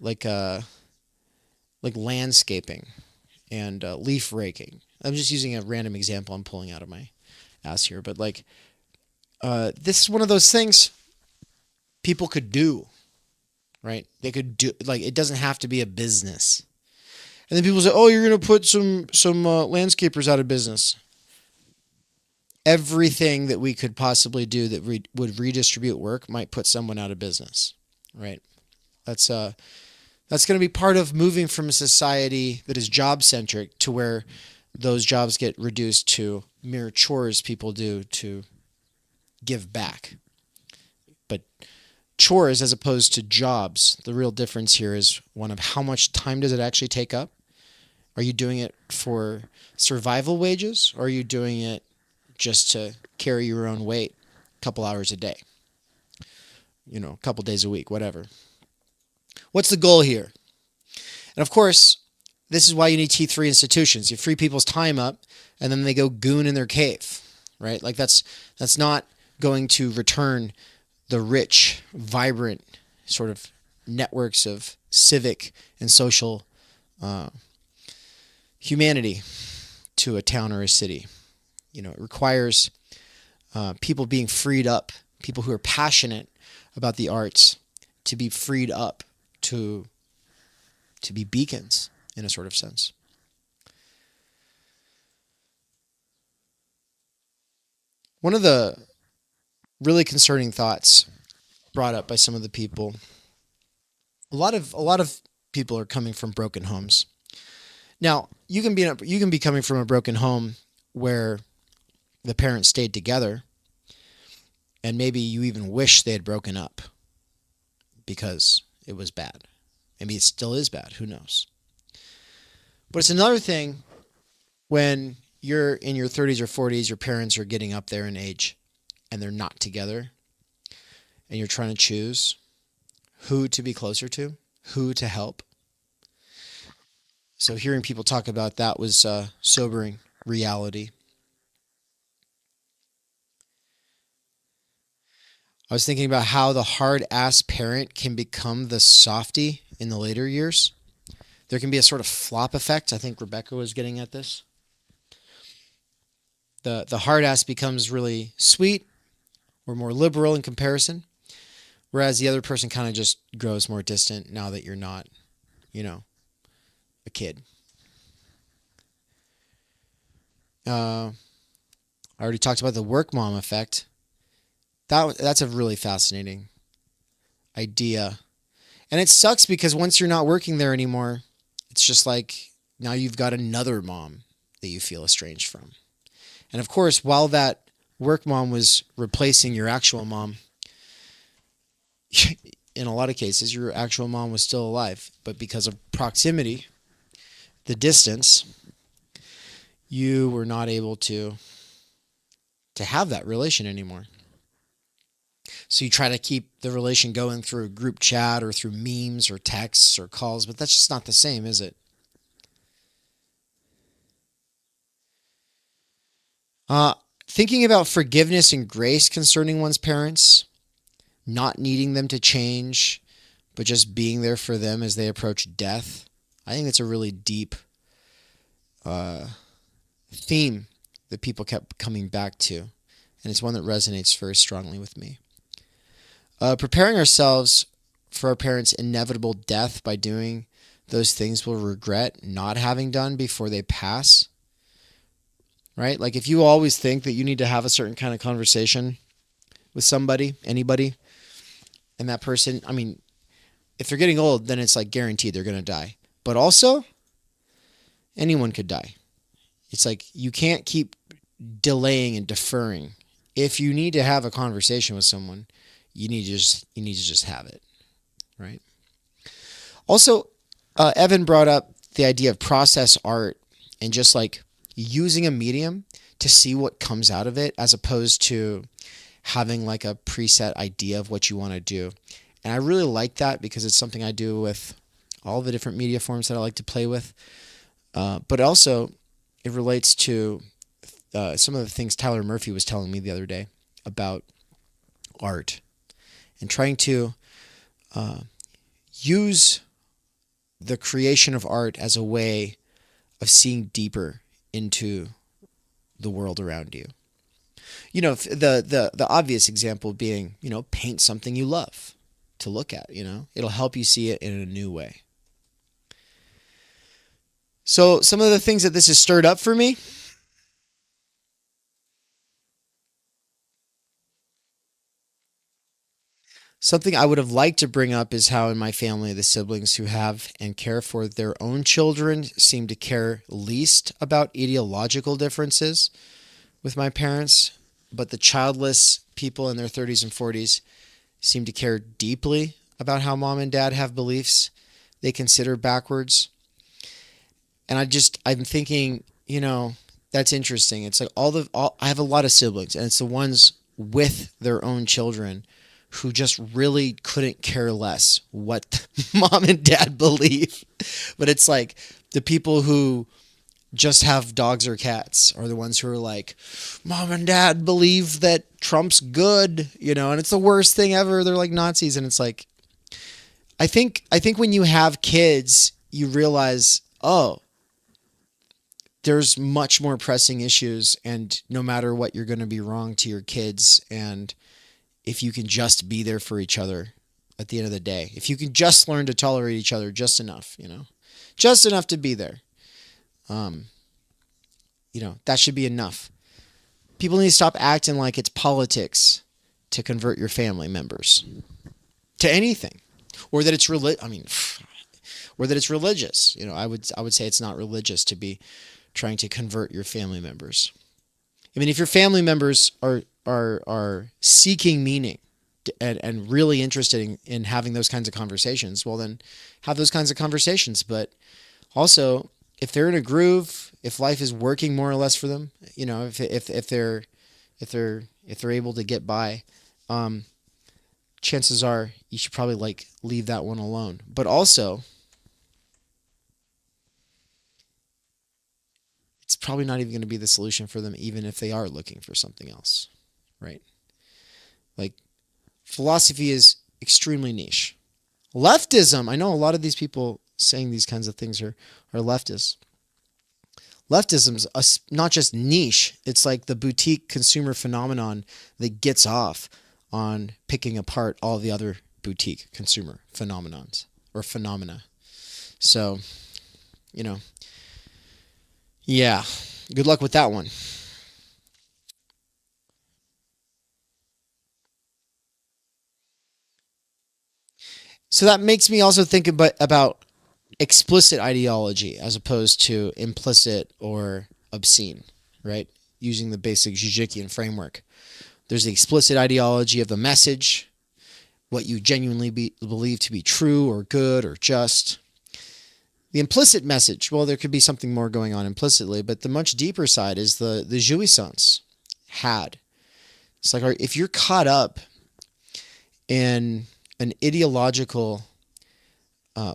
like landscaping and leaf raking. I'm just using a random example I'm pulling out of my ass here, but like this is one of those things people could do, right? They could do, like, it doesn't have to be a business. And then people say, oh, you're going to put some landscapers out of business. Everything that we could possibly do that would redistribute work might put someone out of business, right? That's going to be part of moving from a society that is job-centric to where those jobs get reduced to mere chores people do to give back. But chores as opposed to jobs, the real difference here is one of how much time does it actually take up? Are you doing it for survival wages, or are you doing it just to carry your own weight a couple hours a day? a couple days a week, whatever. What's the goal here? And of course, this is why you need T3 institutions. You free people's time up, and then they go goon in their cave, right? Like that's not going to return the rich, vibrant sort of networks of civic and social humanity to a town or a city. It requires people being freed up, people who are passionate about the arts, to be freed up to be beacons in a sort of sense. One of the really concerning thoughts brought up by some of the people, a lot of people are coming from broken homes. Now, you can be coming from a broken home where the parents stayed together, and maybe you even wish they had broken up because it was bad. Maybe it still is bad, who knows? But it's another thing when you're in your 30s or 40s, your parents are getting up there in age and they're not together, and you're trying to choose who to be closer to, who to help. So hearing people talk about that was sobering reality. I was thinking about how the hard-ass parent can become the softy in the later years. There can be a sort of flop effect. I think Rebecca was getting at this. The hard-ass becomes really sweet or more liberal in comparison, whereas the other person kind of just grows more distant now that you're not, a kid. I already talked about the work mom effect. That's a really fascinating idea. And it sucks because once you're not working there anymore, it's just like now you've got another mom that you feel estranged from. And of course, while that work mom was replacing your actual mom, in a lot of cases, your actual mom was still alive. But because of proximity, the distance, you were not able to have that relation anymore. So you try to keep the relation going through a group chat or through memes or texts or calls, but that's just not the same, is it? Thinking about forgiveness and grace concerning one's parents, not needing them to change, but just being there for them as they approach death. I think that's a really deep theme that people kept coming back to, and it's one that resonates very strongly with me. Preparing ourselves for our parents' inevitable death by doing those things we'll regret not having done before they pass. Right? Like if you always think that you need to have a certain kind of conversation with somebody, anybody, and that person, I mean, if they're getting old, then it's like guaranteed they're going to die. But also, anyone could die. It's like you can't keep delaying and deferring. If you need to have a conversation with someone, you need to just have it, right? Also, Evan brought up the idea of process art and just like using a medium to see what comes out of it, as opposed to having like a preset idea of what you want to do. And I really like that because it's something I do with all the different media forms that I like to play with. But also, it relates to some of the things Tyler Murphy was telling me the other day about art and trying to use the creation of art as a way of seeing deeper into the world around you. The obvious example being, paint something you love to look at, it'll help you see it in a new way. So some of the things that this has stirred up for me, something I would have liked to bring up is how in my family, the siblings who have and care for their own children seem to care least about ideological differences with my parents, but the childless people in their 30s and 40s seem to care deeply about how mom and dad have beliefs they consider backwards. And I'm thinking, that's interesting. It's like I have a lot of siblings, and it's the ones with their own children who just really couldn't care less what mom and dad believe. But it's like the people who just have dogs or cats are the ones who are like, mom and dad believe that Trump's good, and it's the worst thing ever. They're like Nazis. And it's like, I think when you have kids, you realize, oh, there's much more pressing issues, and no matter what, you're going to be wrong to your kids. And if you can just be there for each other at the end of the day, if you can just learn to tolerate each other just enough, just enough to be there, that should be enough. People need to stop acting like it's politics to convert your family members to anything, or that it's or that it's religious. I would say it's not religious to be trying to convert your family members. I mean, if your family members are seeking meaning and really interested in having those kinds of conversations, well, then have those kinds of conversations. But also, if they're in a groove, if life is working more or less for them, if they're able to get by, chances are you should probably leave that one alone. But also, it's probably not even going to be the solution for them, even if they are looking for something else, right? Like, philosophy is extremely niche. Leftism, I know a lot of these people saying these kinds of things are leftists. Leftism's not just niche, it's like the boutique consumer phenomenon that gets off on picking apart all the other boutique consumer phenomenons or phenomena. So, yeah, good luck with that one. So that makes me also think about explicit ideology as opposed to implicit or obscene, right? Using the basic Zizekian framework. There's the explicit ideology of the message, what you genuinely believe to be true or good or just. The implicit message, well, there could be something more going on implicitly, but the much deeper side is the jouissance had. It's like, if you're caught up in an ideological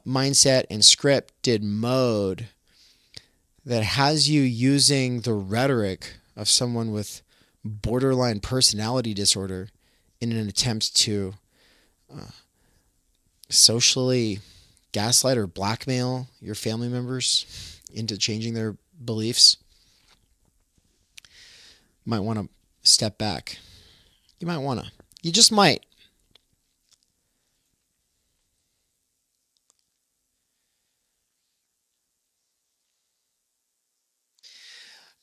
mindset and scripted mode that has you using the rhetoric of someone with borderline personality disorder in an attempt to socially gaslight or blackmail your family members into changing their beliefs, you might want to step back. You just might.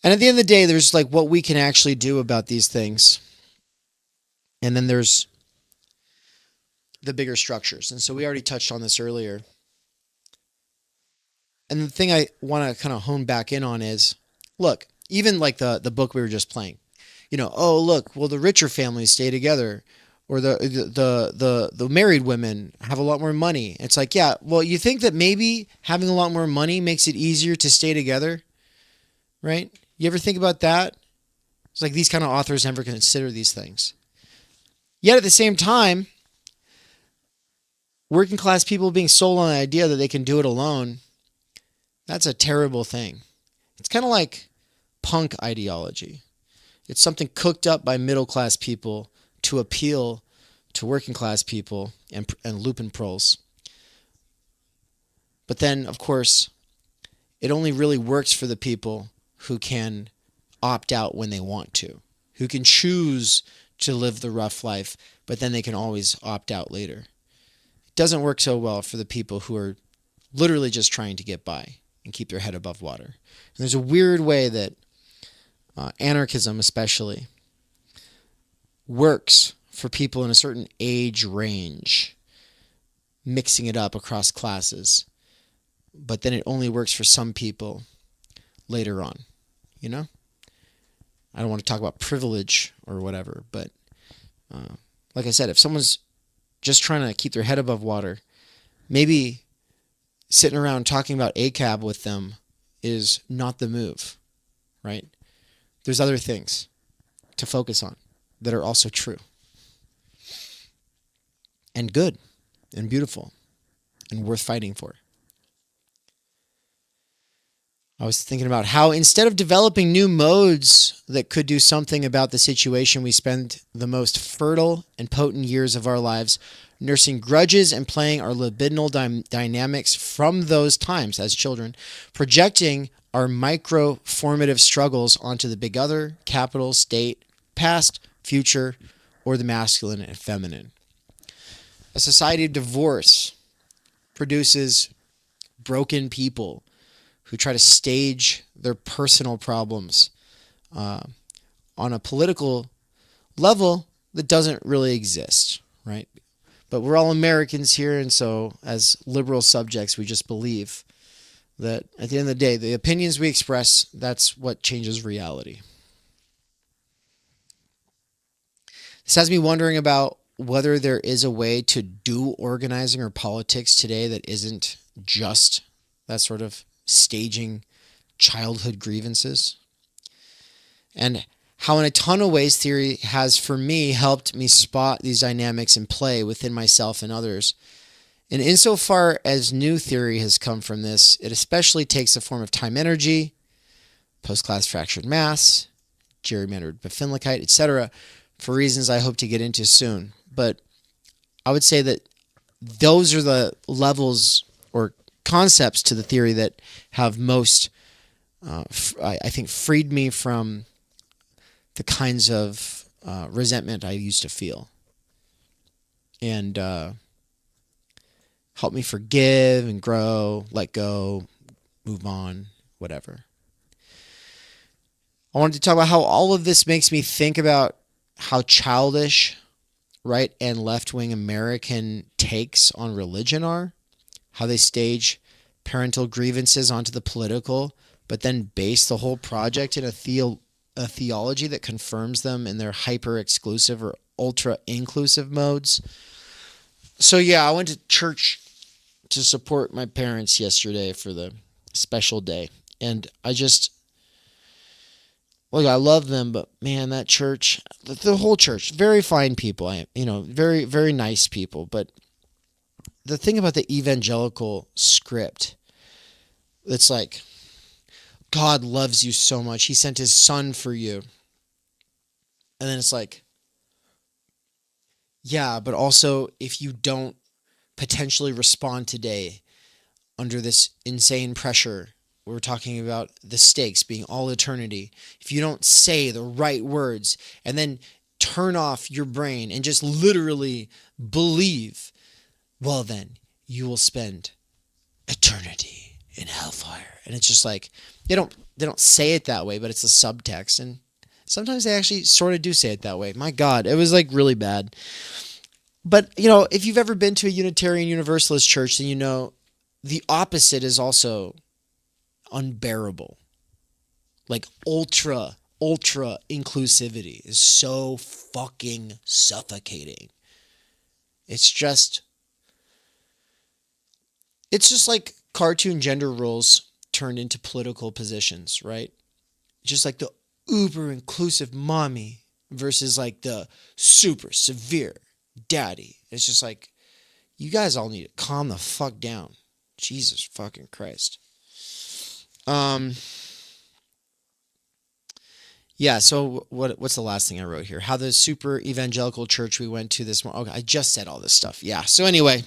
And at the end of the day, there's what we can actually do about these things. And then there's the bigger structures. And so we already touched on this earlier. And the thing I want to kind of hone back in on is, look, even the book we were just playing, oh, look, well, the richer families stay together, or the married women have a lot more money. It's like, yeah, well, you think that maybe having a lot more money makes it easier to stay together, right? You ever think about that? It's like these kind of authors never consider these things. Yet at the same time, working class people being sold on the idea that they can do it alone, that's a terrible thing. It's kind of like punk ideology. It's something cooked up by middle class people to appeal to working class people and Lupenproles. But then, of course, it only really works for the people who can opt out when they want to, who can choose to live the rough life, but then they can always opt out later. It doesn't work so well for the people who are literally just trying to get by and keep their head above water. And there's a weird way that anarchism especially works for people in a certain age range, mixing it up across classes, but then it only works for some people later on. I don't want to talk about privilege or whatever, but like I said, if someone's just trying to keep their head above water, maybe sitting around talking about ACAB with them is not the move, right? There's other things to focus on that are also true. and good and beautiful and worth fighting for. I was thinking about how instead of developing new modes that could do something about the situation, we spend the most fertile and potent years of our lives nursing grudges and playing our libidinal dynamics from those times as children, projecting our micro-formative struggles onto the big other, capital, state, past, future, or the masculine and feminine. A society of divorce produces broken people who try to stage their personal problems on a political level that doesn't really exist, right? But we're all Americans here, and so as liberal subjects, we just believe that at the end of the day, the opinions we express, that's what changes reality. This has me wondering about whether there is a way to do organizing or politics today that isn't just that sort of staging childhood grievances, and how in a ton of ways theory has for me helped me spot these dynamics in play within myself and others. And insofar as new theory has come from this, it especially takes the form of timenergy, post-class fractured mass, gerrymandered Befindlichkeit, etc., for reasons I hope to get into soon. But I would say that those are the levels or concepts to the theory that have most, I think, freed me from the kinds of resentment I used to feel, and helped me forgive and grow, let go, move on, whatever. I wanted to talk about how all of this makes me think about how childish right and left-wing American takes on religion are, how they stage parental grievances onto the political, but then base the whole project in a theology that confirms them in their hyper-exclusive or ultra-inclusive modes. So yeah, I went to church to support my parents yesterday for the special day. And I love them, but man, that church, the whole church, very fine people, very, very nice people. But the thing about the evangelical script, it's like, God loves you so much. He sent his son for you. And then it's like, yeah, but also if you don't potentially respond today under this insane pressure, we're talking about the stakes being all eternity. If you don't say the right words and then turn off your brain and just literally believe, well, then you will spend eternity in hellfire. And it's just like, they don't say it that way, but it's a subtext. And sometimes they actually sort of do say it that way. My God, it was like really bad. But, if you've ever been to a Unitarian Universalist church, then you know the opposite is also unbearable. Like ultra inclusivity is so fucking suffocating. It's just like cartoon gender roles turned into political positions, right? Just like the uber inclusive mommy versus like the super severe daddy. It's just like, you guys all need to calm the fuck down. Jesus fucking Christ. Yeah, so what's the last thing I wrote here? How the super evangelical church we went to this morning. Okay, I just said all this stuff. Yeah. So anyway,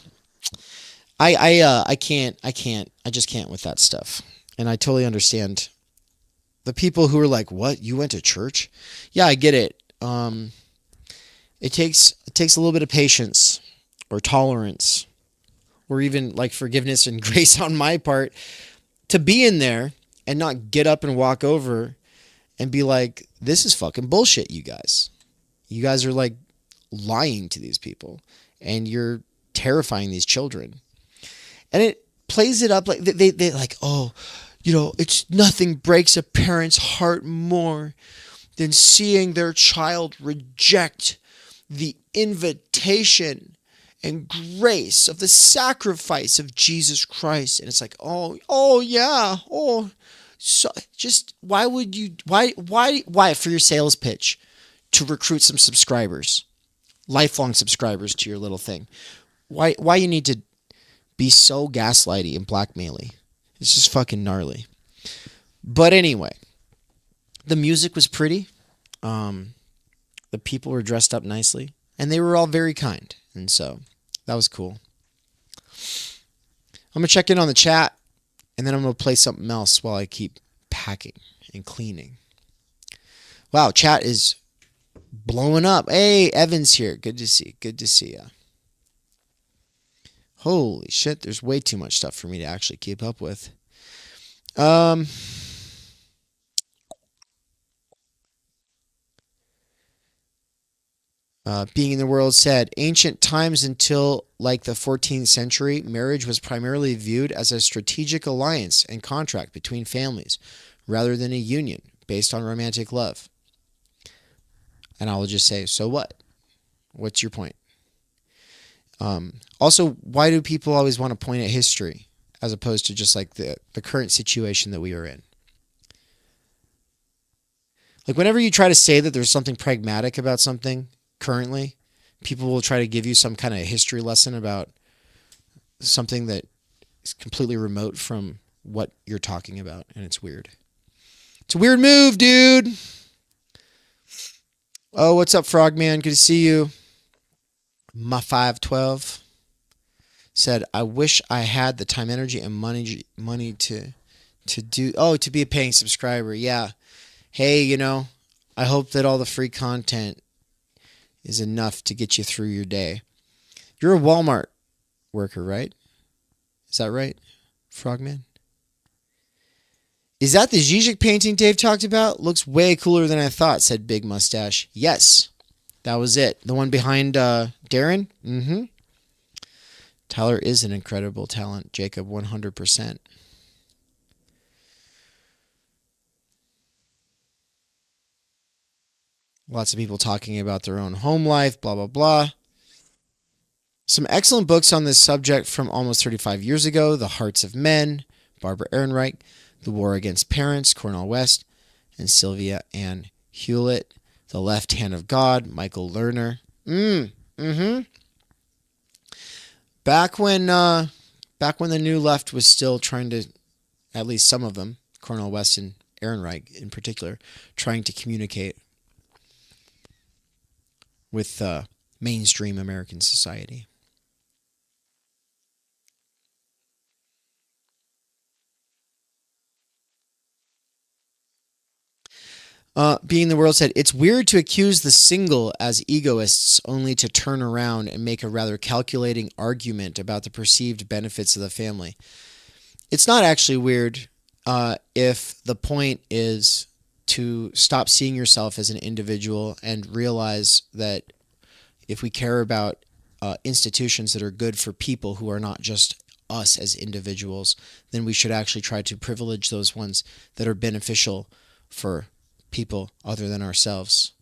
I just can't with that stuff. And I totally understand the people who are like, "What? You went to church?" Yeah, I get it. It takes a little bit of patience or tolerance or even like forgiveness and grace on my part to be in there and not get up and walk over and be like, this is fucking bullshit, you guys. You guys are like lying to these people and you're terrifying these children. And it plays it up like they like, oh, it's nothing breaks a parent's heart more than seeing their child reject the invitation and grace of the sacrifice of Jesus Christ. And it's like, oh yeah. Oh, so just why would you, why for your sales pitch to recruit some subscribers? lifelong subscribers to your little thing. Why you need to be so gaslighty and blackmaily? It's just fucking gnarly. But anyway, the music was pretty. The people were dressed up nicely, and they were all very kind, and so that was cool. I'm gonna check in on the chat, and then I'm gonna play something else while I keep packing and cleaning. Wow, chat is blowing up. Hey, Evan's here. Good to see ya. Holy shit, there's way too much stuff for me to actually keep up with. Being in the World said, ancient times until like the 14th century, marriage was primarily viewed as a strategic alliance and contract between families, rather than a union based on romantic love. And I will just say, so what? What's your point? Also, why do people always want to point at history as opposed to just like the current situation that we are in? Like whenever you try to say that there's something pragmatic about something currently, people will try to give you some kind of history lesson about something that is completely remote from what you're talking about, and it's weird. It's a weird move, dude. Oh, what's up, Frogman? Good to see you. My 512 said, I wish I had the time, energy, and money to be a paying subscriber. Yeah. Hey, you know, I hope that all the free content is enough to get you through your day. You're a Walmart worker, right? Is that right, Frogman? Is that the Zizek painting Dave talked about? Looks way cooler than I thought, said Big Mustache. Yes, that was it. The one behind Darren? Mm-hmm. Tyler is an incredible talent, Jacob, 100%. Lots of people talking about their own home life, blah, blah, blah. Some excellent books on this subject from almost 35 years ago. The Hearts of Men, Barbara Ehrenreich. The War Against Parents, Cornel West, and Sylvia Ann Hewlett. The Left Hand of God, Michael Lerner. Back when the New Left was still trying to, at least some of them, Cornel West and Ehrenreich in particular, trying to communicate with mainstream American society. Being the World said, it's weird to accuse the single as egoists only to turn around and make a rather calculating argument about the perceived benefits of the family. It's not actually weird if the point is to stop seeing yourself as an individual and realize that if we care about institutions that are good for people who are not just us as individuals, then we should actually try to privilege those ones that are beneficial for people other than ourselves.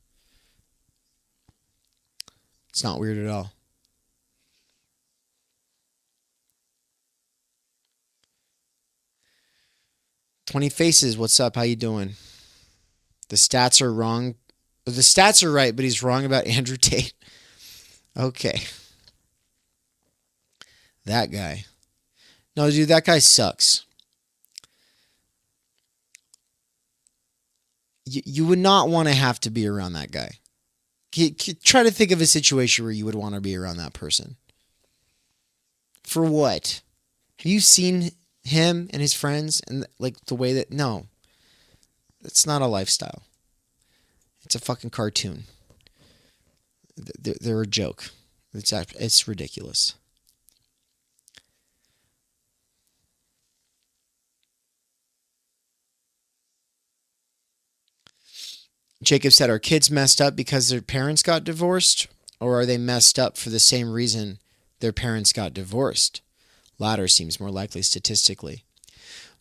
It's not weird at all. Twenty Faces, what's up? How you doing? The stats are wrong. The stats are right, but he's wrong about Andrew Tate. Okay. That guy. No, dude, that guy sucks. You would not want to have to be around that guy. Try to think of a situation where you would want to be around that person. For what? Have you seen him and his friends and like the way that... No. It's not a lifestyle. It's a fucking cartoon. They're a joke. It's ridiculous. Jacob said, are kids messed up because their parents got divorced? Or are they messed up for the same reason their parents got divorced? Latter seems more likely statistically.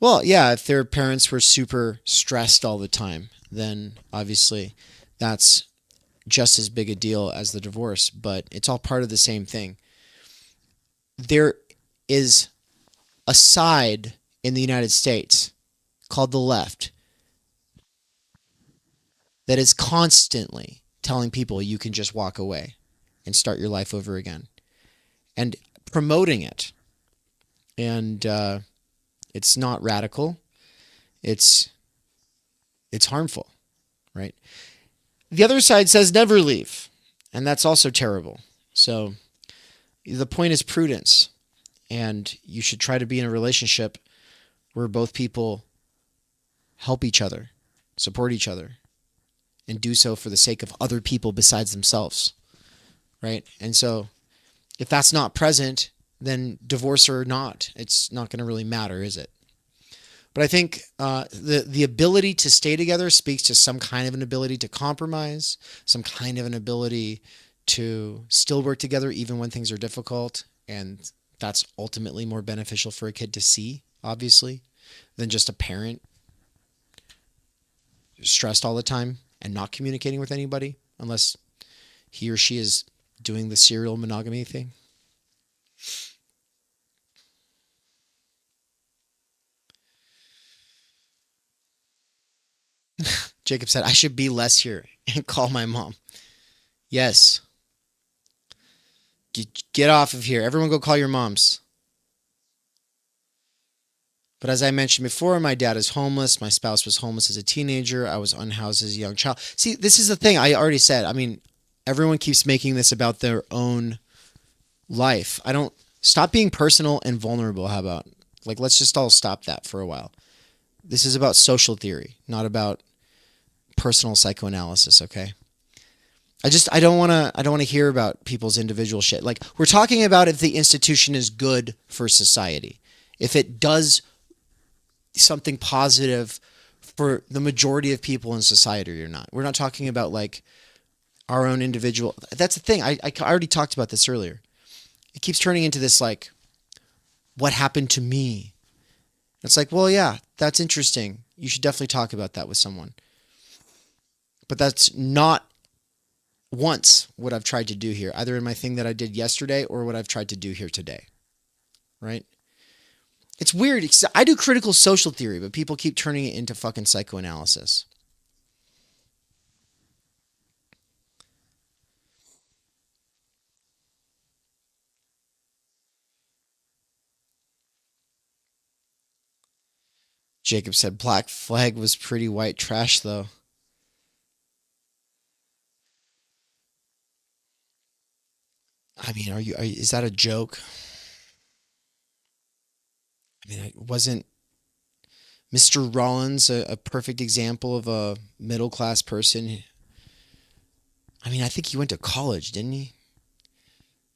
Well, yeah, if their parents were super stressed all the time, then obviously that's just as big a deal as the divorce, but it's all part of the same thing. There is a side in the United States called the left that is constantly telling people you can just walk away. and start your life over again, and promoting it. And it's not radical. It's harmful, right? The other side says never leave, and that's also terrible. So the point is prudence, and you should try to be in a relationship where both people help each other, support each other, and do so for the sake of other people besides themselves, right? And so if that's not present, then divorce or not, it's not going to really matter, is it? But I think the ability to stay together speaks to some kind of an ability to compromise, some kind of an ability to still work together even when things are difficult. And that's ultimately more beneficial for a kid to see, obviously, than just a parent stressed all the time and not communicating with anybody unless he or she is doing the serial monogamy thing. Jacob said, I should be less here and call my mom. Yes. Get off of here. Everyone go call your moms. But as I mentioned before, my dad is homeless. My spouse was homeless as a teenager. I was unhoused as a young child. See, this is the thing I already said. I mean, everyone keeps making this about their own life. Stop being personal and vulnerable. How about, let's just all stop that for a while. This is about social theory, not about personal psychoanalysis, okay? I don't want to hear about people's individual shit. We're talking about if the institution is good for society. If it does something positive for the majority of people in society or not. We're not talking about our own individual. That's the thing. I already talked about this earlier. It keeps turning into this what happened to me? It's well, yeah, that's interesting. You should definitely talk about that with someone. But that's not once what I've tried to do here, either in my thing that I did yesterday or what I've tried to do here today. Right? It's weird. I do critical social theory, but people keep turning it into fucking psychoanalysis. Jacob said Black Flag was pretty white trash, though. I mean, is that a joke? I mean, wasn't Mr. Rollins a perfect example of a middle-class person? I mean, I think he went to college, didn't he?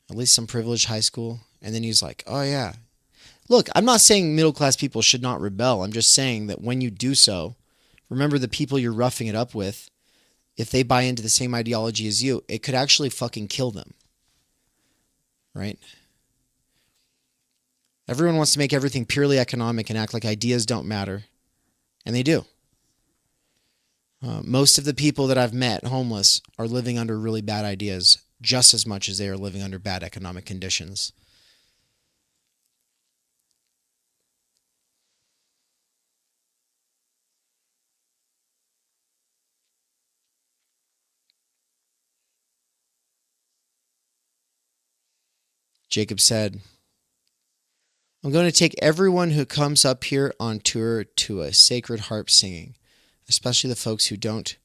At least some privileged high school. And then he was like, oh, yeah. Look, I'm not saying middle-class people should not rebel. I'm just saying that when you do so, remember the people you're roughing it up with, if they buy into the same ideology as you, it could actually fucking kill them. Right? Everyone wants to make everything purely economic and act like ideas don't matter. And they do. Most of the people that I've met homeless are living under really bad ideas just as much as they are living under bad economic conditions. Jacob said, I'm going to take everyone who comes up here on tour to a Sacred Harp singing, especially the folks who don't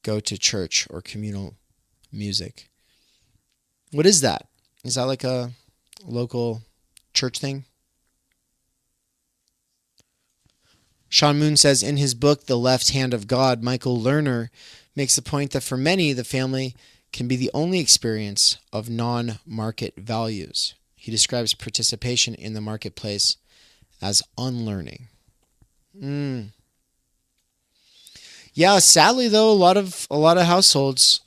go to church or communal music. What is that? Is that like a local church thing? Sean Moon says in his book, The Left Hand of God, Michael Lerner makes the point that for many, the family can be the only experience of non-market values. He describes participation in the marketplace as unlearning. Yeah, sadly though, a lot of households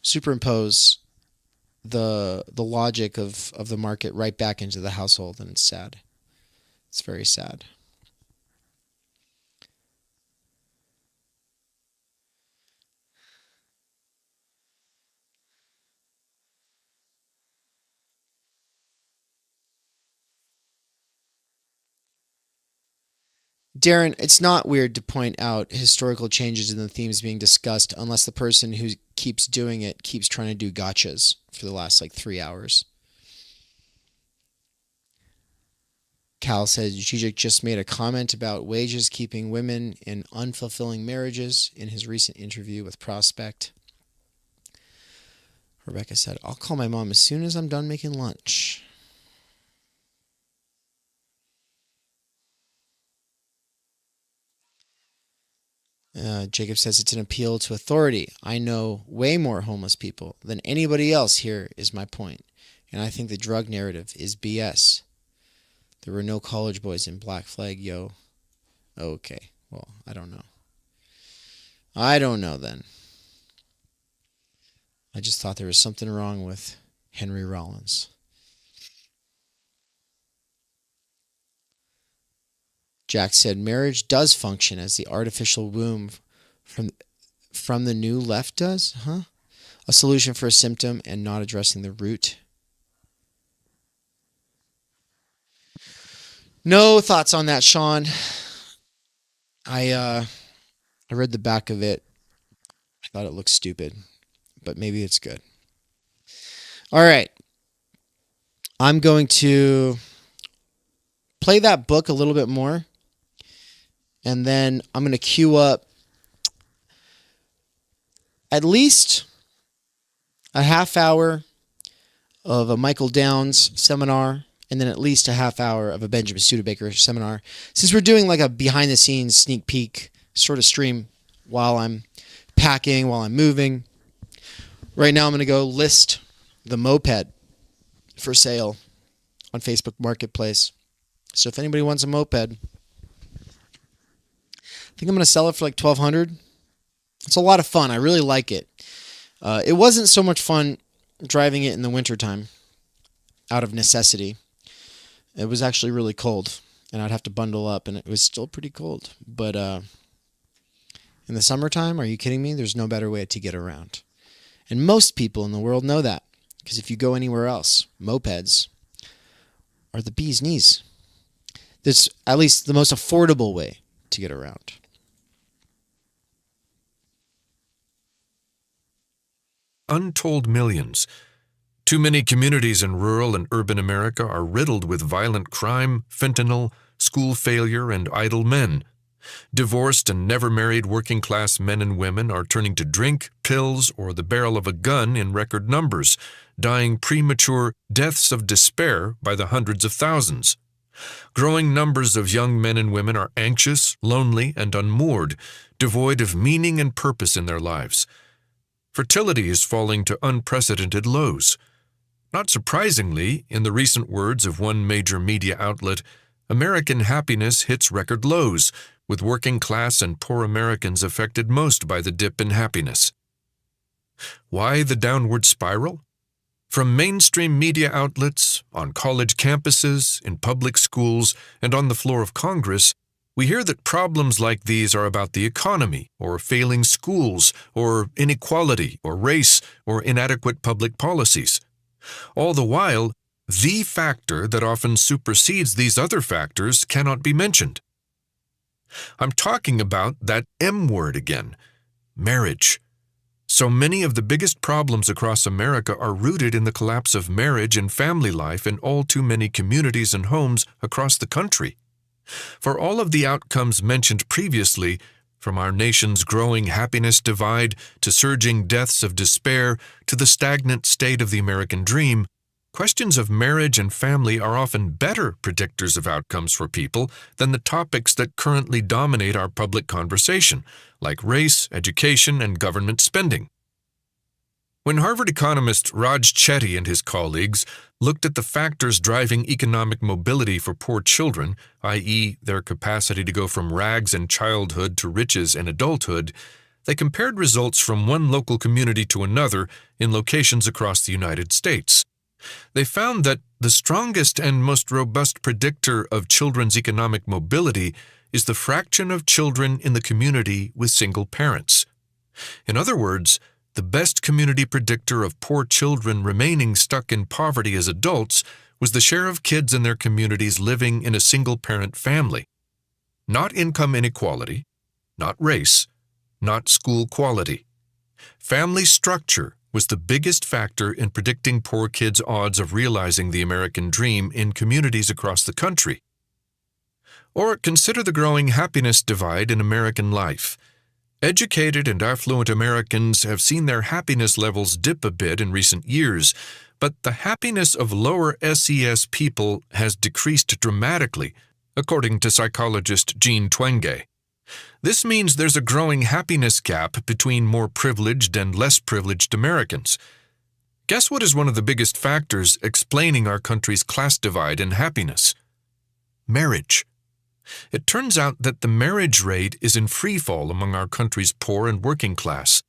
superimpose the logic of the market right back into the household, and it's sad. It's very sad. Darren, it's not weird to point out historical changes in the themes being discussed unless the person who keeps doing it keeps trying to do gotchas for the last 3 hours. Cal said Zizek just made a comment about wages keeping women in unfulfilling marriages in his recent interview with Prospect. Rebecca said, I'll call my mom as soon as I'm done making lunch. Jacob says it's an appeal to authority. I know way more homeless people than anybody else here is my point. And I think the drug narrative is BS. There were no college boys in Black Flag, yo. Okay, well, I don't know. I don't know then. I just thought there was something wrong with Henry Rollins. Jack said marriage does function as the artificial womb from the new left does? Huh? A solution for a symptom and not addressing the root. No thoughts on that, Sean. I read the back of it. I thought it looked stupid, but maybe it's good. All right. I'm going to play that book a little bit more, and then I'm going to queue up at least a half hour of a Michael Downs seminar, and then at least a half hour of a Benjamin Studebaker seminar. Since we're doing a behind-the-scenes sneak peek sort of stream while I'm packing, while I'm moving. Right now I'm going to go list the moped for sale on Facebook Marketplace. So if anybody wants a moped, I think I'm going to sell it for $1,200. It's a lot of fun. I really like it. It wasn't so much fun driving it in the wintertime out of necessity. It was actually really cold, and I'd have to bundle up, and it was still pretty cold. But in the summertime, are you kidding me? There's no better way to get around. And most people in the world know that, because if you go anywhere else, mopeds are the bee's knees. That's at least the most affordable way to get around. Untold millions. Too many communities in rural and urban America are riddled with violent crime, fentanyl, school failure, and idle men. Divorced and never married working class men and women are turning to drink, pills, or the barrel of a gun in record numbers, dying premature deaths of despair by the hundreds of thousands. Growing numbers of young men and women are anxious, lonely, and unmoored, devoid of meaning and purpose in their lives. Fertility is falling to unprecedented lows. Not surprisingly, in the recent words of one major media outlet, American happiness hits record lows, with working class and poor Americans affected most by the dip in happiness. Why the downward spiral? From mainstream media outlets, on college campuses, in public schools, and on the floor of Congress, we hear that problems like these are about the economy, or failing schools, or inequality, or race, or inadequate public policies. All the while, the factor that often supersedes these other factors cannot be mentioned. I'm talking about that M word again, marriage. So many of the biggest problems across America are rooted in the collapse of marriage and family life in all too many communities and homes across the country. For all of the outcomes mentioned previously, from our nation's growing happiness divide to surging deaths of despair to the stagnant state of the American dream, questions of marriage and family are often better predictors of outcomes for people than the topics that currently dominate our public conversation, like race, education, and government spending. When Harvard economist Raj Chetty and his colleagues looked at the factors driving economic mobility for poor children, i.e., their capacity to go from rags in childhood to riches in adulthood, they compared results from one local community to another in locations across the United States. They found that the strongest and most robust predictor of children's economic mobility is the fraction of children in the community with single parents. In other words, the best community predictor of poor children remaining stuck in poverty as adults was the share of kids in their communities living in a single-parent family. not income inequality, not race, not school quality. Family structure was the biggest factor in predicting poor kids' odds of realizing the American dream in communities across the country. Or consider the growing happiness divide in American life. Educated and affluent Americans have seen their happiness levels dip a bit in recent years, but the happiness of lower SES people has decreased dramatically, according to psychologist Jean Twenge. This means there's a growing happiness gap between more privileged and less privileged Americans. Guess what is one of the biggest factors explaining our country's class divide in happiness? Marriage. It turns out that the marriage rate is in free fall among our country's poor and working class.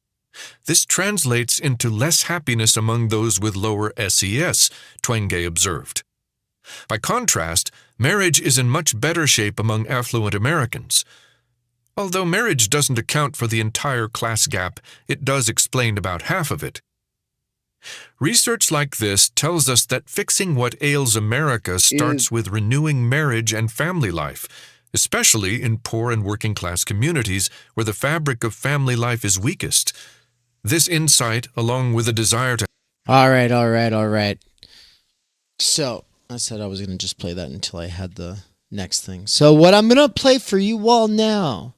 This translates into less happiness among those with lower SES, Twenge observed. By contrast, marriage is in much better shape among affluent Americans. Although marriage doesn't account for the entire class gap, it does explain about half of it. Research like this tells us that fixing what ails America starts with renewing marriage and family life, especially in poor and working class communities where the fabric of family life is weakest. This insight, along with a desire to... All right. So, I said I was going to just play that until I had the next thing. So what I'm going to play for you all now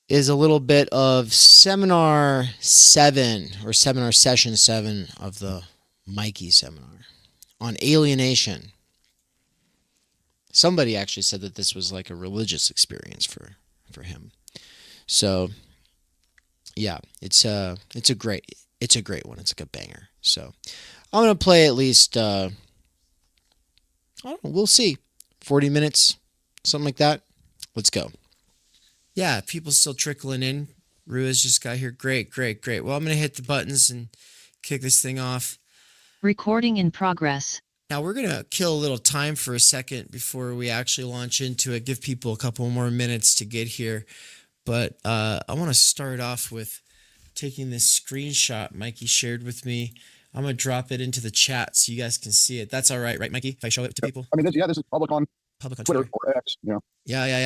is a little bit of Seminar 7, or Seminar Session 7 of the Mikey Seminar on alienation. Somebody actually said that this was like a religious experience for him. So, yeah, it's a great one. It's like a banger. So, I'm going to play at least, I don't know, we'll see. 40 minutes, something like that. Let's go. Yeah, people still trickling in. Rua's just got here. Great. Well, I'm going to hit the buttons and kick this thing off. Recording in progress. Now, we're going to kill a little time for a second before we actually launch into it, give people a couple more minutes to get here. But I want to start off with taking this screenshot Mikey shared with me. I'm going to drop it into the chat so you guys can see it. That's all right, Mikey, if I show it to people? I mean, this is public on Twitter or X. Yeah.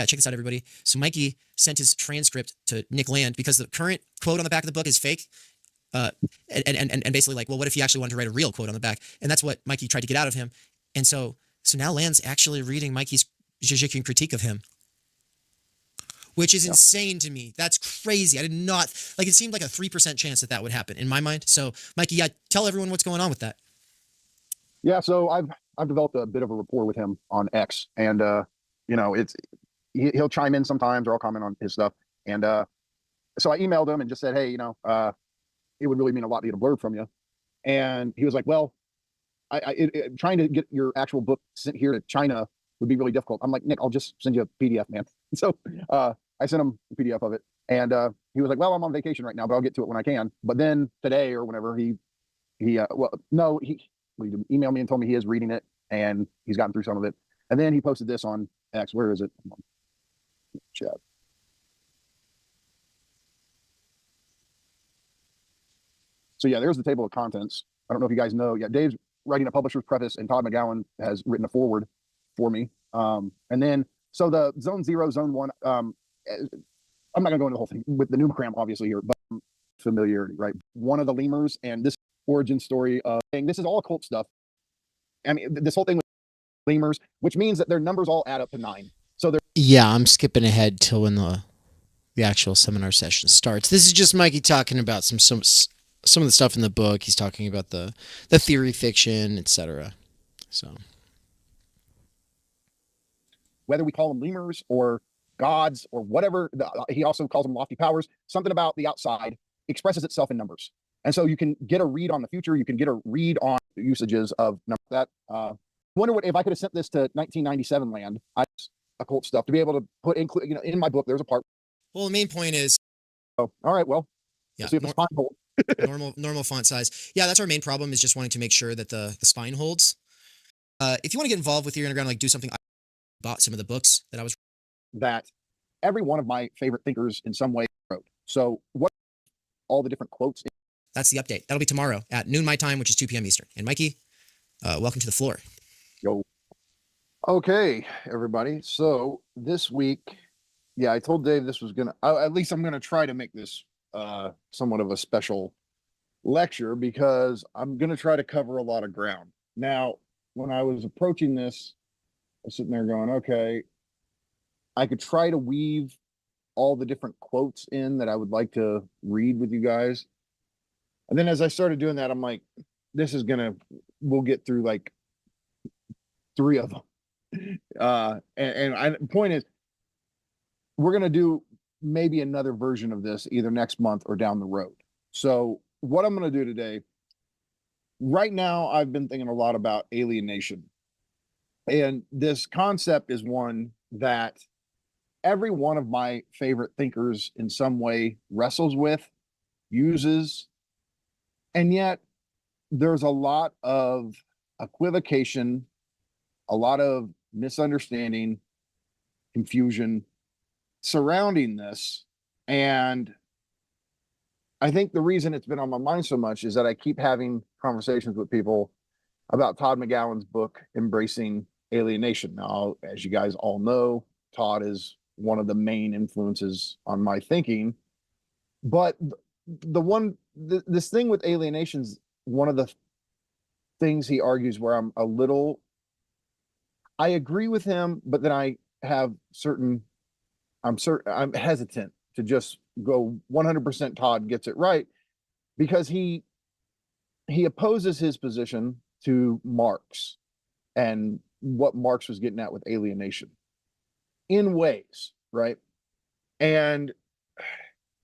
Check this out, everybody. So Mikey sent his transcript to Nick Land because the current quote on the back of the book is fake. And basically like, well, what if he actually wanted to write a real quote on the back? And that's what Mikey tried to get out of him. And so now Land's actually reading Mikey's Zizikian critique of him, which is insane to me. That's crazy. I did not, like, it seemed like a 3% chance that would happen in my mind. So Mikey, tell everyone what's going on with that. Yeah, so I've developed a bit of a rapport with him on X, and he'll chime in sometimes, or I'll comment on his stuff. And so I emailed him and just said, hey, it would really mean a lot to get a blurb from you. And he was like, well, trying to get your actual book sent here to China would be really difficult. I'm like, Nick, I'll just send you a PDF, man. So I sent him a PDF of it, and he was like, well, I'm on vacation right now, but I'll get to it when I can. But then today or whenever he emailed me and told me he is reading it and he's gotten through some of it. And then he posted this on X. Where is it? Chat. So yeah, there's the table of contents. I don't know if you guys know. Yeah, Dave's writing a publisher's preface, and Todd McGowan has written a foreword for me. And then, so the Zone 0, Zone 1, I'm not going to go into the whole thing with the pneumogram, obviously, here, but familiarity, right? One of the lemurs, and this origin story of this is all occult stuff. I mean, this whole thing with lemurs, which means that their numbers all add up to 9. So they're... Yeah, I'm skipping ahead till when the actual seminar session starts. This is just Mikey talking about some of the stuff in the book. He's talking about the theory fiction, etc. So whether we call them lemurs or gods or whatever, he also calls them lofty powers. Something about the outside expresses itself in numbers. And so you can get a read on the future. You can get a read on the usages of that. Wonder what if I could have sent this to 1997 Land, occult stuff, to be able to include, in my book, there's a part. Well, the main point is. Oh, all right. Well, yeah. See if the spine holds. normal font size. Yeah, that's our main problem, is just wanting to make sure that the spine holds. If you want to get involved with Theory Underground, like do something, I bought some of the books that I was. That every one of my favorite thinkers in some way wrote. So what all the different quotes. That's the update. That'll be tomorrow at noon my time, which is 2 p.m. Eastern. And Mikey, welcome to the floor. Yo. Okay, everybody. So this week, yeah, I told Dave this was gonna. At least I'm gonna try to make this somewhat of a special lecture because I'm gonna try to cover a lot of ground. Now, when I was approaching this, I was sitting there going, okay, I could try to weave all the different quotes in that I would like to read with you guys. And then as I started doing that, I'm like, we'll get through like 3 of them. The point is, we're going to do maybe another version of this either next month or down the road. So what I'm going to do today, right now, I've been thinking a lot about alienation. And this concept is one that every one of my favorite thinkers in some way wrestles with, uses, and yet there's a lot of equivocation, a lot of misunderstanding, confusion surrounding this. And I think the reason it's been on my mind so much is that I keep having conversations with people about Todd McGowan's book, Embracing Alienation. Now, as you guys all know, Todd is one of the main influences on my thinking. But this thing with alienation's one of the things he argues where I agree with him, but then I have I'm hesitant to just go 100% Todd gets it right, because he opposes his position to Marx and what Marx was getting at with alienation in ways, right? And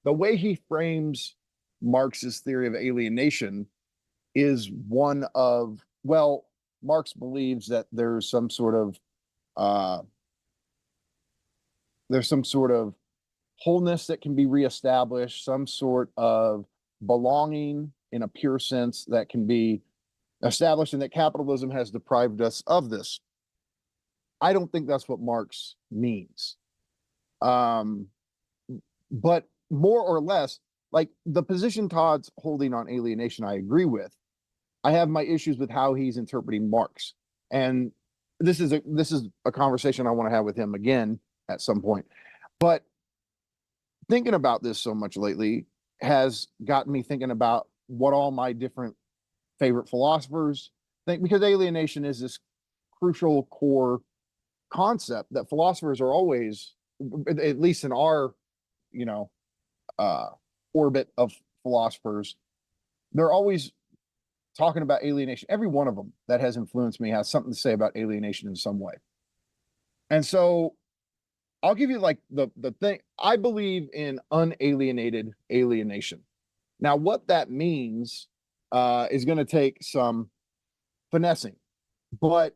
the way he frames Marx's theory of alienation is one of, well, Marx believes that there's some sort of wholeness that can be reestablished, some sort of belonging in a pure sense that can be established, and that capitalism has deprived us of this. I don't think that's what Marx means. But more or less, like the position Todd's holding on alienation, I agree with. I have my issues with how he's interpreting Marx. And this is a conversation I want to have with him again at some point. But thinking about this so much lately has gotten me thinking about what all my different favorite philosophers think, because alienation is this crucial core concept that philosophers are always, at least in our, orbit of philosophers, they're always talking about alienation. Every one of them that has influenced me has something to say about alienation in some way. And so I'll give you like the thing. I believe in unalienated alienation. Now, what that means is going to take some finessing, but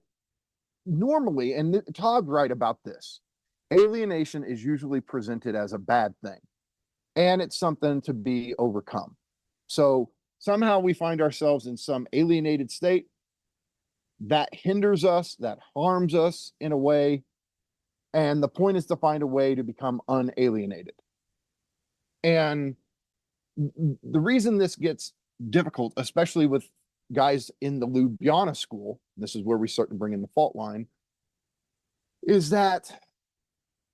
normally, and Todd's right about this, alienation is usually presented as a bad thing, and it's something to be overcome. So somehow we find ourselves in some alienated state that hinders us, that harms us in a way. And the point is to find a way to become unalienated. And the reason this gets difficult, especially with guys in the Ljubljana school, this is where we start to bring in the fault line, is that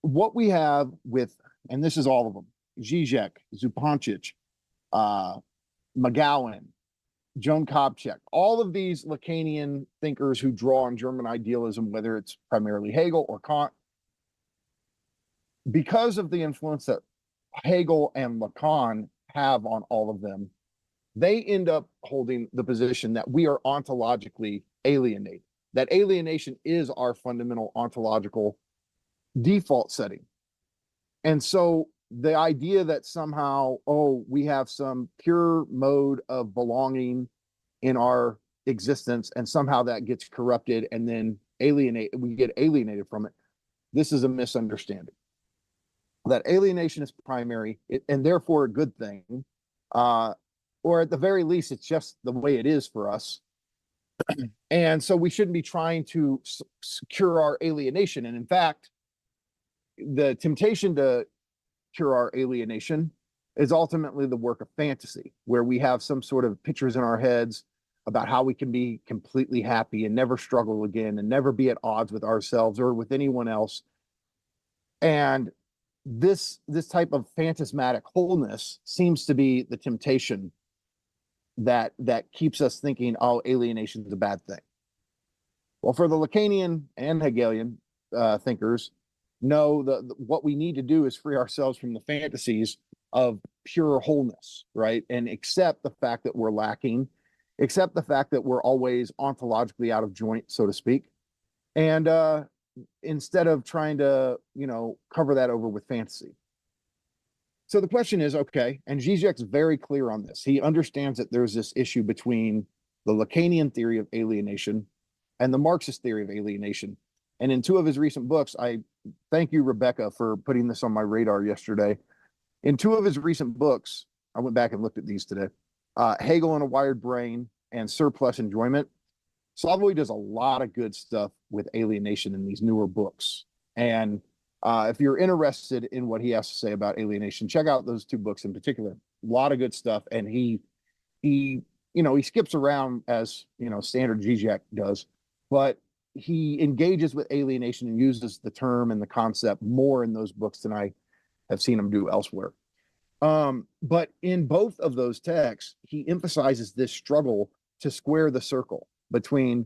what we have with, and this is all of them, Zizek, Zupancic, McGowan, Joan Kopchak, all of these Lacanian thinkers who draw on German idealism, whether it's primarily Hegel or Kant, because of the influence that Hegel and Lacan have on all of them, they end up holding the position that we are ontologically alienated, that alienation is our fundamental ontological default setting. And so the idea that somehow, we have some pure mode of belonging in our existence and somehow that gets corrupted and then we get alienated from it, this is a misunderstanding. That alienation is primary and therefore a good thing, or at the very least, it's just the way it is for us. And so we shouldn't be trying to cure our alienation. And in fact, the temptation to cure our alienation is ultimately the work of fantasy, where we have some sort of pictures in our heads about how we can be completely happy and never struggle again and never be at odds with ourselves or with anyone else. And this type of phantasmatic wholeness seems to be the temptation that keeps us thinking, oh, alienation is a bad thing. Well, for the Lacanian and Hegelian thinkers, no, what we need to do is free ourselves from the fantasies of pure wholeness, right? And accept the fact that we're lacking, accept the fact that we're always ontologically out of joint, so to speak. And instead of trying to, cover that over with fantasy. So the question is, okay, and Zizek's very clear on this. He understands that there's this issue between the Lacanian theory of alienation and the Marxist theory of alienation. And in two of his recent books, I thank you, Rebecca, for putting this on my radar yesterday. In two of his recent books, I went back and looked at these today, Hegel and a Wired Brain and Surplus Enjoyment. Slavoj does a lot of good stuff with alienation in these newer books. And if you're interested in what he has to say about alienation, check out those two books in particular. A lot of good stuff. And he skips around as, standard Zizek does, but he engages with alienation and uses the term and the concept more in those books than I have seen him do elsewhere. But in both of those texts, he emphasizes this struggle to square the circle between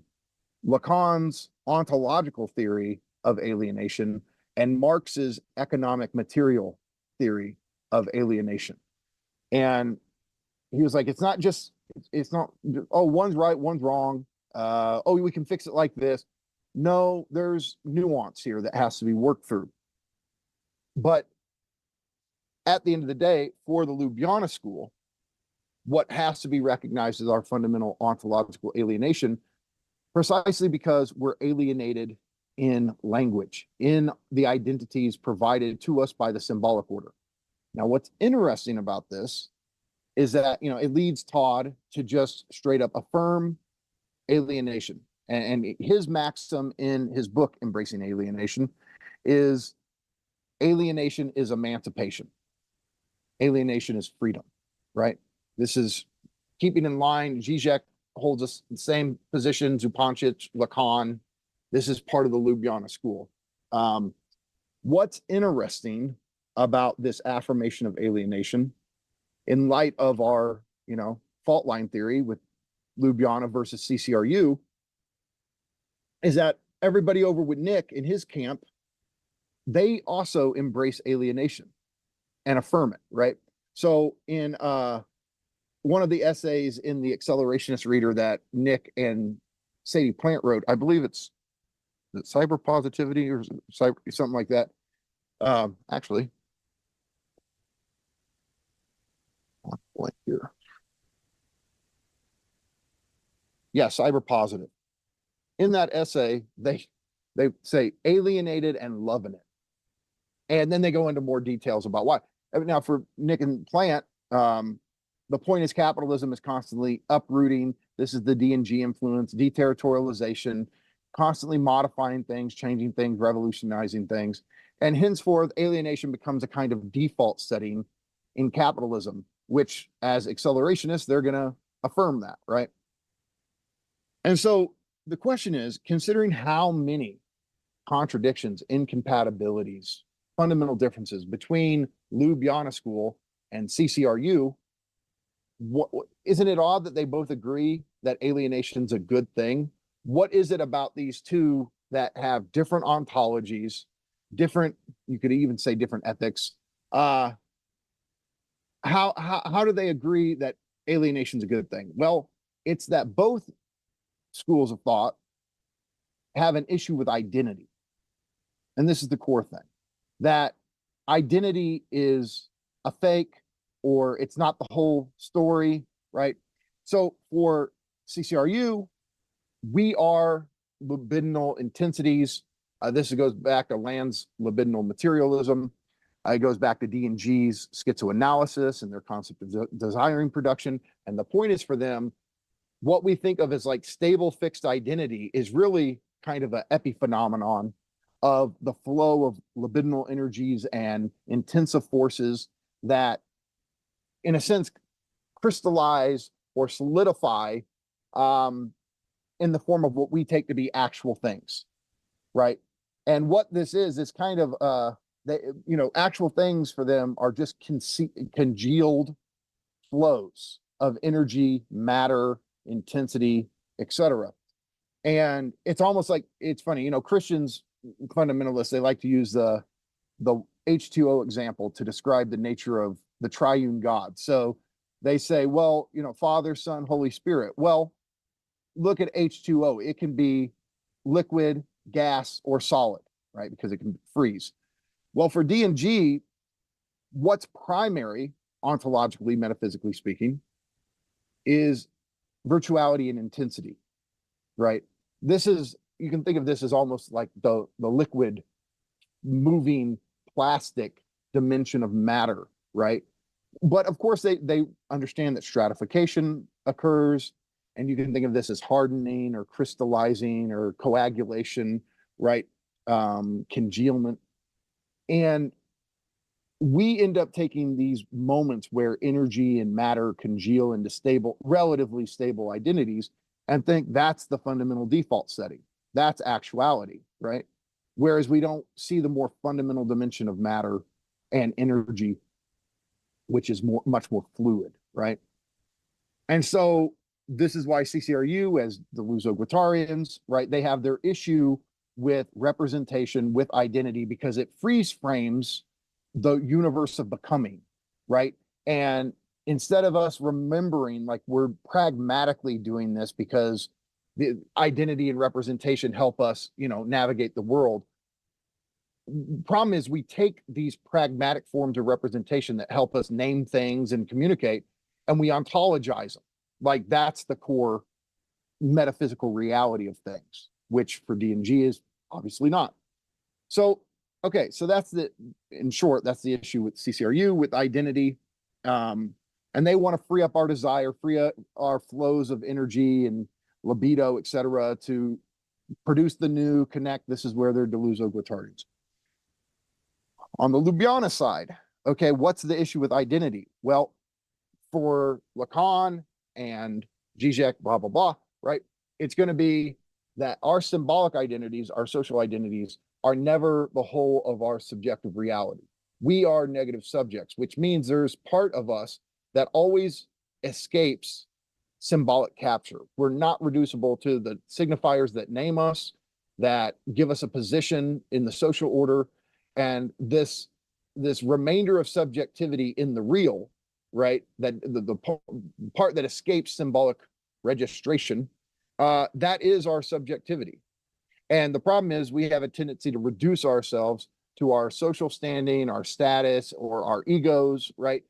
Lacan's ontological theory of alienation and Marx's economic material theory of alienation. And he was like, it's not, oh, one's right, one's wrong. Oh, we can fix it like this. No, there's nuance here that has to be worked through. But at the end of the day, for the Ljubljana school, what has to be recognized as our fundamental ontological alienation, precisely because we're alienated in language, in the identities provided to us by the symbolic order. Now, what's interesting about this is that, it leads Todd to just straight up affirm alienation. And his maxim in his book, Embracing Alienation, is alienation is emancipation. Alienation is freedom, right? This is keeping in line. Zizek holds us the same position, Zupancic, Lacan. This is part of the Ljubljana school. What's interesting about this affirmation of alienation in light of our, fault line theory with Ljubljana versus CCRU is that everybody over with Nick in his camp, they also embrace alienation and affirm it, right? So in one of the essays in the Accelerationist Reader that Nick and Sadie Plant wrote, I believe it's cyber positivity or something like that. Actually, blank here. Yeah, cyber positive. In that essay, they say alienated and loving it, and then they go into more details about why. Now, for Nick and Plant, the point is capitalism is constantly uprooting. This is the D&G influence, deterritorialization, constantly modifying things, changing things, revolutionizing things. And henceforth, alienation becomes a kind of default setting in capitalism, which as accelerationists, they're going to affirm that, right? And so the question is, considering how many contradictions, incompatibilities, fundamental differences between Ljubljana School and CCRU, isn't it odd that they both agree that alienation's a good thing? What is it about these two that have different ontologies, different, you could even say different ethics? How do they agree that alienation's a good thing? Well, it's that both schools of thought have an issue with identity. And this is the core thing, that identity is a fake or it's not the whole story, right? So for CCRU, we are libidinal intensities. This goes back to Land's libidinal materialism. It goes back to D&G's schizoanalysis and their concept of desiring production. And the point is for them, what we think of as like stable fixed identity is really kind of an epiphenomenon of the flow of libidinal energies and intensive forces that, in a sense, crystallize or solidify in the form of what we take to be actual things, right? And what this is kind of They, actual things for them are just congealed flows of energy, matter, intensity, etc. And it's almost like, it's funny, Christians, fundamentalists, they like to use the H2O example to describe the nature of the triune God. So they say, well, Father, Son, Holy Spirit. Well, look at H2O. It can be liquid, gas, or solid, right? Because it can freeze. Well, for D and G, what's primary, ontologically, metaphysically speaking, is virtuality and intensity, right? You can think of this as almost like the liquid moving plastic dimension of matter, right? But of course, they understand that stratification occurs, and you can think of this as hardening or crystallizing or coagulation, right? Congealment. And we end up taking these moments where energy and matter congeal into relatively stable identities and think that's the fundamental default setting. That's actuality, right? Whereas we don't see the more fundamental dimension of matter and energy, which is much more fluid, right? And so this is why CCRU, as the Luso-Guattarians, right, they have their issue with representation, with identity, because it freeze frames the universe of becoming, right? And instead of us remembering, like, we're pragmatically doing this because the identity and representation help us, navigate the world. Problem is, we take these pragmatic forms of representation that help us name things and communicate, and we ontologize them. Like, that's the core metaphysical reality of things, which for D&G is obviously not. So, okay, so in short, that's the issue with CCRU, with identity. And they want to free up our desire, free up our flows of energy and libido, etc., to produce the new, connect. This is where they're Deluso-Guattarians. On the Ljubljana side, okay, what's the issue with identity? Well, for Lacan and Zizek, blah, blah, blah, right? It's going to be that our symbolic identities, our social identities, are never the whole of our subjective reality. We are negative subjects, which means there's part of us that always escapes symbolic capture. We're not reducible to the signifiers that name us, that give us a position in the social order. And this remainder of subjectivity in the real, right, that the part that escapes symbolic registration, that is our subjectivity. And the problem is, we have a tendency to reduce ourselves to our social standing, our status, or our egos, right?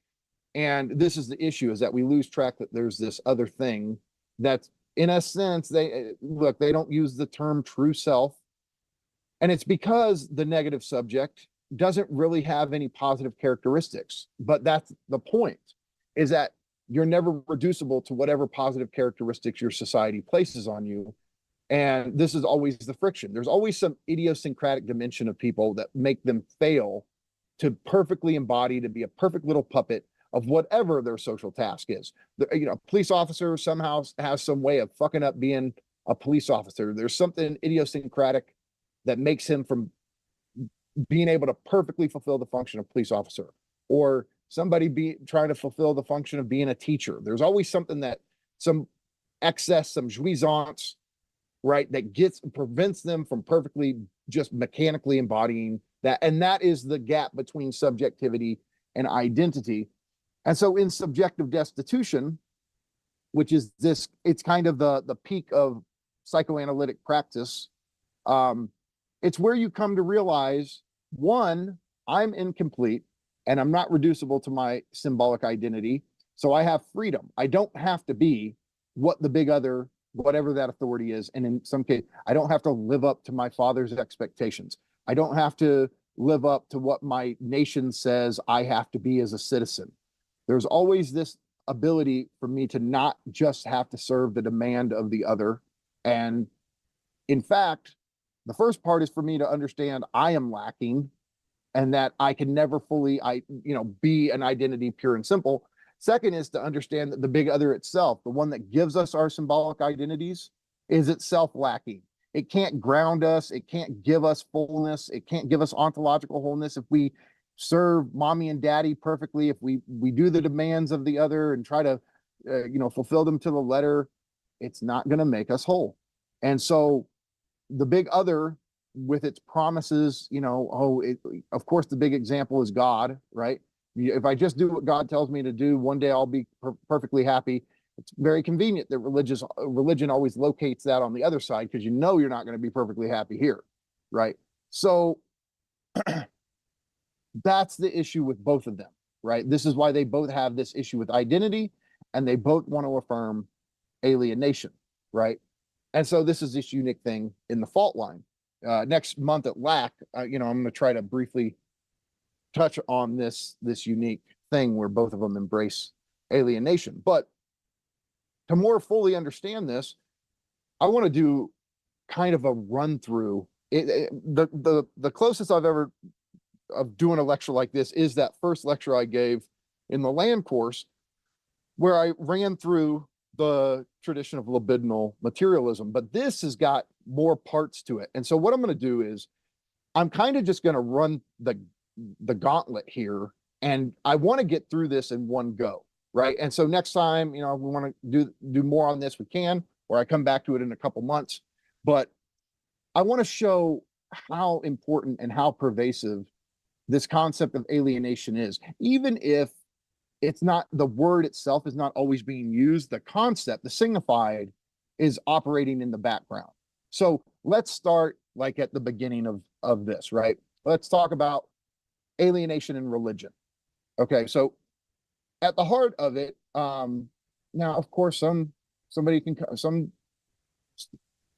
And this is the issue, is that we lose track that there's this other thing that's, in a sense, they don't use the term true self. And it's because the negative subject doesn't really have any positive characteristics. But that's the point, is that you're never reducible to whatever positive characteristics your society places on you. And this is always the friction. There's always some idiosyncratic dimension of people that make them fail to perfectly embody, to be a perfect little puppet of whatever their social task is. A police officer somehow has some way of fucking up being a police officer. There's something idiosyncratic that makes him from being able to perfectly fulfill the function of police officer, or somebody trying to fulfill the function of being a teacher. There's always something that, some excess, some jouissance, right, that prevents them from perfectly just mechanically embodying that. And that is the gap between subjectivity and identity. And so in subjective destitution, which is this, it's kind of the peak of psychoanalytic practice. It's where you come to realize, one, I'm incomplete and I'm not reducible to my symbolic identity. So I have freedom. I don't have to be what the big other, whatever that authority is. And in some case, I don't have to live up to my father's expectations. I don't have to live up to what my nation says I have to be as a citizen. There's always this ability for me to not just have to serve the demand of the other. And in fact, the first part is for me to understand I am lacking, and that I can never fully, be an identity pure and simple. Second is to understand that the big other itself, the one that gives us our symbolic identities, is itself lacking. It can't ground us. It can't give us fullness. It can't give us ontological wholeness if we serve mommy and daddy perfectly, if we do the demands of the other and try to fulfill them to the letter. It's not going to make us whole. And so the big other, with its promises, of course the big example is God, right? If I just do what God tells me to do, one day I'll be perfectly happy. It's very convenient that religion always locates that on the other side, because you're not going to be perfectly happy here, right? So that's the issue with both of them, right? This is why they both have this issue with identity, and they both want to affirm alienation, right? And so this is this unique thing in the fault line. Next month at LAC, I'm going to try to briefly touch on this unique thing where both of them embrace alienation. But to more fully understand this, I want to do kind of a run through. The closest I've ever of doing a lecture like this is that first lecture I gave in the land course, where I ran through the tradition of libidinal materialism. But this has got more parts to it. And so what I'm going to do is I'm kind of just going to run the gauntlet here, and I want to get through this in one go, right? And so next time, we want to do more on this, we can, or I come back to it in a couple months. But I want to show how important and how pervasive this concept of alienation is. Even if it's not, the word itself is not always being used, the concept, the signified, is operating in the background. So let's start like at the beginning of this, right? Let's talk about alienation in religion. Okay, so at the heart of it, now of course some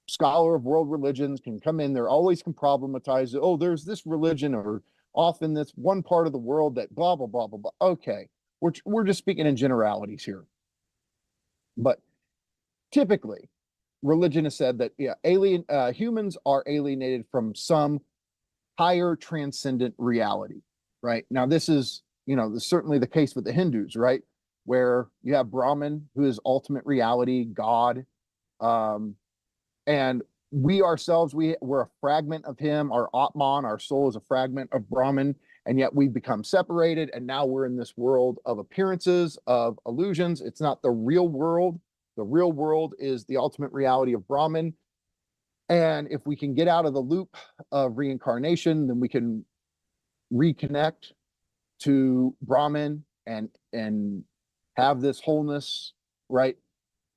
scholar of world religions can come in, they're always can problematize it. Oh, there's this religion, or often this one part of the world that blah blah blah blah blah. Okay, we're just speaking in generalities here. But typically, religion has said that humans are alienated from some higher transcendent reality, right? Now this is certainly the case with the Hindus, right? Where you have Brahman, who is ultimate reality, God, and we ourselves, we're a fragment of him. Our Atman, our soul, is a fragment of Brahman, and yet we've become separated, and now we're in this world of appearances, of illusions. It's not the real world. The real world is the ultimate reality of Brahman. And if we can get out of the loop of reincarnation, then we can reconnect to Brahman and have this wholeness, right?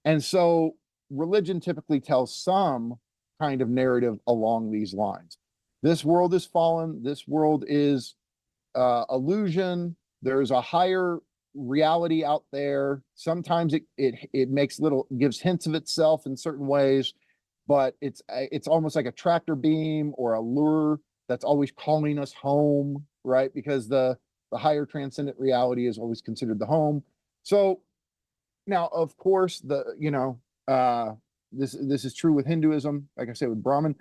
And so religion typically tells some kind of narrative along these lines. This world is fallen. This world is illusion. There's a higher reality out there. Sometimes it makes gives hints of itself in certain ways, but it's almost like a tractor beam or a lure that's always calling us home, right? Because the higher transcendent reality is always considered the home. So now, of course, this is true with Hinduism, like I said, with Brahman.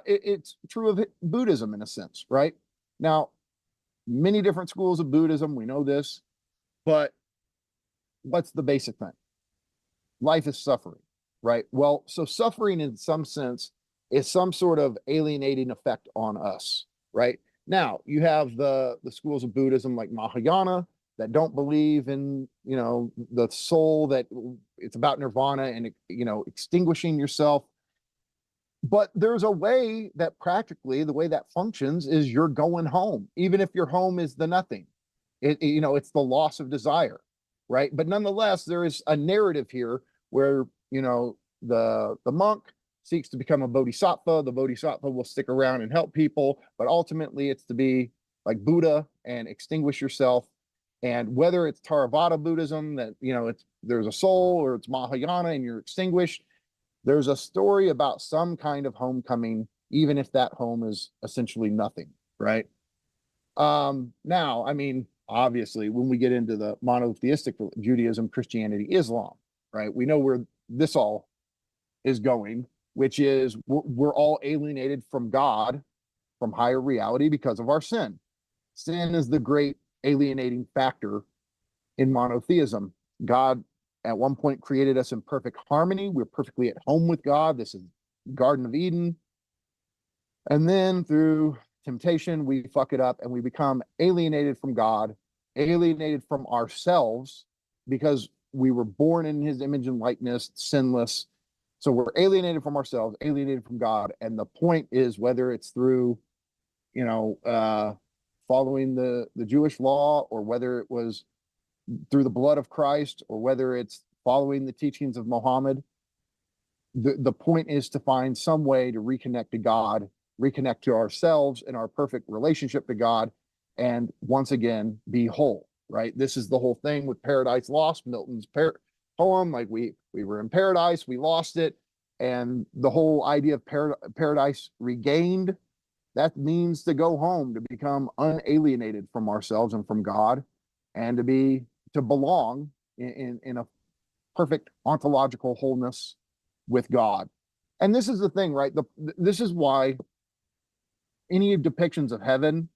It's true of Buddhism in a sense, right? Now, many different schools of Buddhism, we know this, but what's the basic thing? Life is suffering, right? Well, so suffering in some sense is some sort of alienating effect on us, right? Now, you have the schools of Buddhism like Mahayana that don't believe in, the soul, that it's about nirvana and, extinguishing yourself. But there's a way that practically the way that functions is you're going home, even if your home is the nothing. It's the loss of desire, right? But nonetheless, there is a narrative here where, the monk seeks to become a bodhisattva. The bodhisattva will stick around and help people, but ultimately it's to be like Buddha and extinguish yourself. And whether it's Theravada Buddhism, that there's a soul, or it's Mahayana and you're extinguished, there's a story about some kind of homecoming, even if that home is essentially nothing, right? Now, I mean, obviously, when we get into the monotheistic Judaism, Christianity, Islam, right? We know where this all is going, which is we're all alienated from God, from higher reality, because of our sin. Sin is the great alienating factor in monotheism. God at one point created us in perfect harmony. We're perfectly at home with God. This is Garden of Eden. And then through temptation, we fuck it up and we become alienated from God, alienated from ourselves, because we were born in his image and likeness, sinless. So we're alienated from ourselves, alienated from God. And the point is, whether it's through, following the Jewish law, or whether it was through the blood of Christ, or whether it's following the teachings of Muhammad, the point is to find some way to reconnect to God, reconnect to ourselves and our perfect relationship to God, and once again be whole, right? This is the whole thing with Paradise Lost, Milton's poem. Like we were in paradise, we lost it, and the whole idea of paradise regained, that means to go home, to become unalienated from ourselves and from God, and to belong in a perfect ontological wholeness with God. And this is the thing, right? This is why any depictions of heaven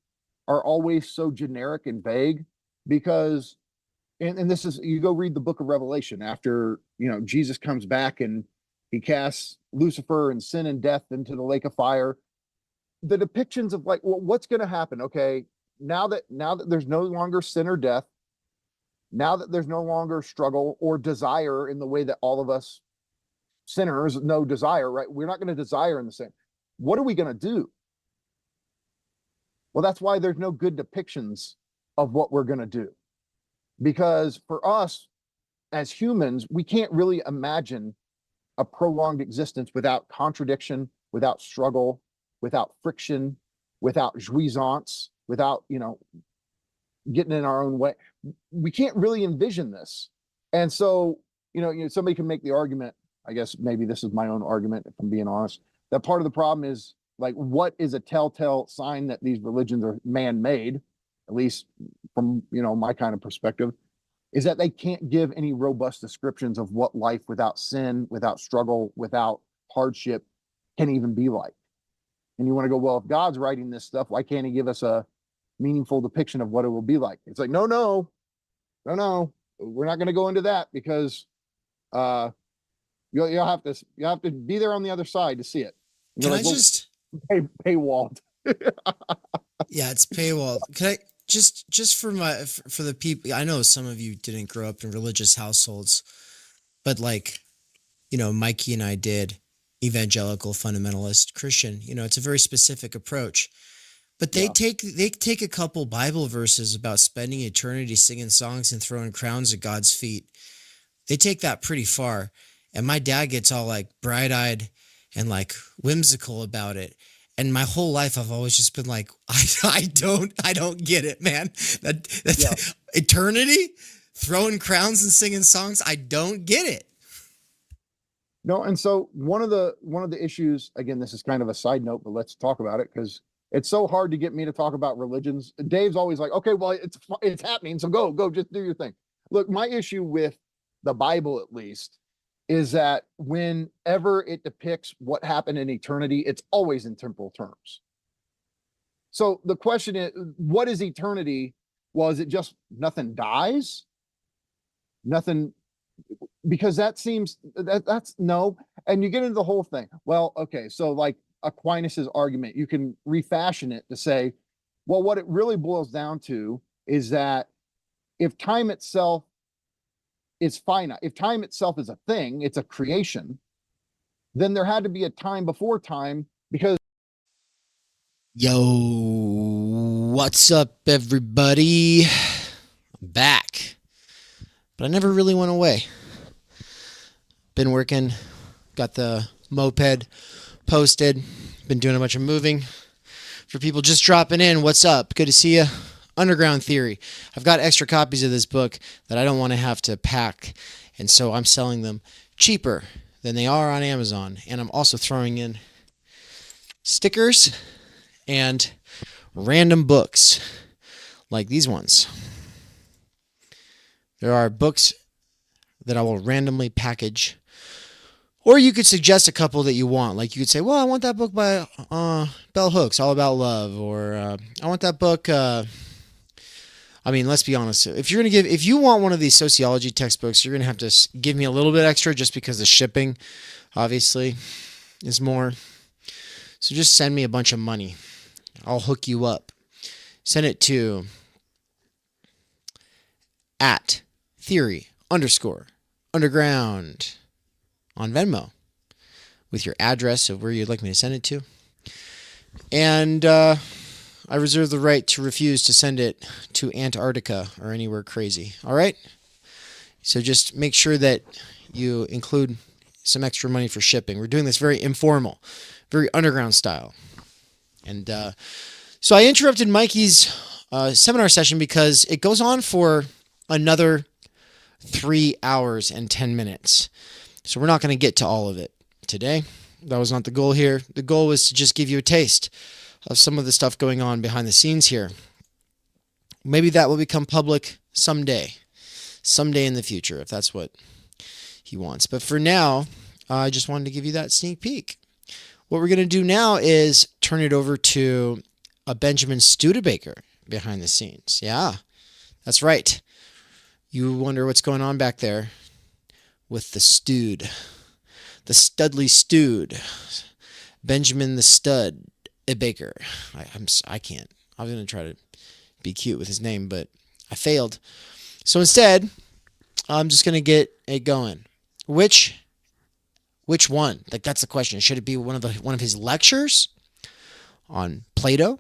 are always so generic and vague, because and this is, you go read the book of Revelation after Jesus comes back and he casts Lucifer and sin and death into the lake of fire. The depictions of, like, well, what's going to happen? Okay, now that there's no longer sin or death, now that there's no longer struggle or desire in the way that all of us sinners know desire, right? We're not going to desire in the same. What are we going to do? Well, that's why there's no good depictions of what we're going to do. Because for us as humans, we can't really imagine a prolonged existence without contradiction, without struggle, without friction, without jouissance, without, getting in our own way. We can't really envision this. And so, somebody can make the argument, I guess maybe this is my own argument, if I'm being honest, that part of the problem is, like, what is a telltale sign that these religions are man-made, at least from, my kind of perspective, is that they can't give any robust descriptions of what life without sin, without struggle, without hardship can even be like. And you want to go, well, if God's writing this stuff, why can't he give us a meaningful depiction of what it will be like? It's like, no, we're not going to go into that, because you'll have to be there on the other side to see it. Can I just paywalled? Yeah, it's paywalled. Can I just for the people? I know some of you didn't grow up in religious households, but Mikey and I did. Evangelical, fundamentalist, Christian. It's a very specific approach. But they take a couple Bible verses about spending eternity singing songs and throwing crowns at God's feet. They take that pretty far. And my dad gets all like bright-eyed and like whimsical about it. And my whole life I've always just been like, I don't get it, man. That's eternity, throwing crowns and singing songs. I don't get it. No, and so one of the issues, again, this is kind of a side note, but let's talk about it, because it's so hard to get me to talk about religions. Dave's always like, okay, well, it's happening, so go, just do your thing. Look, my issue with the Bible, at least, is that whenever it depicts what happened in eternity, it's always in temporal terms. So the question is, what is eternity? Well, is it just nothing dies? Nothing, because that's no. And you get into the whole thing. Well, okay, so like Aquinas's argument, you can refashion it to say, well, what it really boils down to is that if time itself is finite, if time itself is a thing, it's a creation, then there had to be a time before time, because What's up, everybody? I'm back, but I never really went away. Been working, got the moped posted, been doing a bunch of moving. For people just dropping in, what's up? Good to see you. Underground Theory. I've got extra copies of this book that I don't want to have to pack, and so I'm selling them cheaper than they are on Amazon. And I'm also throwing in stickers and random books like these ones. There are books that I will randomly package, or you could suggest a couple that you want. Like you could say, well, I want that book by Bell Hooks, All About Love, or I want that book. I mean, let's be honest. If you want one of these sociology textbooks, you're gonna have to give me a little bit extra just because of shipping, obviously. is more. So just send me a bunch of money. I'll hook you up. Send it to @theory_underground on Venmo with your address of where you'd like me to send it to. And I reserve the right to refuse to send it to Antarctica or anywhere crazy. All right? So just make sure that you include some extra money for shipping. We're doing this very informal, very underground style. And so I interrupted Mikey's seminar session because it goes on for another 3 hours and 10 minutes. So we're not going to get to all of it today. That was not the goal here. The goal was to just give you a taste of some of the stuff going on behind the scenes here. Maybe that will become public someday in the future, if that's what he wants. But for now, I just wanted to give you that sneak peek. What we're going to do now is turn it over to a Benjamin Studebaker behind the scenes. Yeah, that's right. You wonder what's going on back there with the Stude. The Studley Stude. Benjamin the Stud Baker. I can't. I was going to try to be cute with his name, but I failed. So instead, I'm just going to get it going. Which one? Like, that's the question. Should it be one of his lectures on Plato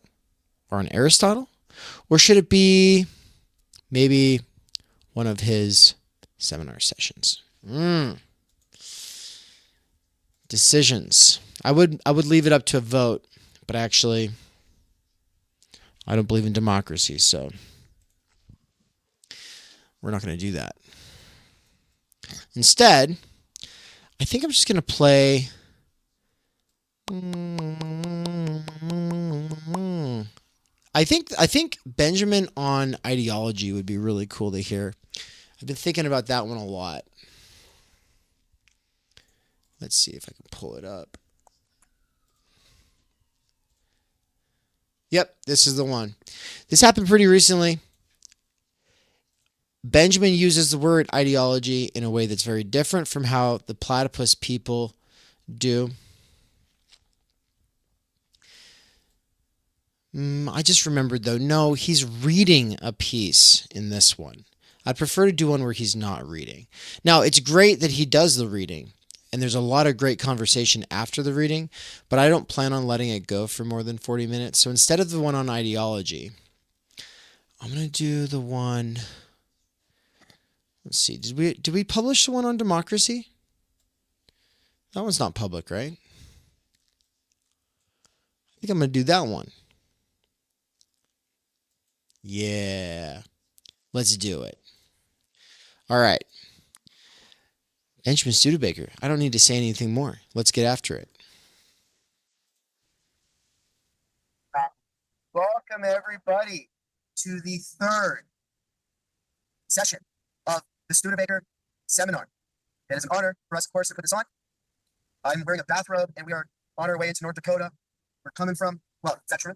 or on Aristotle? Or should it be maybe one of his seminar sessions? Decisions. I would leave it up to a vote, but actually I don't believe in democracy, so we're not going to do that. Instead, I think I'm just going to play I think Benjamin on ideology would be really cool to hear. I've been thinking about that one a lot. Let's see if I can pull it up. Yep, this is the one. This happened pretty recently. Benjamin uses the word ideology in a way that's very different from how the platypus people do. I just remembered, though, no, he's reading a piece in this one. I'd prefer to do one where he's not reading. Now, it's great that he does the reading, and there's a lot of great conversation after the reading, but I don't plan on letting it go for more than 40 minutes. So instead of the one on ideology, I'm going to do the one... Let's see, did we publish the one on democracy? That one's not public, right? I think I'm going to do that one. Yeah. Let's do it. All right. Benjamin Studebaker. I don't need to say anything more. Let's get after it. Welcome, everybody, to the third session of the Studebaker seminar. It is an honor for us, of course, to put this on. I'm wearing a bathrobe, and we are on our way into North Dakota. We're coming from, well, is that true?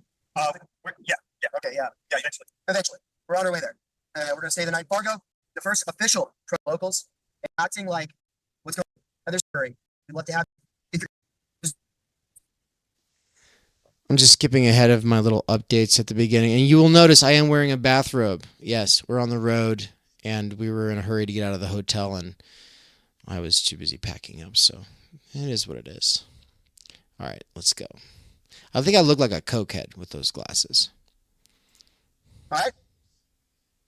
Eventually. We're on our way there. We're going to stay the night in Fargo, the first official locals, and acting like what's going on. There's we'd love to have. I'm just skipping ahead of my little updates at the beginning. And you will notice I am wearing a bathrobe. Yes, we're on the road, and we were in a hurry to get out of the hotel, and I was too busy packing up, so it is what it is. All right, let's go. I think I look like a cokehead with those glasses. All right.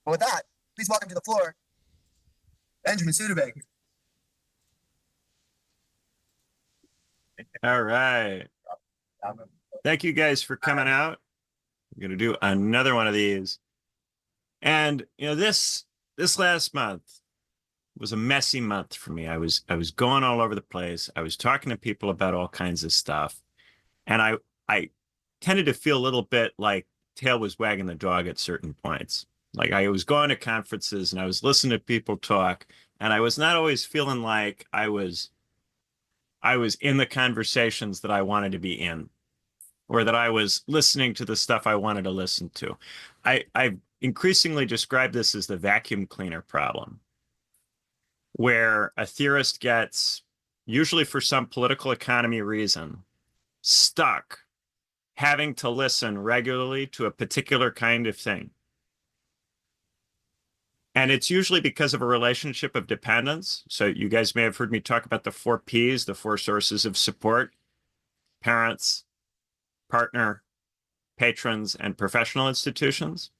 Well, with that, please welcome to the floor, Benjamin Studebaker. All right. Thank you guys for coming out. I'm going to do another one of these. And, this last month was a messy month for me. I was going all over the place. I was talking to people about all kinds of stuff. And I tended to feel a little bit like tail was wagging the dog at certain points. Like I was going to conferences and I was listening to people talk, and I was not always feeling like I was in the conversations that I wanted to be in, or that I was listening to the stuff I wanted to listen to. I've increasingly described this as the vacuum cleaner problem, where a theorist gets, usually for some political economy reason, stuck having to listen regularly to a particular kind of thing. And it's usually because of a relationship of dependence. So you guys may have heard me talk about the 4 Ps, the 4 sources of support: parents, partner, patrons, and professional institutions.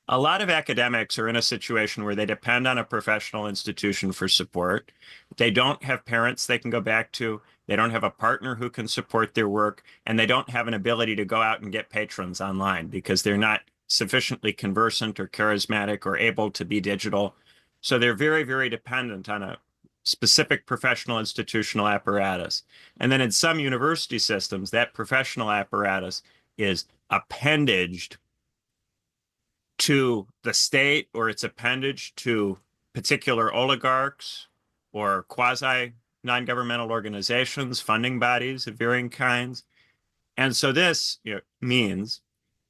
A lot of academics are in a situation where they depend on a professional institution for support. They don't have parents they can go back to. They don't have a partner who can support their work, and they don't have an ability to go out and get patrons online because they're not sufficiently conversant or charismatic or able to be digital. So they're very, very dependent on a specific professional institutional apparatus. And then in some university systems, that professional apparatus is appendaged to the state, or it's appendaged to particular oligarchs or quasi non-governmental organizations, funding bodies of varying kinds. And so this means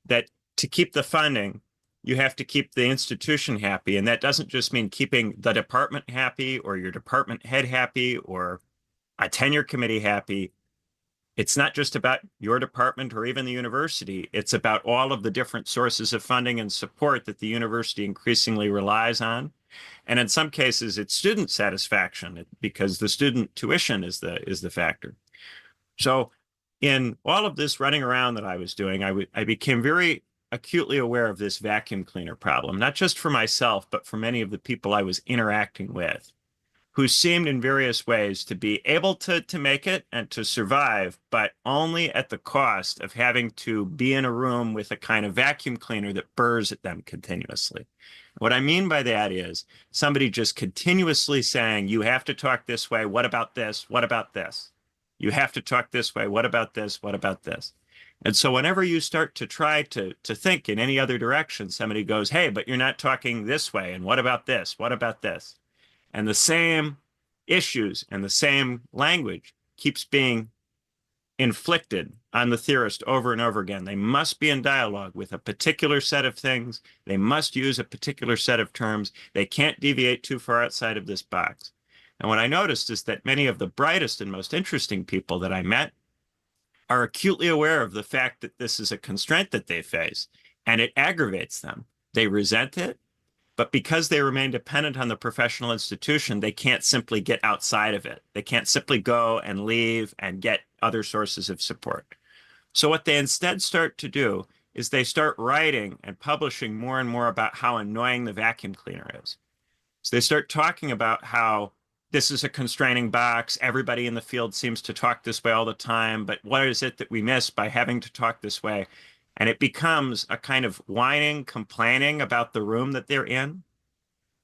that to keep the funding, you have to keep the institution happy. And that doesn't just mean keeping the department happy or your department head happy or a tenure committee happy. It's not just about your department or even the university. It's about all of the different sources of funding and support that the university increasingly relies on. And in some cases, it's student satisfaction because the student tuition is the factor. So in all of this running around that I was doing, I became very acutely aware of this vacuum cleaner problem, not just for myself, but for many of the people I was interacting with, who seemed in various ways to be able to make it and to survive, but only at the cost of having to be in a room with a kind of vacuum cleaner that burrs at them continuously. What I mean by that is somebody just continuously saying, you have to talk this way. What about this? What about this? You have to talk this way. What about this? What about this? And so whenever you start to try to think in any other direction, somebody goes, hey, but you're not talking this way. And what about this? What about this? And the same issues and the same language keeps being inflicted on the theorist over and over again. They must be in dialogue with a particular set of things. They must use a particular set of terms. They can't deviate too far outside of this box. And what I noticed is that many of the brightest and most interesting people that I met are acutely aware of the fact that this is a constraint that they face, and it aggravates them. They resent it, but because they remain dependent on the professional institution, they can't simply get outside of it. They can't simply go and leave and get other sources of support. So what they instead start to do is they start writing and publishing more and more about how annoying the vacuum cleaner is. So they start talking about how this is a constraining box. Everybody in the field seems to talk this way all the time, but what is it that we miss by having to talk this way? And it becomes a kind of whining, complaining about the room that they're in.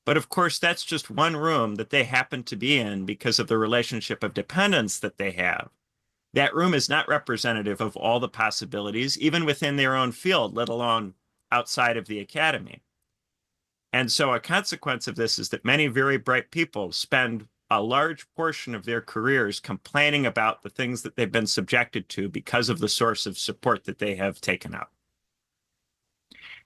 But of course, that's just one room that they happen to be in because of the relationship of dependence that they have. That room is not representative of all the possibilities, even within their own field, let alone outside of the academy. And so a consequence of this is that many very bright people spend a large portion of their careers complaining about the things that they've been subjected to because of the source of support that they have taken up.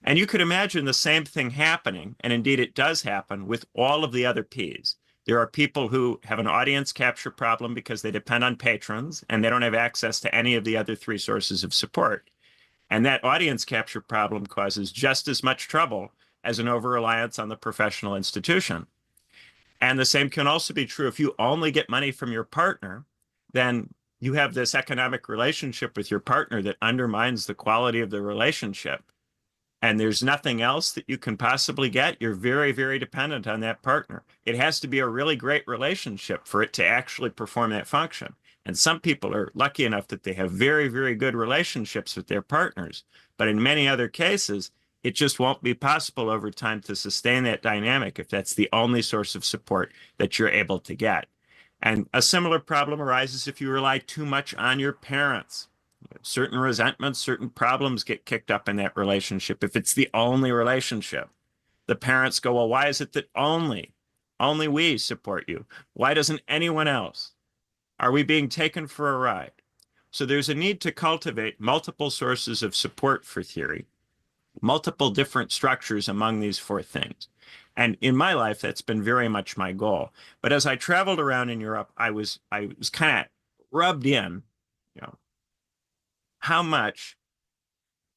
And you could imagine the same thing happening, and indeed it does happen, with all of the other Ps. There are people who have an audience capture problem because they depend on patrons and they don't have access to any of the other 3 sources of support. And that audience capture problem causes just as much trouble as an over-reliance on the professional institution. And the same can also be true if you only get money from your partner, then you have this economic relationship with your partner that undermines the quality of the relationship. And there's nothing else that you can possibly get. You're very, very dependent on that partner. It has to be a really great relationship for it to actually perform that function. And some people are lucky enough that they have very, very good relationships with their partners. But in many other cases, it just won't be possible over time to sustain that dynamic if that's the only source of support that you're able to get. And a similar problem arises if you rely too much on your parents. Certain resentments, certain problems get kicked up in that relationship if it's the only relationship. The parents go, well, why is it that only we support you? Why doesn't anyone else? Are we being taken for a ride? So there's a need to cultivate multiple sources of support for theory. multiple different structures among these four things. And in my life, that's been very much my goal. But as I traveled around in Europe, I was kind of rubbed in, how much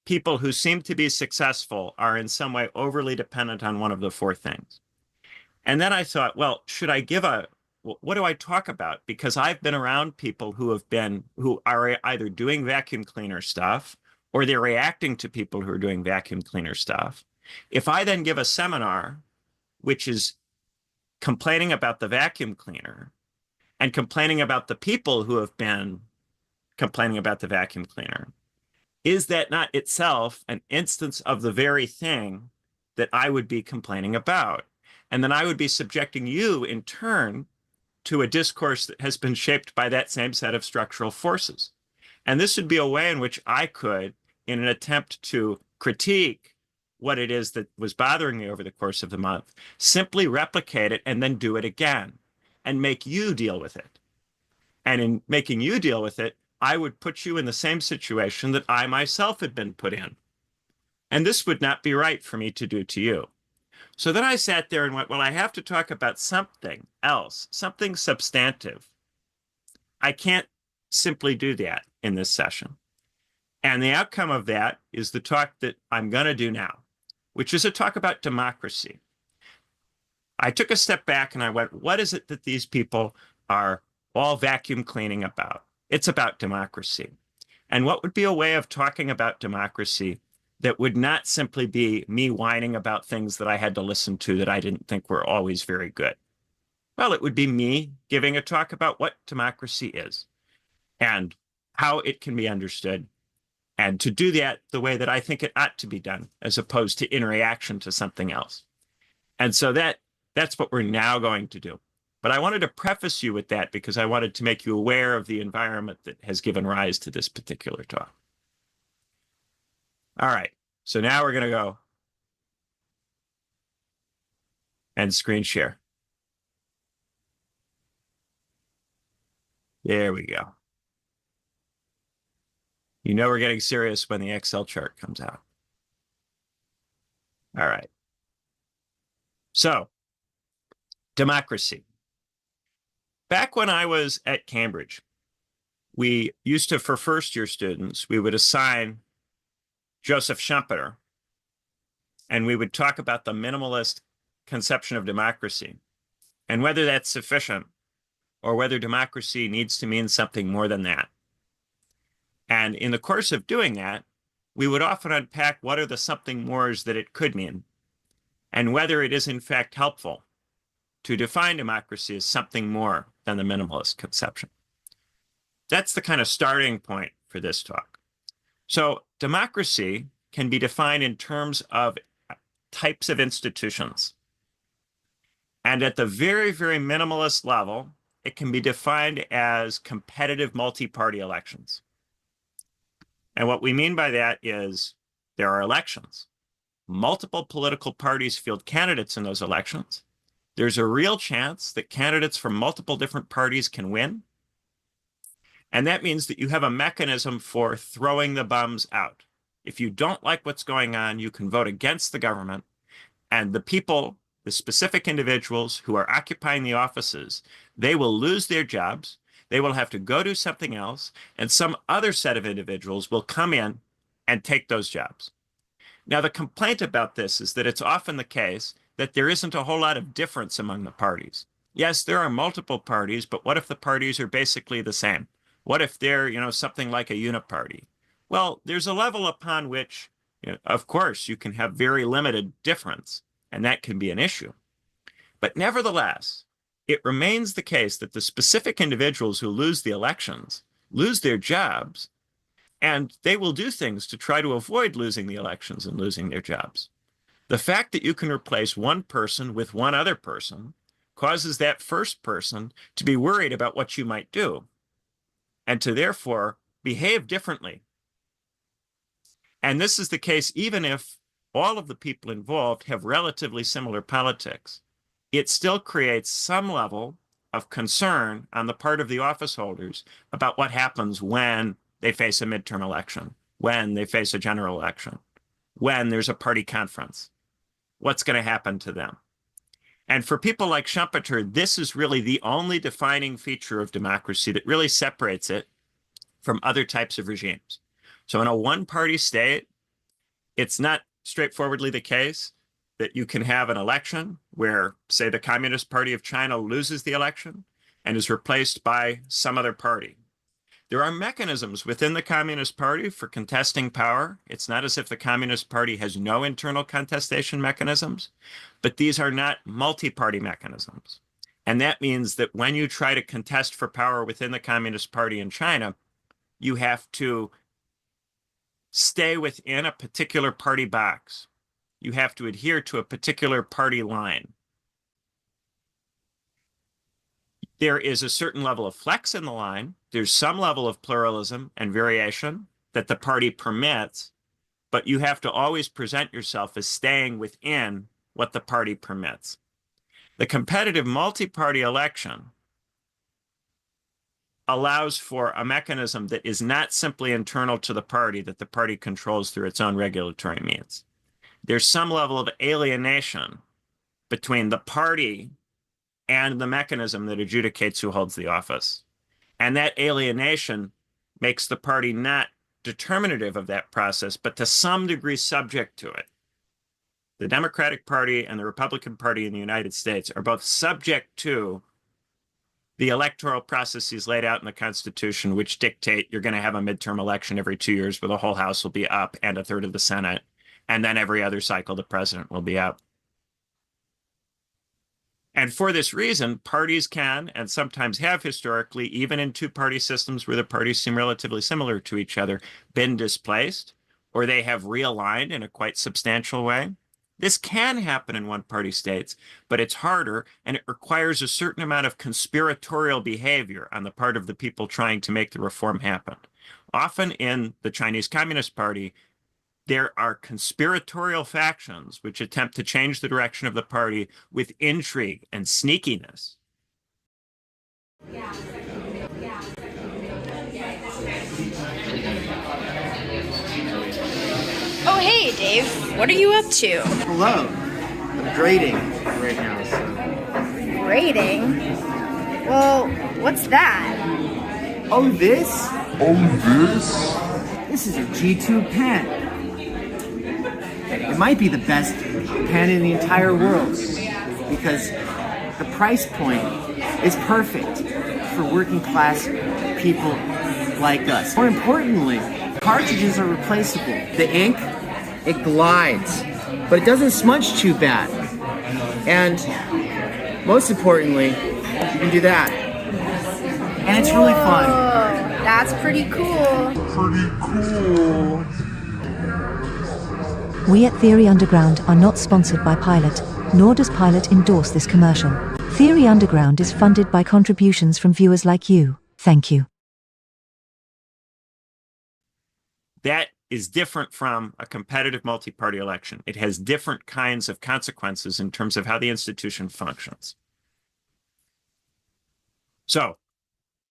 people who seem to be successful are in some way overly dependent on one of the four things. And then I thought, well, should I what do I talk about? Because I've been around people who are either doing vacuum cleaner stuff or they're reacting to people who are doing vacuum cleaner stuff. If I then give a seminar which is complaining about the vacuum cleaner and complaining about the people who have been complaining about the vacuum cleaner, is that not itself an instance of the very thing that I would be complaining about? And then I would be subjecting you in turn to a discourse that has been shaped by that same set of structural forces. And this would be a way in which I could, in an attempt to critique what it is that was bothering me over the course of the month, simply replicate it and then do it again and make you deal with it. And in making you deal with it, I would put you in the same situation that I myself had been put in. And this would not be right for me to do to you. So then I sat there and went, well, I have to talk about something else, something substantive. I can't simply do that in this session. And the outcome of that is the talk that I'm going to do now, which is a talk about democracy. I took a step back and I went, what is it that these people are all vacuum cleaning about? It's about democracy. And what would be a way of talking about democracy that would not simply be me whining about things that I had to listen to that I didn't think were always very good? Well, it would be me giving a talk about what democracy is and how it can be understood, and to do that the way that I think it ought to be done, as opposed to in reaction to something else. And so that's what we're now going to do. But I wanted to preface you with that because I wanted to make you aware of the environment that has given rise to this particular talk. All right, so now we're going to go and screen share. There we go. You know we're getting serious when the Excel chart comes out. All right. So, democracy. Back when I was at Cambridge, we used to, for first-year students, we would assign Joseph Schumpeter, and we would talk about the minimalist conception of democracy and whether that's sufficient or whether democracy needs to mean something more than that. And in the course of doing that, we would often unpack what are the something mores that it could mean and whether it is in fact helpful to define democracy as something more than the minimalist conception. That's the kind of starting point for this talk. So democracy can be defined in terms of types of institutions. And at the very, very minimalist level, it can be defined as competitive multi-party elections. And what we mean by that is there are elections. Multiple political parties field candidates in those elections. There's a real chance that candidates from multiple different parties can win. And that means that you have a mechanism for throwing the bums out. If you don't like what's going on, you can vote against the government, and the people, the specific individuals who are occupying the offices, they will lose their jobs. They will have to go do something else, and some other set of individuals will come in and take those jobs. Now, the complaint about this is that it's often the case that there isn't a whole lot of difference among the parties. Yes, there are multiple parties, but what if the parties are basically the same? What if they're, something like a uniparty? Well, there's a level upon which, of course, you can have very limited difference, and that can be an issue. But nevertheless, it remains the case that the specific individuals who lose the elections lose their jobs, and they will do things to try to avoid losing the elections and losing their jobs. The fact that you can replace one person with one other person causes that first person to be worried about what you might do and to therefore behave differently. And this is the case even if all of the people involved have relatively similar politics. It still creates some level of concern on the part of the office holders about what happens when they face a midterm election, when they face a general election. when there's a party conference. What's going to happen to them? And for people like Schumpeter, this is really the only defining feature of democracy that really separates it from other types of regimes. So in a one-party state, it's not straightforwardly the case that you can have an election where, say, the Communist Party of China loses the election and is replaced by some other party. There are mechanisms within the Communist Party for contesting power. It's not as if the Communist Party has no internal contestation mechanisms, but these are not multi-party mechanisms. And that means that when you try to contest for power within the Communist Party in China, you have to stay within a particular party box. You have to adhere to a particular party line. There is a certain level of flex in the line. There's some level of pluralism and variation that the party permits, but you have to always present yourself as staying within what the party permits. The competitive multi-party election allows for a mechanism that is not simply internal to the party, that the party controls through its own regulatory means. There's some level of alienation between the party and the mechanism that adjudicates who holds the office. And that alienation makes the party not determinative of that process, but to some degree subject to it. The Democratic Party and the Republican Party in the United States are both subject to the electoral processes laid out in the Constitution, which dictate you're going to have a midterm election every 2 years where the whole House will be up and a third of the Senate. And then every other cycle, the president will be out. And for this reason, parties can, and sometimes have historically, even in two-party systems where the parties seem relatively similar to each other, been displaced, or they have realigned in a quite substantial way. This can happen in one-party states, but it's harder, and it requires a certain amount of conspiratorial behavior on the part of the people trying to make the reform happen. Often in the Chinese Communist Party, there are conspiratorial factions which attempt to change the direction of the party with intrigue and sneakiness. Oh, hey, Dave. What are you up to? Hello. I'm grading right now. So. Grading? Well, what's that? Oh, this? Oh, this? This is a G2 pen. It might be the best pen in the entire world because the price point is perfect for working class people like us. More importantly, cartridges are replaceable. The ink, it glides, but it doesn't smudge too bad. And most importantly, you can do that. And it's really fun. That's pretty cool. We at Theory Underground are not sponsored by Pilot, nor does Pilot endorse this commercial. Theory Underground is funded by contributions from viewers like you. Thank you. That is different from a competitive multi-party election. It has different kinds of consequences in terms of how the institution functions. So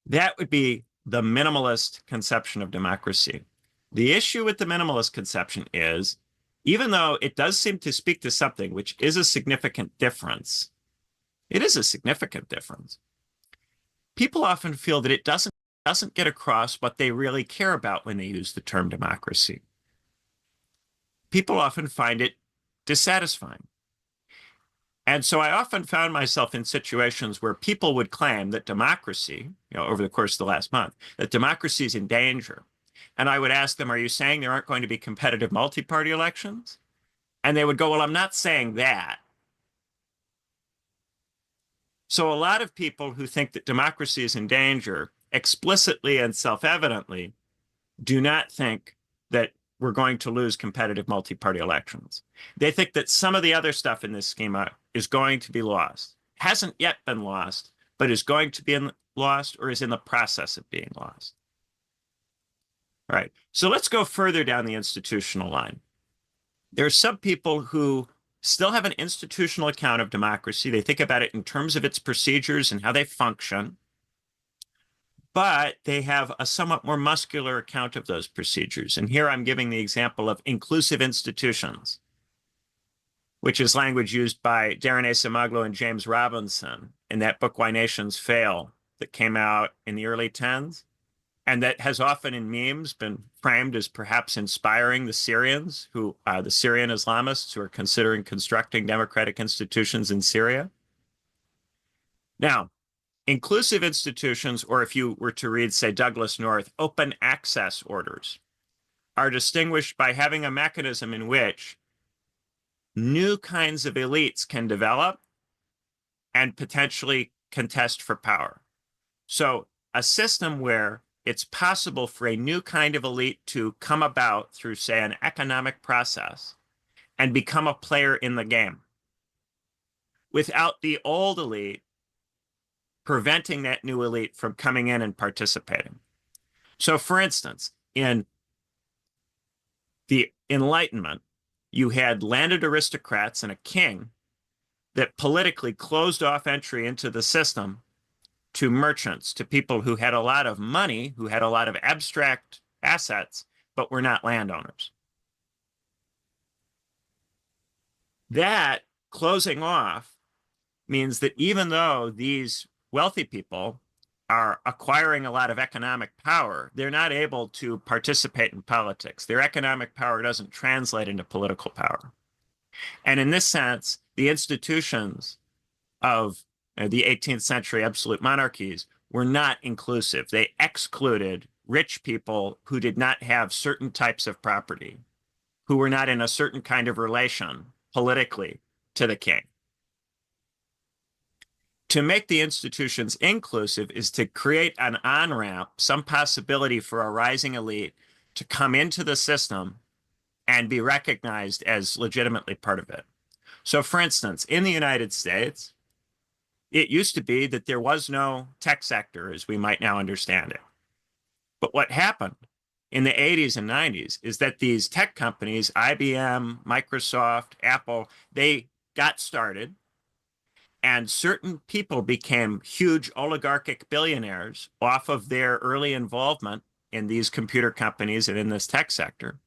that would be the minimalist conception of democracy. The issue with the minimalist conception is, even though it does seem to speak to something which is a significant difference, it is a significant difference. People often feel that it doesn't get across what they really care about when they use the term democracy. People often find it dissatisfying. And so I often found myself in situations where people would claim that democracy, over the course of the last month, that democracy is in danger. And I would ask them, are you saying there aren't going to be competitive multi-party elections? And they would go, well, I'm not saying that. So a lot of people who think that democracy is in danger explicitly and self-evidently do not think that we're going to lose competitive multi-party elections. They think that some of the other stuff in this schema is going to be lost. Hasn't yet been lost, but is going to be lost or is in the process of being lost. All right, so let's go further down the institutional line. There are some people who still have an institutional account of democracy. They think about it in terms of its procedures and how they function. but they have a somewhat more muscular account of those procedures. And here I'm giving the example of inclusive institutions, which is language used by Darren Acemoglu and James Robinson in that book, Why Nations Fail, that came out in the early 10s, and that has often in memes been framed as perhaps inspiring the Syrians, the Syrian Islamists who are considering constructing democratic institutions in Syria. Now, inclusive institutions, or if you were to read, say, Douglas North, open access orders, are distinguished by having a mechanism in which new kinds of elites can develop and potentially contest for power. So a system where it's possible for a new kind of elite to come about through, say, an economic process and become a player in the game without the old elite preventing that new elite from coming in and participating. So, for instance, in the Enlightenment, you had landed aristocrats and a king that politically closed off entry into the system to merchants, to people who had a lot of money, who had a lot of abstract assets, but were not landowners. That closing off means that even though these wealthy people are acquiring a lot of economic power, they're not able to participate in politics. Their economic power doesn't translate into political power. And in this sense, the institutions of the 18th century absolute monarchies were not inclusive. They excluded rich people who did not have certain types of property, who were not in a certain kind of relation politically to the king. To make the institutions inclusive is to create an on-ramp, some possibility for a rising elite to come into the system and be recognized as legitimately part of it. So, for instance, in the United States, it used to be that there was no tech sector as we might now understand it. But what happened in the 80s and 90s is that these tech companies, IBM, Microsoft, Apple, they got started, and certain people became huge oligarchic billionaires off of their early involvement in these computer companies and in this tech sector.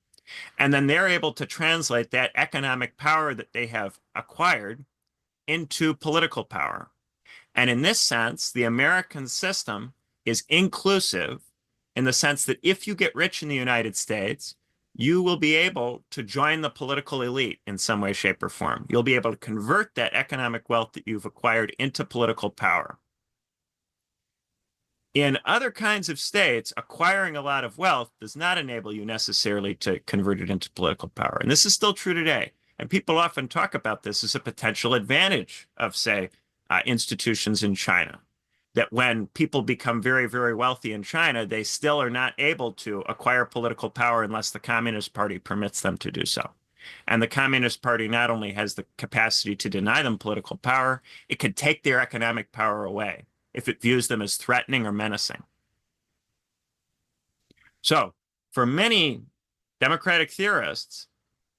And then they're able to translate that economic power that they have acquired into political power. And in this sense, the American system is inclusive in the sense that if you get rich in the United States, you will be able to join the political elite in some way, shape, or form. You'll be able to convert that economic wealth that you've acquired into political power. In other kinds of states, acquiring a lot of wealth does not enable you necessarily to convert it into political power. And this is still true today. And people often talk about this as a potential advantage of, say, institutions in China. That when people become very, very wealthy in China, they still are not able to acquire political power unless the Communist Party permits them to do so. And the Communist Party not only has the capacity to deny them political power, it could take their economic power away if it views them as threatening or menacing. So, for many democratic theorists,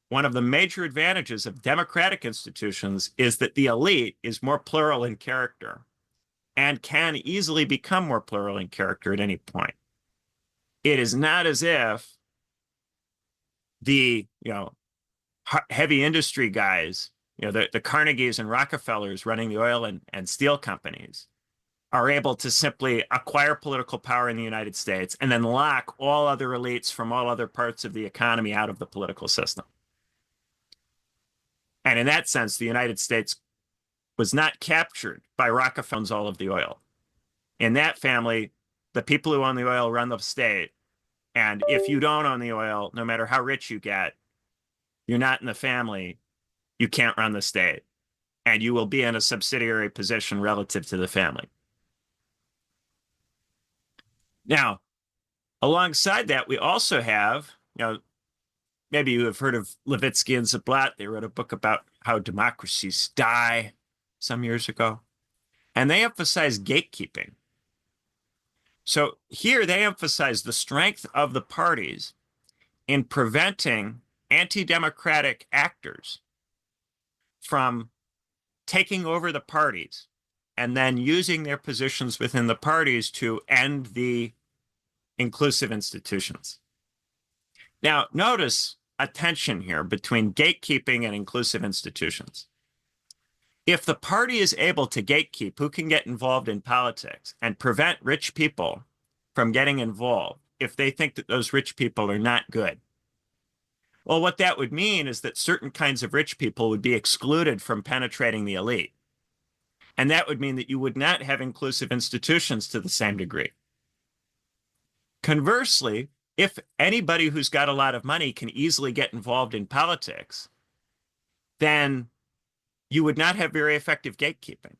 one of the major advantages of democratic institutions is that the elite is more plural in character and can easily become more plural in character at any point. It is not as if the heavy industry guys, the Carnegies and Rockefellers running the oil and steel companies are able to simply acquire political power in the United States and then lock all other elites from all other parts of the economy out of the political system. And in that sense, the United States was not captured by Rockefeller's all of the oil. In that family, the people who own the oil run the state. And if you don't own the oil, no matter how rich you get, you're not in the family, you can't run the state. And you will be in a subsidiary position relative to the family. Now, alongside that, we also have, maybe you have heard of Levitsky and Zablat. They wrote a book about how democracies die some years ago. And they emphasize gatekeeping. So here they emphasize the strength of the parties in preventing anti-democratic actors from taking over the parties and then using their positions within the parties to end the inclusive institutions. Now, notice a tension here between gatekeeping and inclusive institutions. If the party is able to gatekeep who can get involved in politics and prevent rich people from getting involved if they think that those rich people are not good, well, what that would mean is that certain kinds of rich people would be excluded from penetrating the elite. And that would mean that you would not have inclusive institutions to the same degree. Conversely, if anybody who's got a lot of money can easily get involved in politics, then you would not have very effective gatekeeping.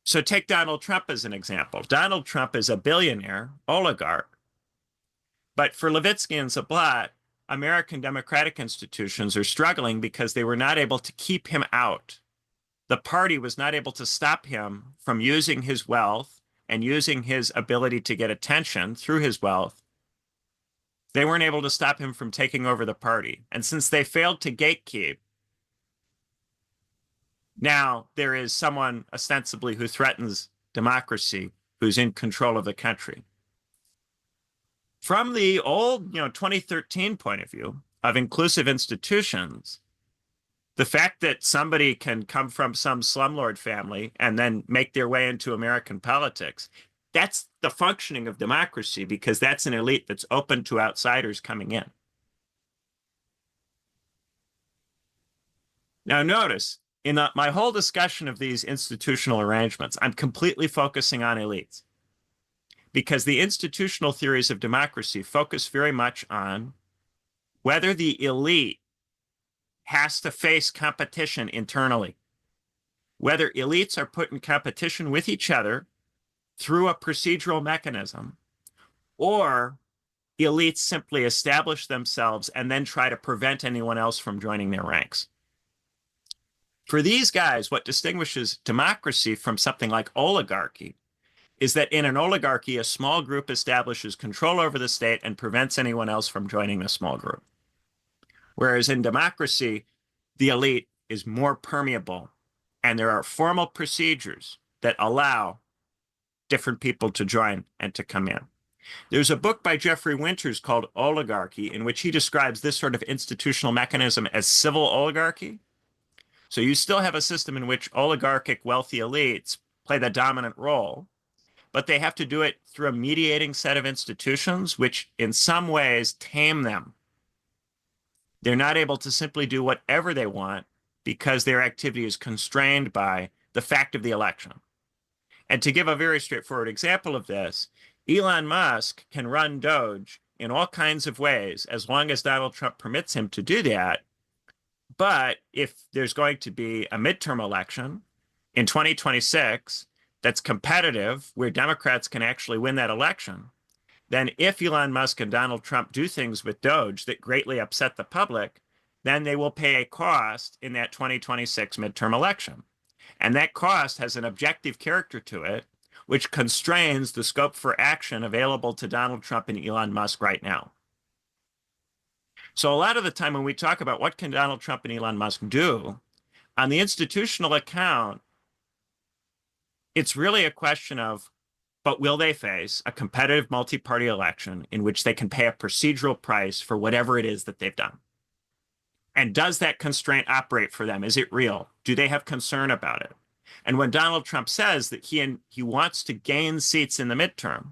So take Donald Trump as an example. Donald Trump is a billionaire oligarch, but for Levitsky and Zablat, American democratic institutions are struggling because they were not able to keep him out. The party was not able to stop him from using his wealth and using his ability to get attention through his wealth. They weren't able to stop him from taking over the party. And since they failed to gatekeep, now there is someone ostensibly who threatens democracy who's in control of the country. From the old 2013 point of view of inclusive institutions, the fact that somebody can come from some slumlord family and then make their way into American politics, that's the functioning of democracy, because that's an elite that's open to outsiders coming in. Now notice, in my whole discussion of these institutional arrangements, I'm completely focusing on elites, because the institutional theories of democracy focus very much on whether the elite has to face competition internally, whether elites are put in competition with each other through a procedural mechanism, or elites simply establish themselves and then try to prevent anyone else from joining their ranks. For these guys, what distinguishes democracy from something like oligarchy is that in an oligarchy, a small group establishes control over the state and prevents anyone else from joining the small group. Whereas in democracy, the elite is more permeable, and there are formal procedures that allow different people to join and to come in. There's a book by Jeffrey Winters called Oligarchy, in which he describes this sort of institutional mechanism as civil oligarchy. So you still have a system in which oligarchic wealthy elites play the dominant role, but they have to do it through a mediating set of institutions, which in some ways tame them. They're not able to simply do whatever they want because their activity is constrained by the fact of the election. And to give a very straightforward example of this, Elon Musk can run Doge in all kinds of ways as long as Donald Trump permits him to do that. But if there's going to be a midterm election in 2026 that's competitive, where Democrats can actually win that election, then if Elon Musk and Donald Trump do things with Doge that greatly upset the public, then they will pay a cost in that 2026 midterm election. And that cost has an objective character to it, which constrains the scope for action available to Donald Trump and Elon Musk right now. So a lot of the time when we talk about what can Donald Trump and Elon Musk do, on the institutional account, it's really a question of, but will they face a competitive multi-party election in which they can pay a procedural price for whatever it is that they've done? And does that constraint operate for them? Is it real? Do they have concern about it? And when Donald Trump says that he wants to gain seats in the midterm,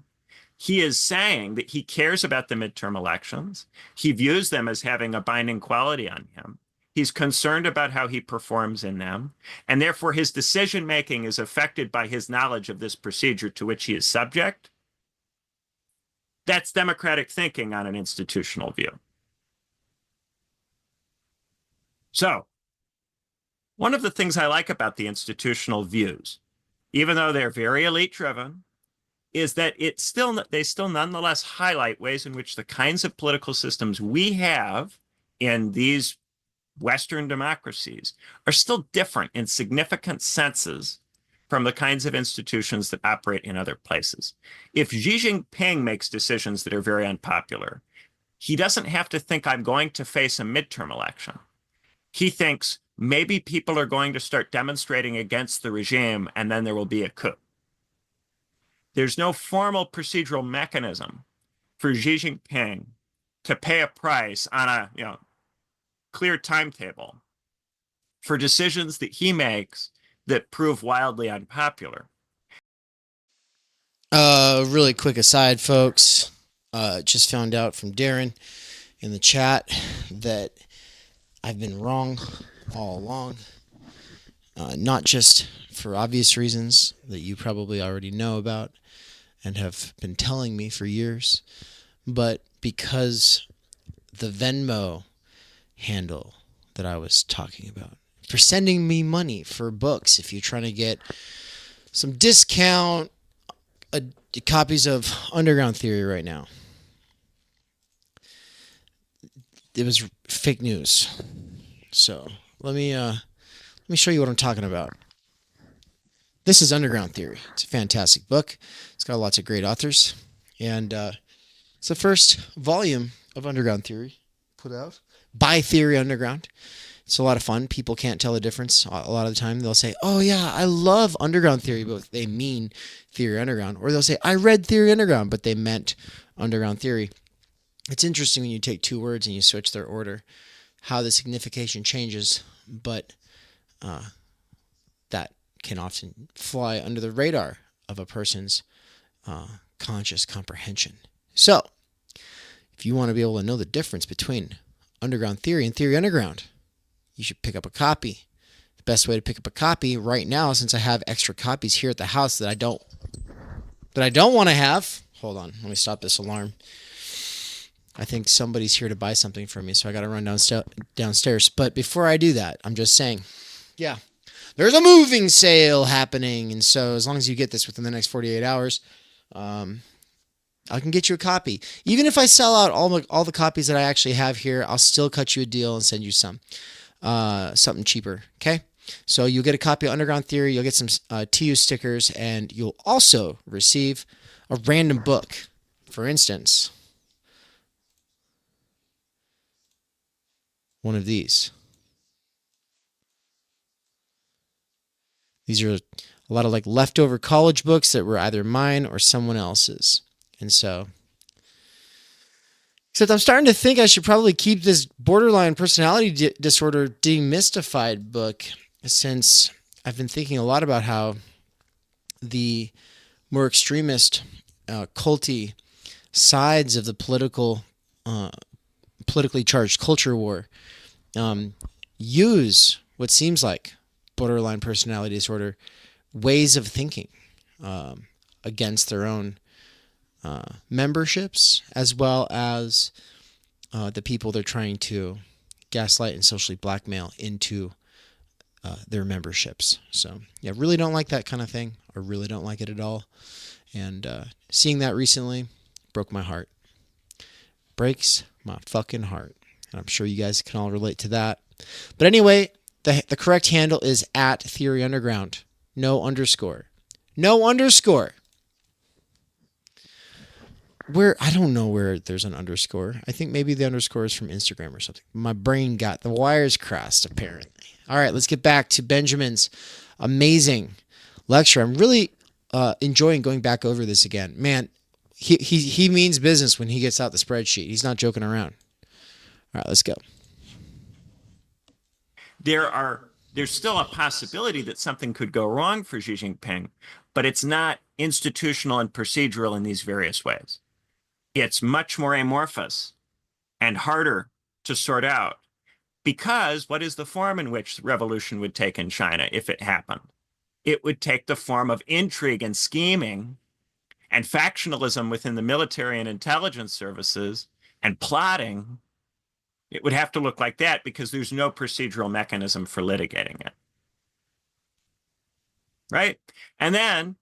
he is saying that he cares about the midterm elections. He views them as having a binding quality on him. He's concerned about how he performs in them, and therefore his decision-making is affected by his knowledge of this procedure to which he is subject. That's democratic thinking on an institutional view. So, one of the things I like about the institutional views, even though they're very elite-driven, is that they still nonetheless highlight ways in which the kinds of political systems we have in these Western democracies are still different in significant senses from the kinds of institutions that operate in other places. If Xi Jinping makes decisions that are very unpopular, he doesn't have to think, I'm going to face a midterm election. He thinks, maybe people are going to start demonstrating against the regime, and then there will be a coup. There's no formal procedural mechanism for Xi Jinping to pay a price on a clear timetable for decisions that he makes that prove wildly unpopular. Really quick aside, folks. Just found out from Darren in the chat that I've been wrong all along. Not just for obvious reasons that you probably already know about and have been telling me for years, but because the Venmo handle that I was talking about for sending me money for books, if you're trying to get some discount copies of Underground Theory right now, it was fake news. So let me show you what I'm talking about. This is Underground Theory. It's a fantastic book. It's got lots of great authors, and it's the first volume of Underground Theory put out by Theory Underground. It's a lot of fun. People can't tell the difference. A lot of the time they'll say, oh yeah, I love Underground Theory, but they mean Theory Underground. Or they'll say, I read Theory Underground, but they meant Underground Theory. It's interesting when you take two words and you switch their order, how the signification changes, but that can often fly under the radar of a person's conscious comprehension. So, if you want to be able to know the difference between Underground Theory and Theory Underground, you should pick up a copy. The best way to pick up a copy right now, since I have extra copies here at the house that I don't want to have. Hold on, let me stop this alarm. I think somebody's here to buy something from me, so I got to run downstairs. But before I do that, I'm just saying, yeah, there's a moving sale happening, and so as long as you get this within the next 48 hours, I can get you a copy. Even if I sell out all the copies that I actually have here, I'll still cut you a deal and send you something cheaper. Okay, so you'll get a copy of Underground Theory. You'll get some TU stickers, and you'll also receive a random book. For instance, one of these. These are a lot of like leftover college books that were either mine or someone else's. And so, except I'm starting to think I should probably keep this borderline personality disorder demystified book, since I've been thinking a lot about how the more extremist, culty sides of the politically charged culture war use what seems like borderline personality disorder ways of thinking against their own memberships, as well as the people they're trying to gaslight and socially blackmail into their memberships. So yeah, really don't like that kind of thing. I really don't like it at all. And seeing that recently broke my heart. Breaks my fucking heart. And I'm sure you guys can all relate to that. But anyway, the correct handle is at Theory Underground. No underscore. No underscore. I don't know where there's an underscore. I think maybe the underscore is from Instagram or something. My brain got the wires crossed, apparently. All right, let's get back to Benjamin's amazing lecture. I'm really enjoying going back over this again. Man, he means business when he gets out the spreadsheet. He's not joking around. All right, let's go. There's still a possibility that something could go wrong for Xi Jinping, but it's not institutional and procedural in these various ways. It's much more amorphous and harder to sort out, because what is the form in which the revolution would take in China if it happened? It would take the form of intrigue and scheming and factionalism within the military and intelligence services and plotting. It would have to look like that because there's no procedural mechanism for litigating it. Right? And then,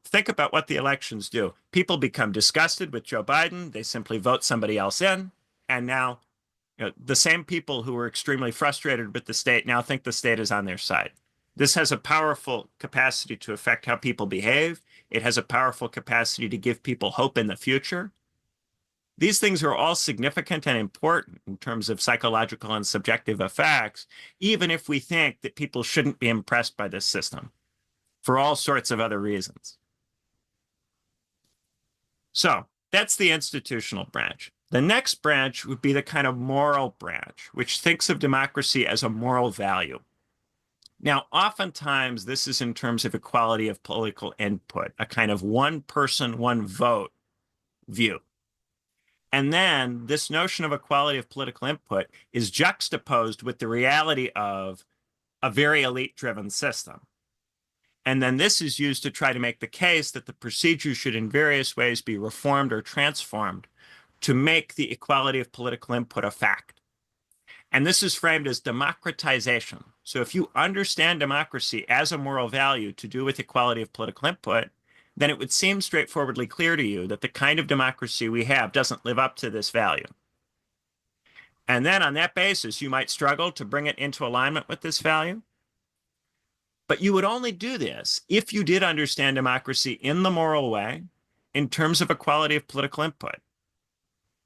think about what the elections do. People become disgusted with Joe Biden. They simply vote somebody else in. And now, the same people who were extremely frustrated with the state now think the state is on their side. This has a powerful capacity to affect how people behave. It has a powerful capacity to give people hope in the future. These things are all significant and important in terms of psychological and subjective effects, even if we think that people shouldn't be impressed by this system for all sorts of other reasons. So that's the institutional branch. The next branch would be the kind of moral branch, which thinks of democracy as a moral value. Now, oftentimes, this is in terms of equality of political input, a kind of one person, one vote view. And then this notion of equality of political input is juxtaposed with the reality of a very elite-driven system. And then this is used to try to make the case that the procedure should in various ways be reformed or transformed to make the equality of political input a fact. And this is framed as democratization. So if you understand democracy as a moral value to do with equality of political input, then it would seem straightforwardly clear to you that the kind of democracy we have doesn't live up to this value. And then on that basis, you might struggle to bring it into alignment with this value. But you would only do this if you did understand democracy in the moral way, in terms of equality of political input.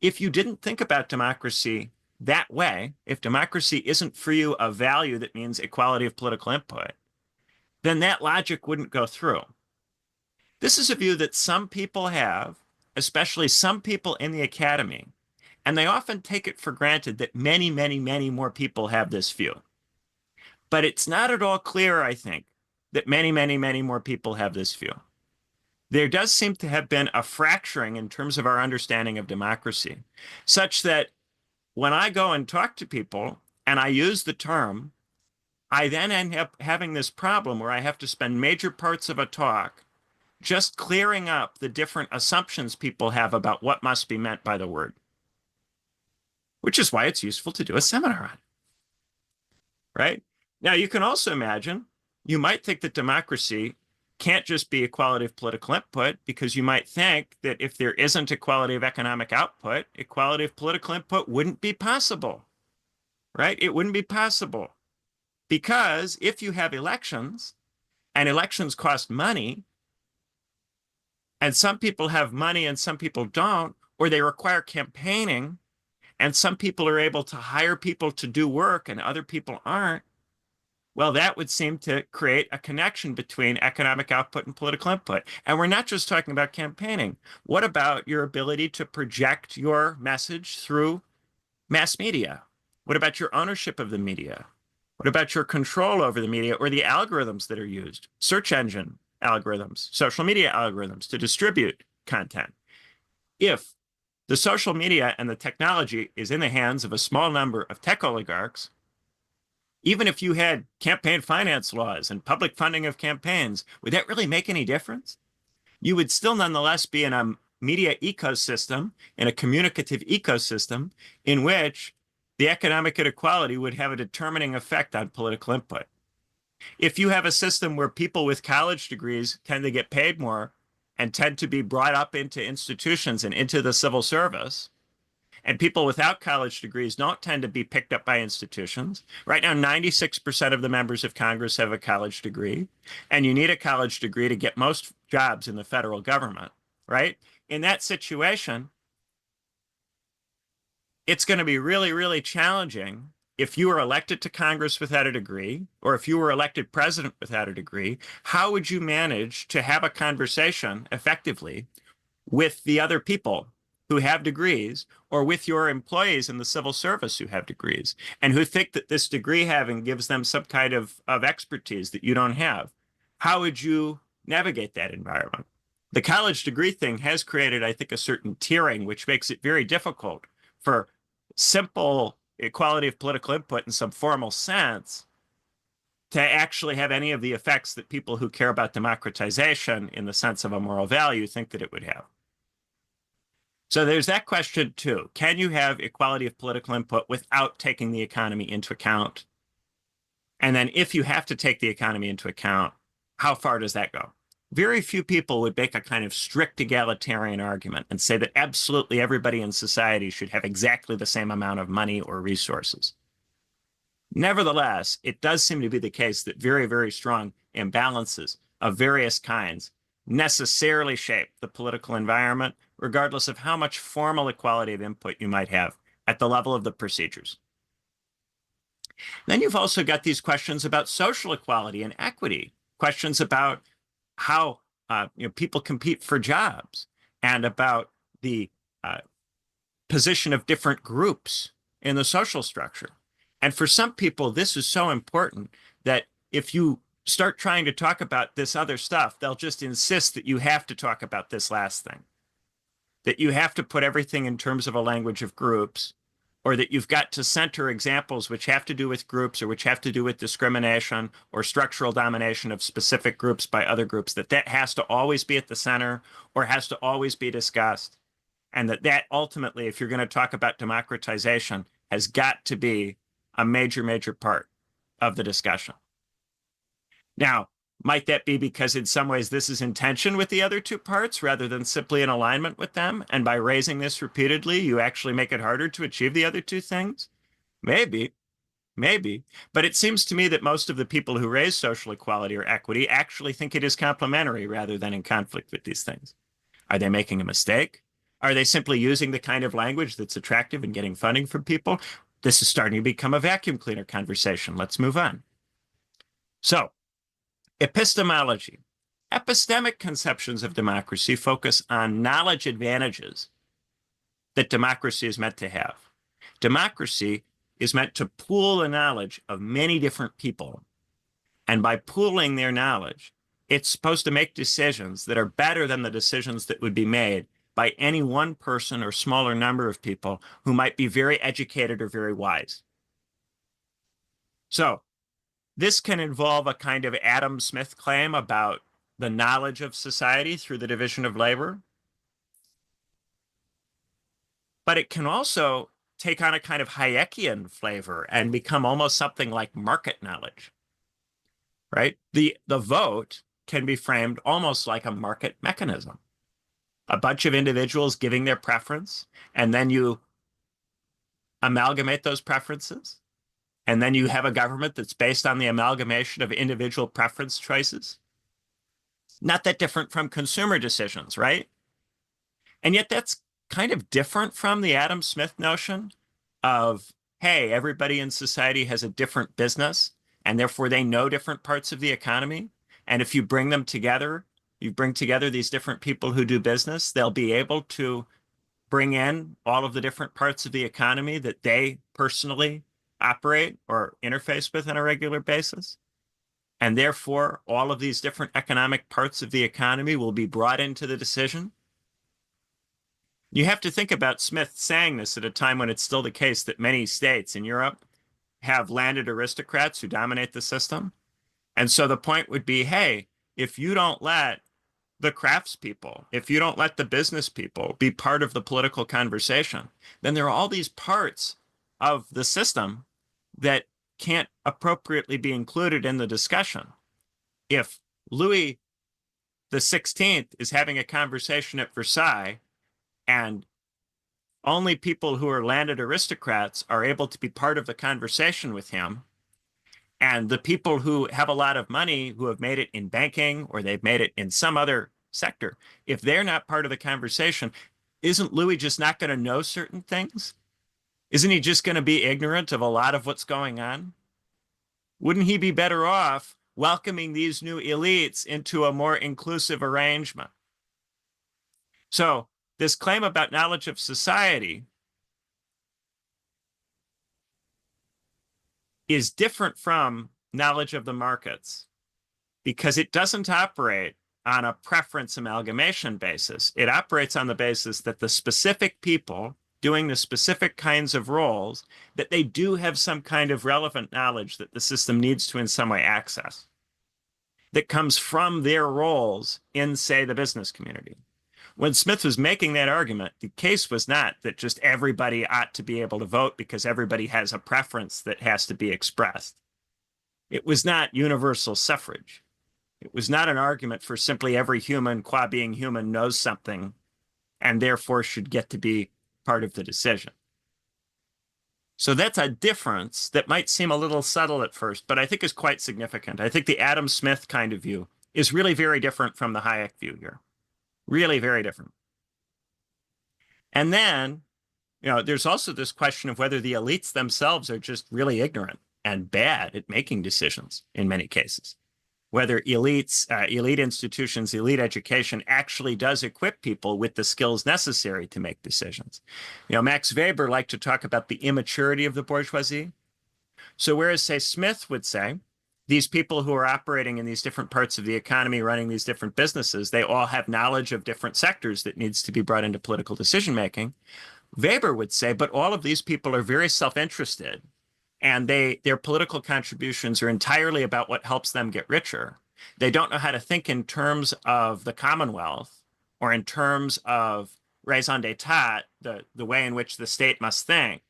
If you didn't think about democracy that way, if democracy isn't for you a value that means equality of political input, then that logic wouldn't go through. This is a view that some people have, especially some people in the academy, and they often take it for granted that many, many, many more people have this view. But it's not at all clear, I think, that many, many, many more people have this view. There does seem to have been a fracturing in terms of our understanding of democracy, such that when I go and talk to people and I use the term, I then end up having this problem where I have to spend major parts of a talk just clearing up the different assumptions people have about what must be meant by the word, which is why it's useful to do a seminar on it, right? Now, you can also imagine, you might think that democracy can't just be equality of political input, because you might think that if there isn't equality of economic output, equality of political input wouldn't be possible, right? It wouldn't be possible because if you have elections and elections cost money, and some people have money and some people don't, or they require campaigning, and some people are able to hire people to do work and other people aren't, well, that would seem to create a connection between economic output and political input. And we're not just talking about campaigning. What about your ability to project your message through mass media? What about your ownership of the media? What about your control over the media or the algorithms that are used? Search engine algorithms, social media algorithms to distribute content. If the social media and the technology is in the hands of a small number of tech oligarchs, even if you had campaign finance laws and public funding of campaigns, would that really make any difference? You would still nonetheless be in a media ecosystem, in a communicative ecosystem, in which the economic inequality would have a determining effect on political input. If you have a system where people with college degrees tend to get paid more and tend to be brought up into institutions and into the civil service, and people without college degrees don't tend to be picked up by institutions. Right now, 96% of the members of Congress have a college degree, and you need a college degree to get most jobs in the federal government, right? In that situation, it's going to be really, really challenging if you were elected to Congress without a degree, or if you were elected president without a degree. How would you manage to have a conversation effectively with the other people who have degrees, or with your employees in the civil service who have degrees, and who think that this degree having gives them some kind of expertise that you don't have? How would you navigate that environment? The college degree thing has created, I think, a certain tiering, which makes it very difficult for simple equality of political input in some formal sense to actually have any of the effects that people who care about democratization in the sense of a moral value think that it would have. So there's that question too. Can you have equality of political input without taking the economy into account? And then if you have to take the economy into account, how far does that go? Very few people would make a kind of strict egalitarian argument and say that absolutely everybody in society should have exactly the same amount of money or resources. Nevertheless, it does seem to be the case that very, very strong imbalances of various kinds necessarily shape the political environment, regardless of how much formal equality of input you might have at the level of the procedures. Then you've also got these questions about social equality and equity, questions about how people compete for jobs, and about the position of different groups in the social structure. And for some people, this is so important that if you start trying to talk about this other stuff, they'll just insist that you have to talk about this last thing, that you have to put everything in terms of a language of groups, or that you've got to center examples which have to do with groups or which have to do with discrimination or structural domination of specific groups by other groups, that has to always be at the center or has to always be discussed. And that ultimately, if you're going to talk about democratization, has got to be a major, major part of the discussion. Now, might that be because in some ways this is in tension with the other two parts rather than simply in alignment with them? And by raising this repeatedly, you actually make it harder to achieve the other two things? Maybe. But it seems to me that most of the people who raise social equality or equity actually think it is complementary rather than in conflict with these things. Are they making a mistake? Are they simply using the kind of language that's attractive and getting funding from people? This is starting to become a vacuum cleaner conversation. Let's move on. So, epistemology. Epistemic conceptions of democracy focus on knowledge advantages that democracy is meant to have. Democracy is meant to pool the knowledge of many different people. And by pooling their knowledge, it's supposed to make decisions that are better than the decisions that would be made by any one person or smaller number of people who might be very educated or very wise. So, this can involve a kind of Adam Smith claim about the knowledge of society through the division of labor. But it can also take on a kind of Hayekian flavor and become almost something like market knowledge, right? The vote can be framed almost like a market mechanism. A bunch of individuals giving their preference, and then you amalgamate those preferences. And then you have a government that's based on the amalgamation of individual preference choices. Not that different from consumer decisions, right? And yet that's kind of different from the Adam Smith notion of, hey, everybody in society has a different business, and therefore they know different parts of the economy. And if you bring them together, you bring together these different people who do business, they'll be able to bring in all of the different parts of the economy that they personally operate or interface with on a regular basis. And therefore, all of these different economic parts of the economy will be brought into the decision. You have to think about Smith saying this at a time when it's still the case that many states in Europe have landed aristocrats who dominate the system. And so the point would be, hey, if you don't let the craftspeople, if you don't let the business people be part of the political conversation, then there are all these parts of the system that can't appropriately be included in the discussion. If Louis the 16th is having a conversation at Versailles and only people who are landed aristocrats are able to be part of the conversation with him, and the people who have a lot of money, who have made it in banking or they've made it in some other sector, if they're not part of the conversation, isn't Louis just not going to know certain things? Isn't he just going to be ignorant of a lot of what's going on? Wouldn't he be better off welcoming these new elites into a more inclusive arrangement? So this claim about knowledge of society is different from knowledge of the markets because it doesn't operate on a preference amalgamation basis. It operates on the basis that the specific people doing the specific kinds of roles, that they do have some kind of relevant knowledge that the system needs to in some way access that comes from their roles in, say, the business community. When Smith was making that argument, the case was not that just everybody ought to be able to vote because everybody has a preference that has to be expressed. It was not universal suffrage. It was not an argument for simply every human, qua being human, knows something and therefore should get to be part of the decision. So that's a difference that might seem a little subtle at first, but I think is quite significant. I think the Adam Smith kind of view is really very different from the Hayek view here. Really very different. And then, there's also this question of whether the elites themselves are just really ignorant and bad at making decisions in many cases. Whether elites, elite institutions, elite education actually does equip people with the skills necessary to make decisions. Max Weber liked to talk about the immaturity of the bourgeoisie. So whereas, say, Smith would say, these people who are operating in these different parts of the economy, running these different businesses, they all have knowledge of different sectors that needs to be brought into political decision-making. Weber would say, but all of these people are very self-interested, and their political contributions are entirely about what helps them get richer. They don't know how to think in terms of the Commonwealth or in terms of raison d'etat, the way in which the state must think.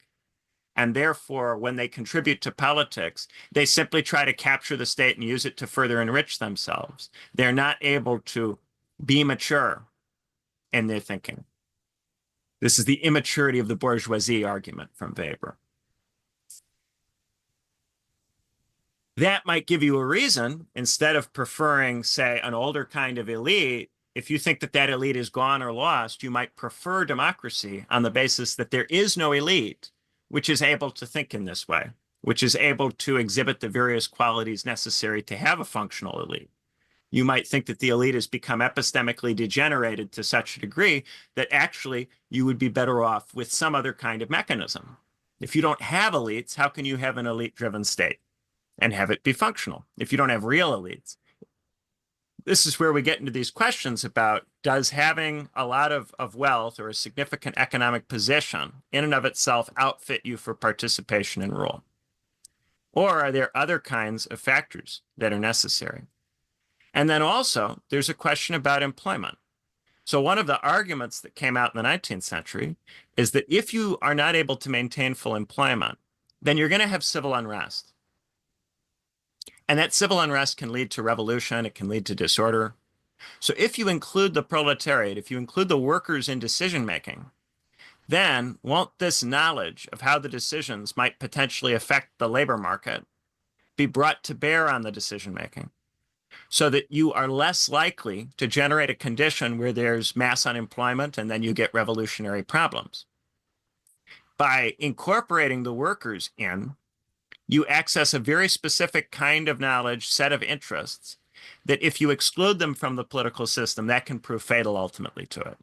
And therefore, when they contribute to politics, they simply try to capture the state and use it to further enrich themselves. They're not able to be mature in their thinking. This is the immaturity of the bourgeoisie argument from Weber. That might give you a reason, instead of preferring, say, an older kind of elite, if you think that that elite is gone or lost, you might prefer democracy on the basis that there is no elite which is able to think in this way, which is able to exhibit the various qualities necessary to have a functional elite. You might think that the elite has become epistemically degenerated to such a degree that actually you would be better off with some other kind of mechanism. If you don't have elites, how can you have an elite-driven state and have it be functional if you don't have real elites? This is where we get into these questions about, does having a lot of wealth or a significant economic position in and of itself outfit you for participation in rule? Or are there other kinds of factors that are necessary? And then also, there's a question about employment. So one of the arguments that came out in the 19th century is that if you are not able to maintain full employment, then you're going to have civil unrest. And that civil unrest can lead to revolution, it can lead to disorder. So if you include the proletariat, if you include the workers in decision-making, then won't this knowledge of how the decisions might potentially affect the labor market be brought to bear on the decision-making, so that you are less likely to generate a condition where there's mass unemployment and then you get revolutionary problems? By incorporating the workers in, you access a very specific kind of knowledge, set of interests, that if you exclude them from the political system, that can prove fatal ultimately to it.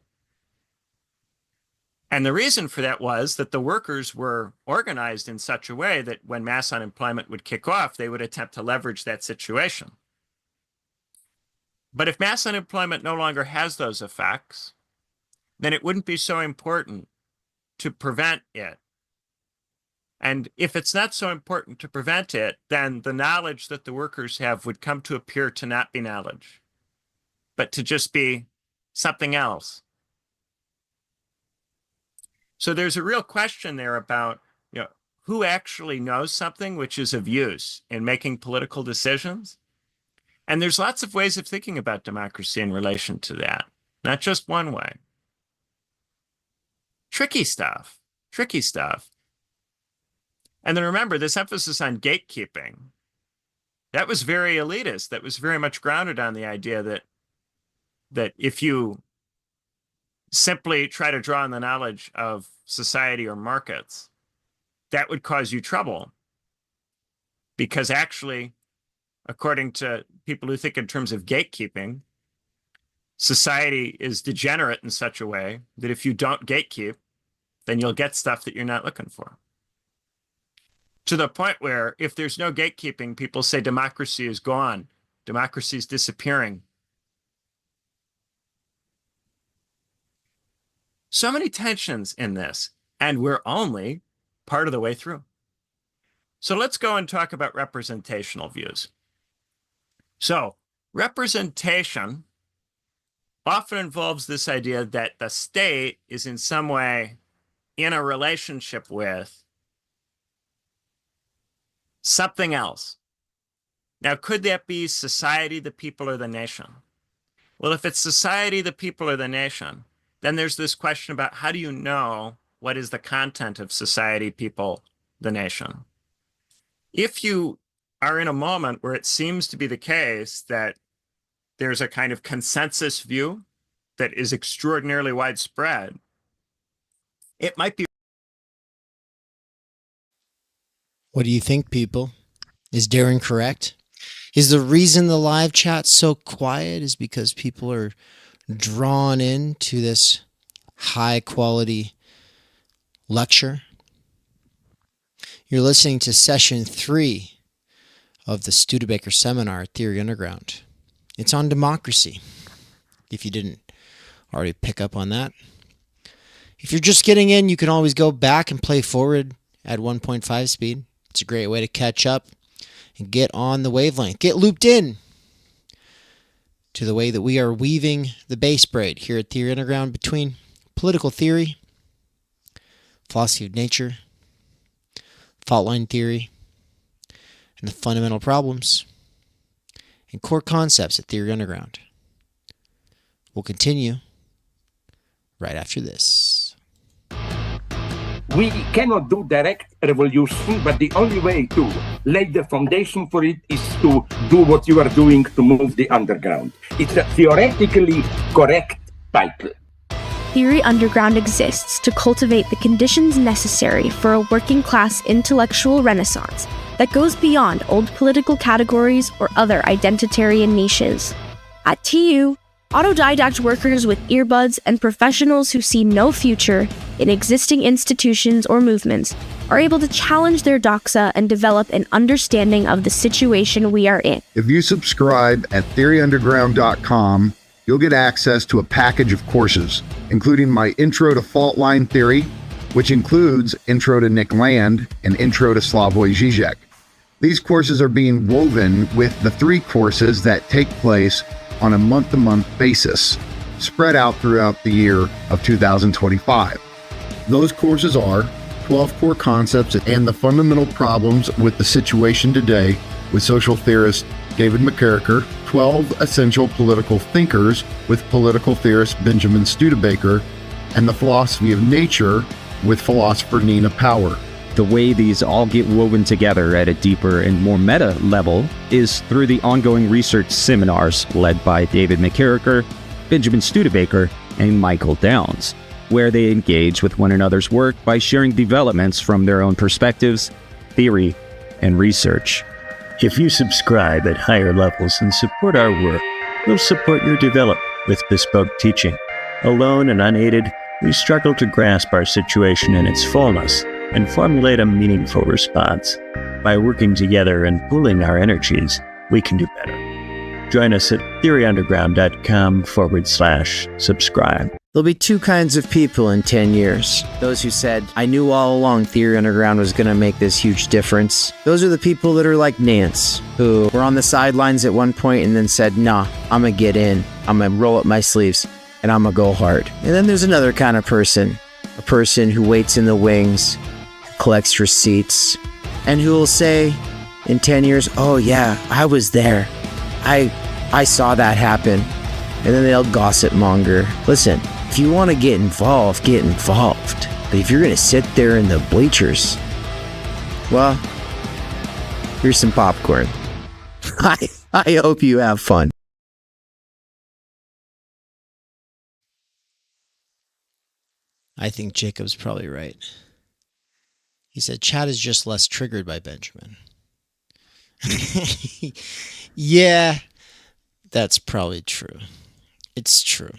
And the reason for that was that the workers were organized in such a way that when mass unemployment would kick off, they would attempt to leverage that situation. But if mass unemployment no longer has those effects, then it wouldn't be so important to prevent it. And if it's not so important to prevent it, then the knowledge that the workers have would come to appear to not be knowledge, but to just be something else. So there's a real question there about, who actually knows something which is of use in making political decisions. And there's lots of ways of thinking about democracy in relation to that, not just one way. Tricky stuff. And then remember, this emphasis on gatekeeping, that was very elitist. That was very much grounded on the idea that if you simply try to draw on the knowledge of society or markets, that would cause you trouble. Because actually, according to people who think in terms of gatekeeping, society is degenerate in such a way that if you don't gatekeep, then you'll get stuff that you're not looking for. To the point where if there's no gatekeeping, people say democracy is gone, democracy is disappearing. So many tensions in this, and we're only part of the way through. So let's go and talk about representational views. So representation often involves this idea that the state is in some way in a relationship with something else. Now, could that be society, the people, or the nation? Well, if it's society, the people, or the nation, then there's this question about how do you know what is the content of society, people, the nation? If you are in a moment where it seems to be the case that there's a kind of consensus view that is extraordinarily widespread, It might be. What do you think, people? Is Darren correct? Is the reason the live chat's so quiet is because people are drawn into this high quality lecture? You're listening to session 3 of the Studebaker seminar, Theory Underground. It's on democracy, if you didn't already pick up on that. If you're just getting in, you can always go back and play forward at 1.5 speed. It's a great way to catch up and get on the wavelength. Get looped in to the way that we are weaving the base braid here at Theory Underground between political theory, philosophy of nature, fault line theory, and the fundamental problems and core concepts at Theory Underground. We'll continue right after this. We cannot do direct revolution, but the only way to lay the foundation for it is to do what you are doing to move the underground. It's a theoretically correct title. Theory Underground exists to cultivate the conditions necessary for a working class intellectual renaissance that goes beyond old political categories or other identitarian niches. At TU, autodidact workers with earbuds and professionals who see no future in existing institutions or movements are able to challenge their doxa and develop an understanding of the situation we are in. If you subscribe at theoryunderground.com, you'll get access to a package of courses, including my Intro to Fault Line Theory, which includes Intro to Nick Land and Intro to Slavoj Žižek. These courses are being woven with the 3 courses that take place on a month-to-month basis, spread out throughout the year of 2025. Those courses are 12 Core Concepts and the Fundamental Problems with the Situation Today with social theorist David McKerracher, 12 Essential Political Thinkers with political theorist Benjamin Studebaker, and the Philosophy of Nature with philosopher Nina Power. The way these all get woven together at a deeper and more meta level is through the ongoing research seminars led by David McKerracher, Benjamin Studebaker, and Michael Downs, where they engage with one another's work by sharing developments from their own perspectives, theory, and research. If you subscribe at higher levels and support our work, we'll support your development with bespoke teaching. Alone and unaided, we struggle to grasp our situation in its fullness and formulate a meaningful response. By working together and pooling our energies, we can do better. Join us at theoryunderground.com/subscribe. There'll be 2 kinds of people in 10 years. Those who said, I knew all along Theory Underground was going to make this huge difference. Those are the people that are like Nance, who were on the sidelines at one point and then said, nah, I'm going to get in. I'm going to roll up my sleeves and I'm going to go hard. And then there's another kind of person, a person who waits in the wings, collects receipts, and who will say in 10 years, oh yeah, I was there. I saw that happen. And then they'll gossip monger. Listen, if you want to get involved, get involved. But if you're going to sit there in the bleachers, well, here's some popcorn. I hope you have fun. I think Jacob's probably right. He said Chad is just less triggered by Benjamin. Yeah, that's probably true. It's true.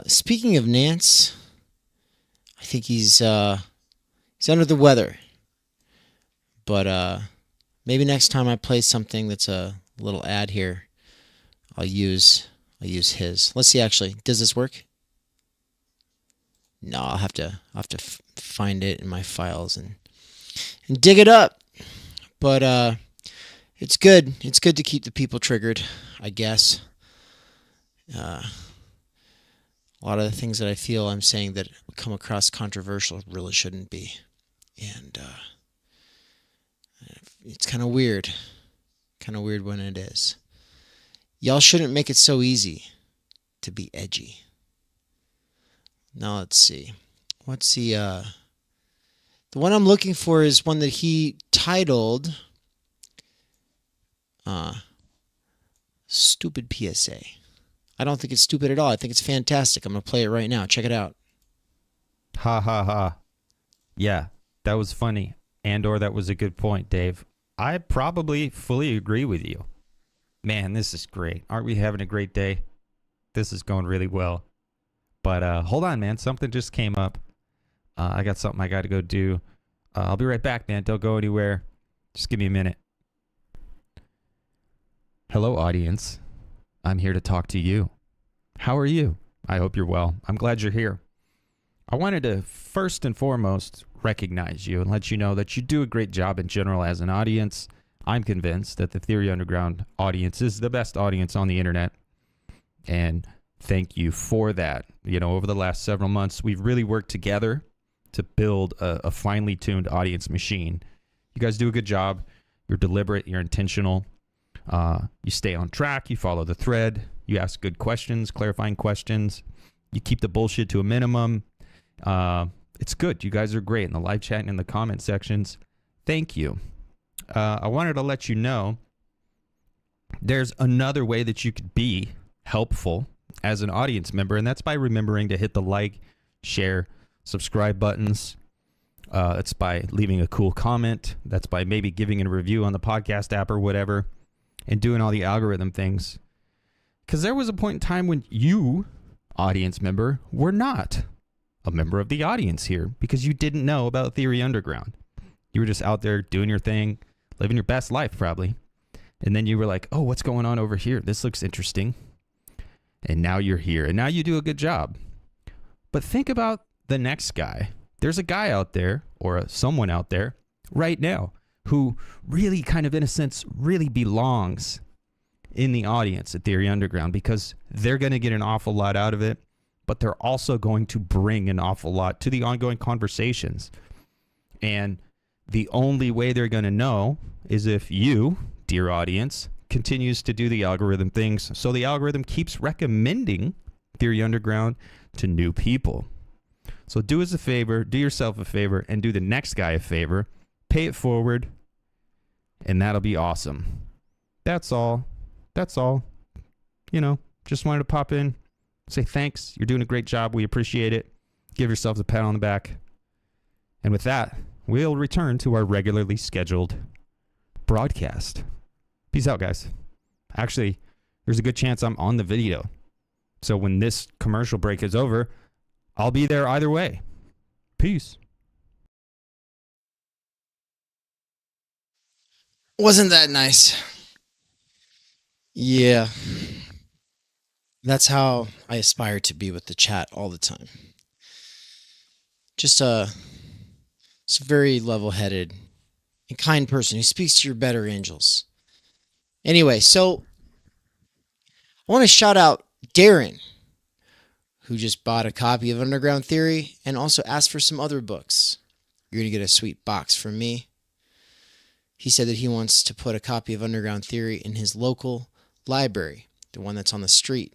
Speaking of Nance, I think he's under the weather. But maybe next time I play something that's a little ad here, I'll use his. Let's see. Actually, does this work? No, I'll have to find it in my files and dig it up. But it's good. It's good to keep the people triggered, I guess. A lot of the things that I feel I'm saying that come across controversial really shouldn't be. And it's kind of weird. Kind of weird when it is. Y'all shouldn't make it so easy to be edgy. Now let's see. What's the one I'm looking for is one that he titled Stupid PSA. I don't think it's stupid at all. I think it's fantastic. I'm going to play it right now. Check it out. Ha ha ha. Yeah, that was funny. And/or that was a good point, Dave. I probably fully agree with you. Man, this is great. Aren't we having a great day? This is going really well. But hold on, man. Something just came up. I got something I got to go do. I'll be right back, man. Don't go anywhere. Just give me a minute. Hello, audience. I'm here to talk to you. How are you? I hope you're well. I'm glad you're here. I wanted to first and foremost recognize you and let you know that you do a great job in general as an audience. I'm convinced that the Theory Underground audience is the best audience on the internet. And thank you for that. You know, over the last several months, we've really worked together to build a finely tuned audience machine. You guys do a good job. You're deliberate. You're intentional. You stay on track. You follow the thread. You ask good questions, clarifying questions. You keep the bullshit to a minimum. It's good. You guys are great in the live chat and in the comment sections. Thank you. I wanted to let you know there's another way that you could be helpful as an audience member, and that's by remembering to hit the like, share, subscribe buttons. It's by leaving a cool comment. That's by maybe giving a review on the podcast app or whatever, and doing all the algorithm things. Because there was a point in time when you, audience member, were not a member of the audience here because you didn't know about Theory Underground. You were just out there doing your thing, living your best life probably. And then you were like, oh, what's going on over here? This looks interesting. And now you're here. And now you do a good job. But think about the next guy. There's a guy out there or someone out there right now who really kind of in a sense really belongs in the audience at Theory Underground because they're going to get an awful lot out of it, but they're also going to bring an awful lot to the ongoing conversations. And the only way they're going to know is if you, dear audience, continues to do the algorithm things. So the algorithm keeps recommending Theory Underground to new people. So do us a favor, do yourself a favor, and do the next guy a favor. Pay it forward, and that'll be awesome. That's all. That's all. You know, just wanted to pop in, say thanks. You're doing a great job. We appreciate it. Give yourselves a pat on the back. And with that, we'll return to our regularly scheduled broadcast. Peace out, guys. Actually, there's a good chance I'm on the video. So when this commercial break is over, I'll be there either way. Peace. Wasn't that nice? Yeah. That's how I aspire to be with the chat all the time. Just a very level-headed and kind person who speaks to your better angels. Anyway, so I want to shout out Darren, who just bought a copy of Underground Theory and also asked for some other books. You're going to get a sweet box from me. He said that he wants to put a copy of Underground Theory in his local library, the one that's on the street,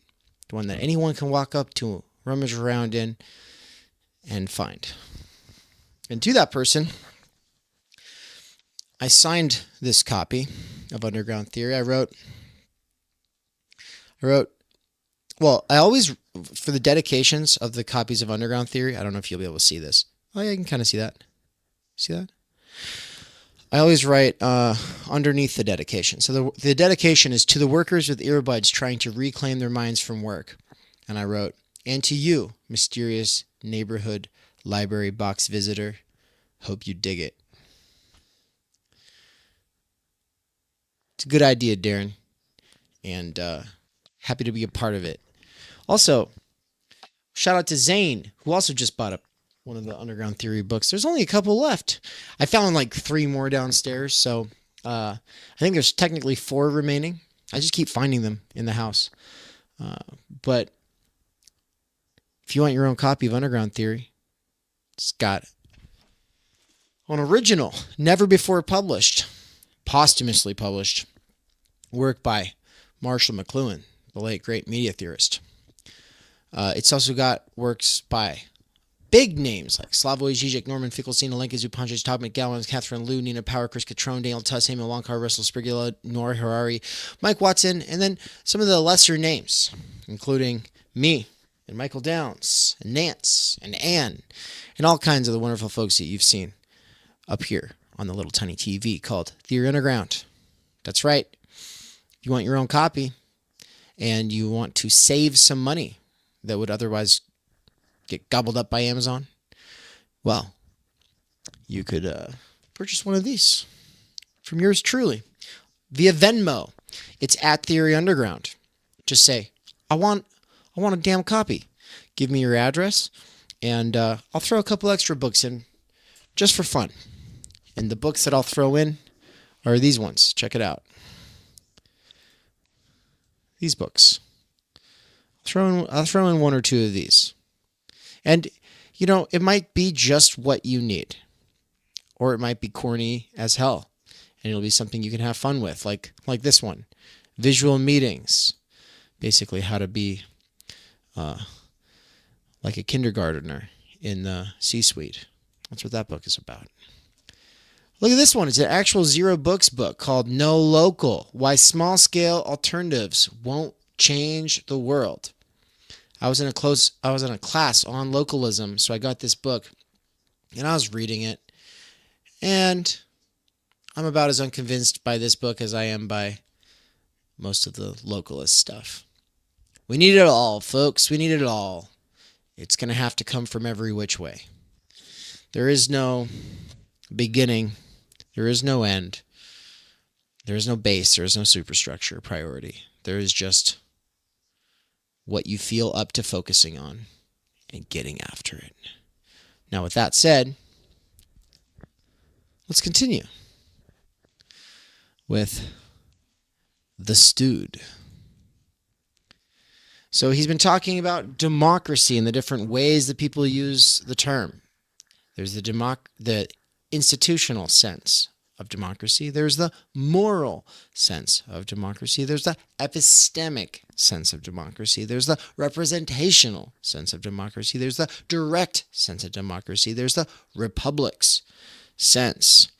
the one that anyone can walk up to, rummage around in, and find. And to that person, I signed this copy of Underground Theory. I wrote, well, I always, for the dedications of the copies of Underground Theory, I don't know if you'll be able to see this. Oh, yeah, you can kind of see that. See that? I always write underneath the dedication. So the dedication is to the workers with earbuds trying to reclaim their minds from work. And I wrote, and to you, mysterious neighborhood library box visitor, hope you dig it. It's a good idea, Darren. And happy to be a part of it. Also, shout out to Zane, who also just bought one of the Underground Theory books. There's only a couple left. I found like 3 more downstairs, so I think there's technically 4 remaining. I just keep finding them in the house. But if you want your own copy of Underground Theory, it's got an original, never before published, posthumously published work by Marshall McLuhan, the late great media theorist. It's also got works by big names like Slavoj Žižek, Norman Finkelstein, Alenka Zupančič, Todd McGowan, Catherine Liu, Nina Power, Chris Catrone, Daniel Tuss, Emil Lonkar, Russell Sprigula, Nora Harari, Mike Watson, and then some of the lesser names, including me, and Michael Downs and Nance and Ann and all kinds of the wonderful folks that you've seen up here on the little tiny TV called Theory Underground. That's right. You want your own copy and you want to save some money that would otherwise get gobbled up by Amazon, well, you could purchase one of these from yours truly via Venmo. It's at Theory Underground. Just say, I want a damn copy. Give me your address, and I'll throw a couple extra books in just for fun. And the books that I'll throw in are these ones. Check it out. These books. I'll throw in one or two of these. And, you know, it might be just what you need. Or it might be corny as hell. And it'll be something you can have fun with, like this one. Visual Meetings. Basically how to be like a kindergartner in the C-suite. That's what that book is about. Look at this one. It's an actual Zero Books book called No Local: Why Small-Scale Alternatives Won't Change the World. I was in a class on localism, so I got this book, and I was reading it, and I'm about as unconvinced by this book as I am by most of the localist stuff. We need it all, folks. We need it all. It's going to have to come from every which way. There is no beginning. There is no end. There is no base. There is no superstructure priority. There is just what you feel up to focusing on and getting after it. Now, with that said, let's continue with the Stude. So he's been talking about democracy and the different ways that people use the term. There's the institutional sense of democracy. There's the moral sense of democracy. There's the epistemic sense of democracy. There's the representational sense of democracy. There's the direct sense of democracy. There's the republic's sense.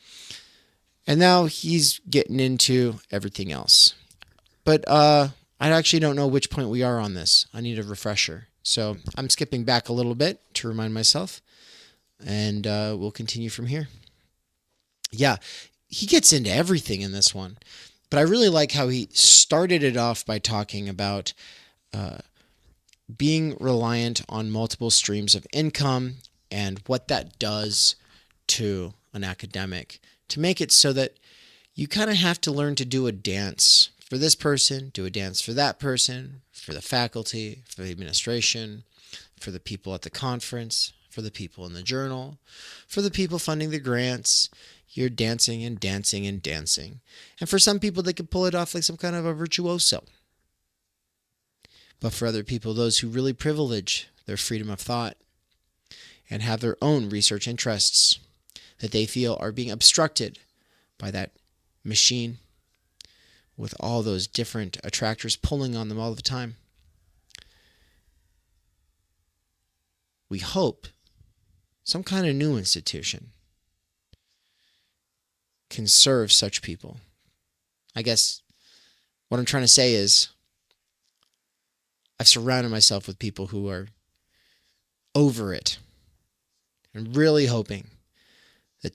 And now he's getting into everything else. But I actually don't know which point we are on this. I need a refresher. So I'm skipping back a little bit to remind myself. And we'll continue from here. Yeah, he gets into everything in this one. But I really like how he started it off by talking about being reliant on multiple streams of income and what that does to an academic, to make it so that you kind of have to learn to do a dance for this person, do a dance for that person, for the faculty, for the administration, for the people at the conference, for the people in the journal, for the people funding the grants. You're dancing and dancing and dancing. And for some people, they can pull it off like some kind of a virtuoso. But for other people, those who really privilege their freedom of thought and have their own research interests that they feel are being obstructed by that machine with all those different attractors pulling on them all the time. We hope some kind of new institution can serve such people. I guess what I'm trying to say is I've surrounded myself with people who are over it and really hoping that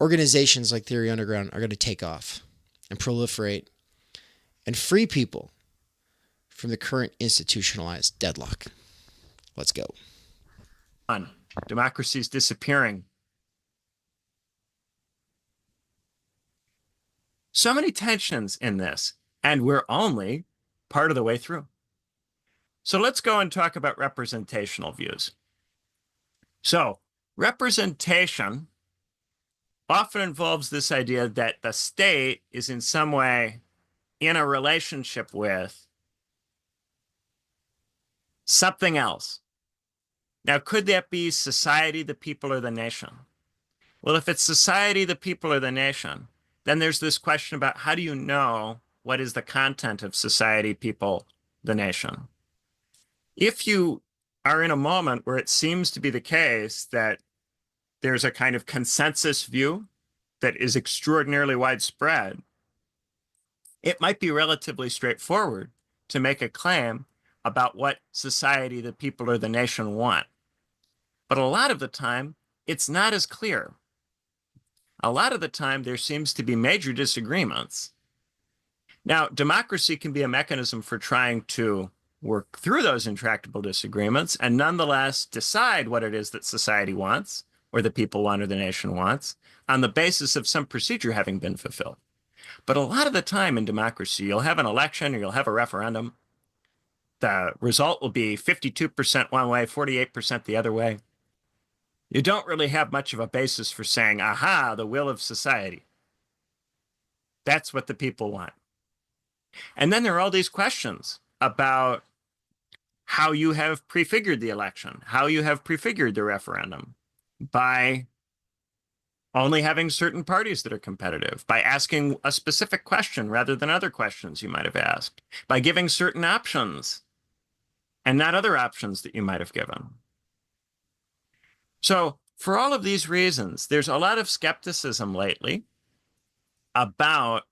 organizations like Theory Underground are going to take off and proliferate and free people from the current institutionalized deadlock. Let's go. Democracy is disappearing. So many tensions in this, and we're only part of the way through. So let's go and talk about representational views. So representation often involves this idea that the state is in some way in a relationship with something else. Now, could that be society, the people, or the nation? Well, if it's society, the people, or the nation, then there's this question about how do you know what is the content of society, people, the nation? If you are in a moment where it seems to be the case that there's a kind of consensus view that is extraordinarily widespread, it might be relatively straightforward to make a claim about what society the people or the nation want. But a lot of the time, it's not as clear. A lot of the time, there seems to be major disagreements. Now, democracy can be a mechanism for trying to work through those intractable disagreements and nonetheless decide what it is that society wants, or the people want, or the nation wants, on the basis of some procedure having been fulfilled. But a lot of the time in democracy, you'll have an election or you'll have a referendum. The result will be 52% one way, 48% the other way. You don't really have much of a basis for saying, aha, the will of society. That's what the people want. And then there are all these questions about how you have prefigured the election, how you have prefigured the referendum by only having certain parties that are competitive, by asking a specific question rather than other questions you might have asked, by giving certain options and not other options that you might have given. So for all of these reasons, there's a lot of skepticism lately about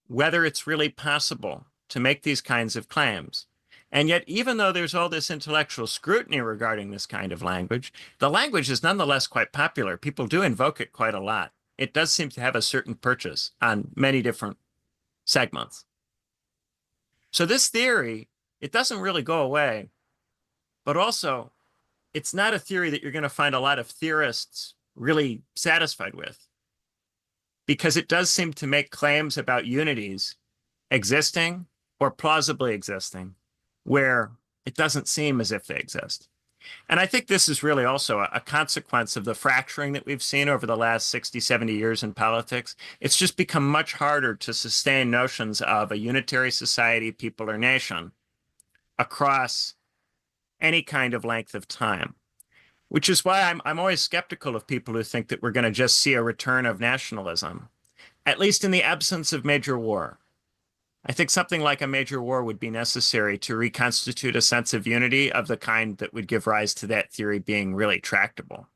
whether it's really possible to make these kinds of claims. And yet, even though there's all this intellectual scrutiny regarding this kind of language, the language is nonetheless quite popular. People do invoke it quite a lot. It does seem to have a certain purchase on many different segments. So this theory, it doesn't really go away, but also it's not a theory that you're going to find a lot of theorists really satisfied with, because it does seem to make claims about unities existing or plausibly existing where it doesn't seem as if they exist. And I think this is really also a consequence of the fracturing that we've seen over the last 60, 70 years in politics. It's just become much harder to sustain notions of a unitary society, people, or nation across any kind of length of time, which is why I'm always skeptical of people who think that we're going to just see a return of nationalism, at least in the absence of major war. I think something like a major war would be necessary to reconstitute a sense of unity of the kind that would give rise to that theory being really tractable.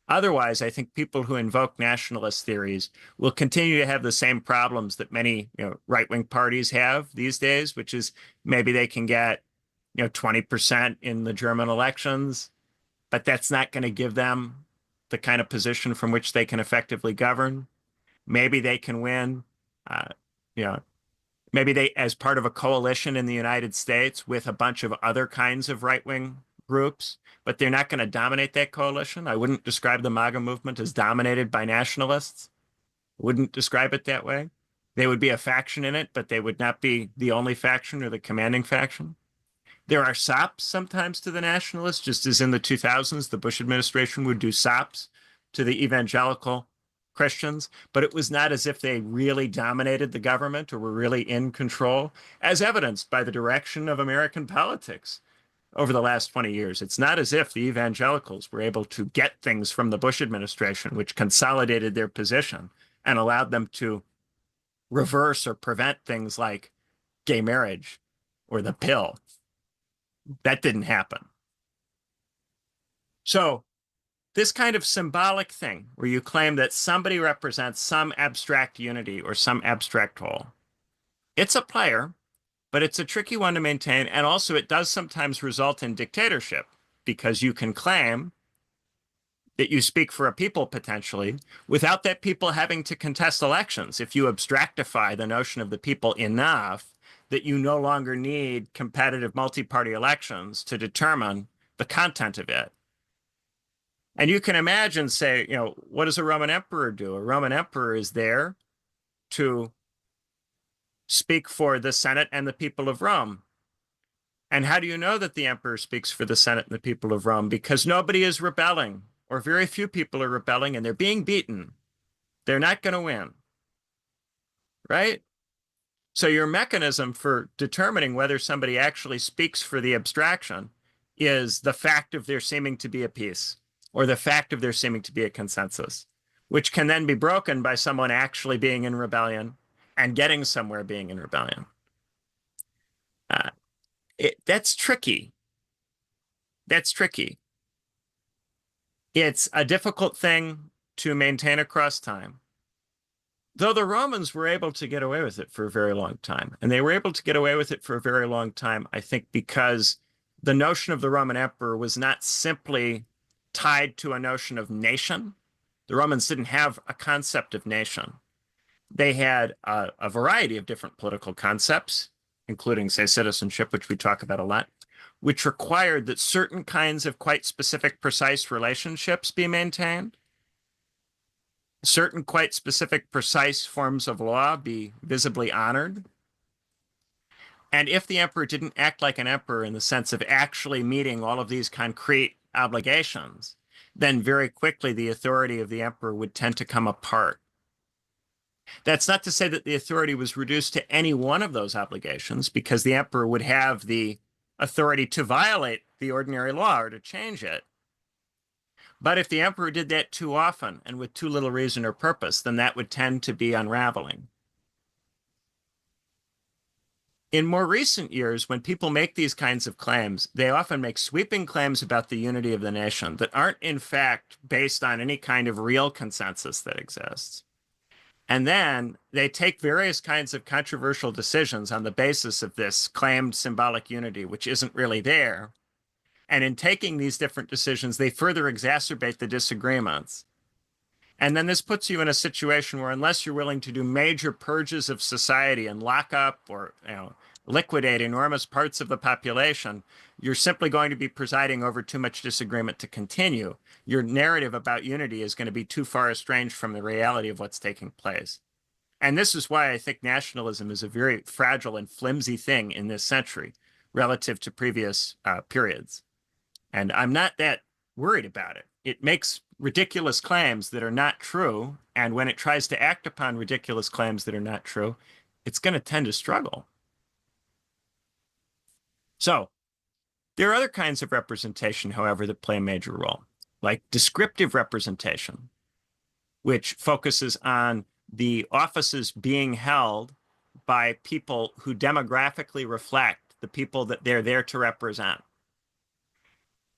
Otherwise, I think people who invoke nationalist theories will continue to have the same problems that many right-wing parties have these days, which is maybe they can get 20% in the German elections, but that's not going to give them the kind of position from which they can effectively govern. Maybe they can win, maybe they, as part of a coalition in the United States with a bunch of other kinds of right-wing groups, but they're not going to dominate that coalition. I wouldn't describe the MAGA movement as dominated by nationalists. Wouldn't describe it that way. They would be a faction in it, but they would not be the only faction or the commanding faction. There are sops sometimes to the nationalists, just as in the 2000s, the Bush administration would do sops to the evangelical Christians, but it was not as if they really dominated the government or were really in control, as evidenced by the direction of American politics over the last 20 years. It's not as if the evangelicals were able to get things from the Bush administration, which consolidated their position and allowed them to reverse or prevent things like gay marriage or the pill. That didn't happen. So this kind of symbolic thing where you claim that somebody represents some abstract unity or some abstract whole, it's a player, but it's a tricky one to maintain. And also it does sometimes result in dictatorship, because you can claim that you speak for a people potentially without that people having to contest elections. If you abstractify the notion of the people enough that you no longer need competitive multi-party elections to determine the content of it. And you can imagine, say, what does a Roman emperor do? A Roman emperor is there to speak for the Senate and the people of Rome. And how do you know that the emperor speaks for the Senate and the people of Rome? Because nobody is rebelling, or very few people are rebelling, and they're being beaten. They're not going to win, right? So your mechanism for determining whether somebody actually speaks for the abstraction is the fact of there seeming to be a peace, or the fact of there seeming to be a consensus, which can then be broken by someone actually being in rebellion and getting somewhere being in rebellion. That's tricky. That's tricky. It's a difficult thing to maintain across time. Though the Romans were able to get away with it for a very long time. And they were able to get away with it for a very long time, I think, because the notion of the Roman emperor was not simply tied to a notion of nation. The Romans didn't have a concept of nation. They had a variety of different political concepts, including, say, citizenship, which we talk about a lot, which required that certain kinds of quite specific, precise relationships be maintained, certain quite specific, precise forms of law be visibly honored. And if the emperor didn't act like an emperor in the sense of actually meeting all of these concrete obligations, then very quickly the authority of the emperor would tend to come apart. That's not to say that the authority was reduced to any one of those obligations, because the emperor would have the authority to violate the ordinary law or to change it. But if the emperor did that too often and with too little reason or purpose, then that would tend to be unraveling. In more recent years, when people make these kinds of claims, they often make sweeping claims about the unity of the nation that aren't in fact based on any kind of real consensus that exists. And then they take various kinds of controversial decisions on the basis of this claimed symbolic unity, which isn't really there. And in taking these different decisions, they further exacerbate the disagreements. And then this puts you in a situation where, unless you're willing to do major purges of society and lock up or liquidate enormous parts of the population, you're simply going to be presiding over too much disagreement to continue. Your narrative about unity is going to be too far estranged from the reality of what's taking place. And this is why I think nationalism is a very fragile and flimsy thing in this century relative to previous periods. And I'm not that worried about it. It makes ridiculous claims that are not true. And when it tries to act upon ridiculous claims that are not true, it's going to tend to struggle. So there are other kinds of representation, however, that play a major role, like descriptive representation, which focuses on the offices being held by people who demographically reflect the people that they're there to represent.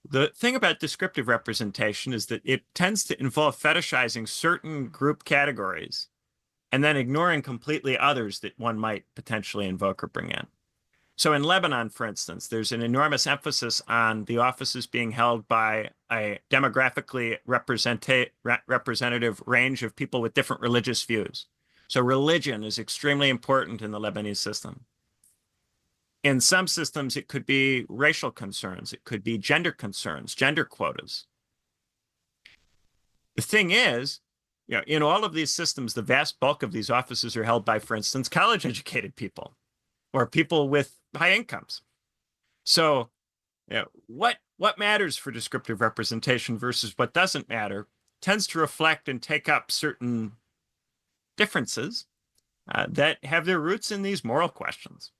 The thing about descriptive representation is that it tends to involve fetishizing certain group categories and then ignoring completely others that one might potentially invoke or bring in. So in Lebanon, for instance, there's an enormous emphasis on the offices being held by a demographically representative range of people with different religious views. So religion is extremely important in the Lebanese system. In some systems, it could be racial concerns. It could be gender concerns, gender quotas. The thing is, in all of these systems, the vast bulk of these offices are held by, for instance, college-educated people or people with high incomes. So what matters for descriptive representation versus what doesn't matter tends to reflect and take up certain differences that have their roots in these moral questions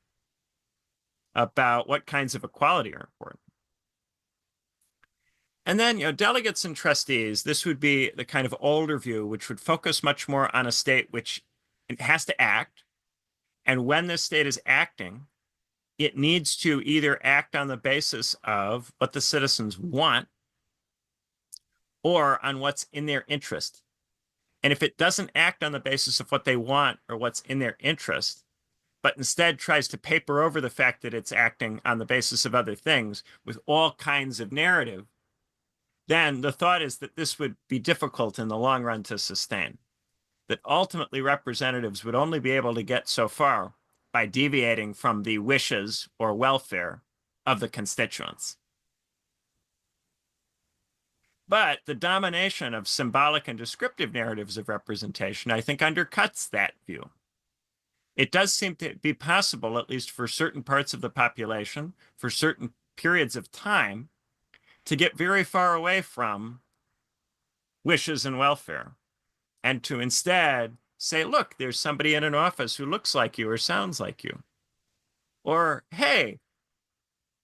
about what kinds of equality are important. And then, delegates and trustees, this would be the kind of older view, which would focus much more on a state which it has to act. And when this state is acting, it needs to either act on the basis of what the citizens want or on what's in their interest. And if it doesn't act on the basis of what they want or what's in their interest, but instead tries to paper over the fact that it's acting on the basis of other things with all kinds of narrative, then the thought is that this would be difficult in the long run to sustain. That ultimately representatives would only be able to get so far by deviating from the wishes or welfare of the constituents. But the domination of symbolic and descriptive narratives of representation, I think, undercuts that view. It does seem to be possible, at least for certain parts of the population, for certain periods of time, to get very far away from wishes and welfare, and to instead say, look, there's somebody in an office who looks like you or sounds like you. Or, hey,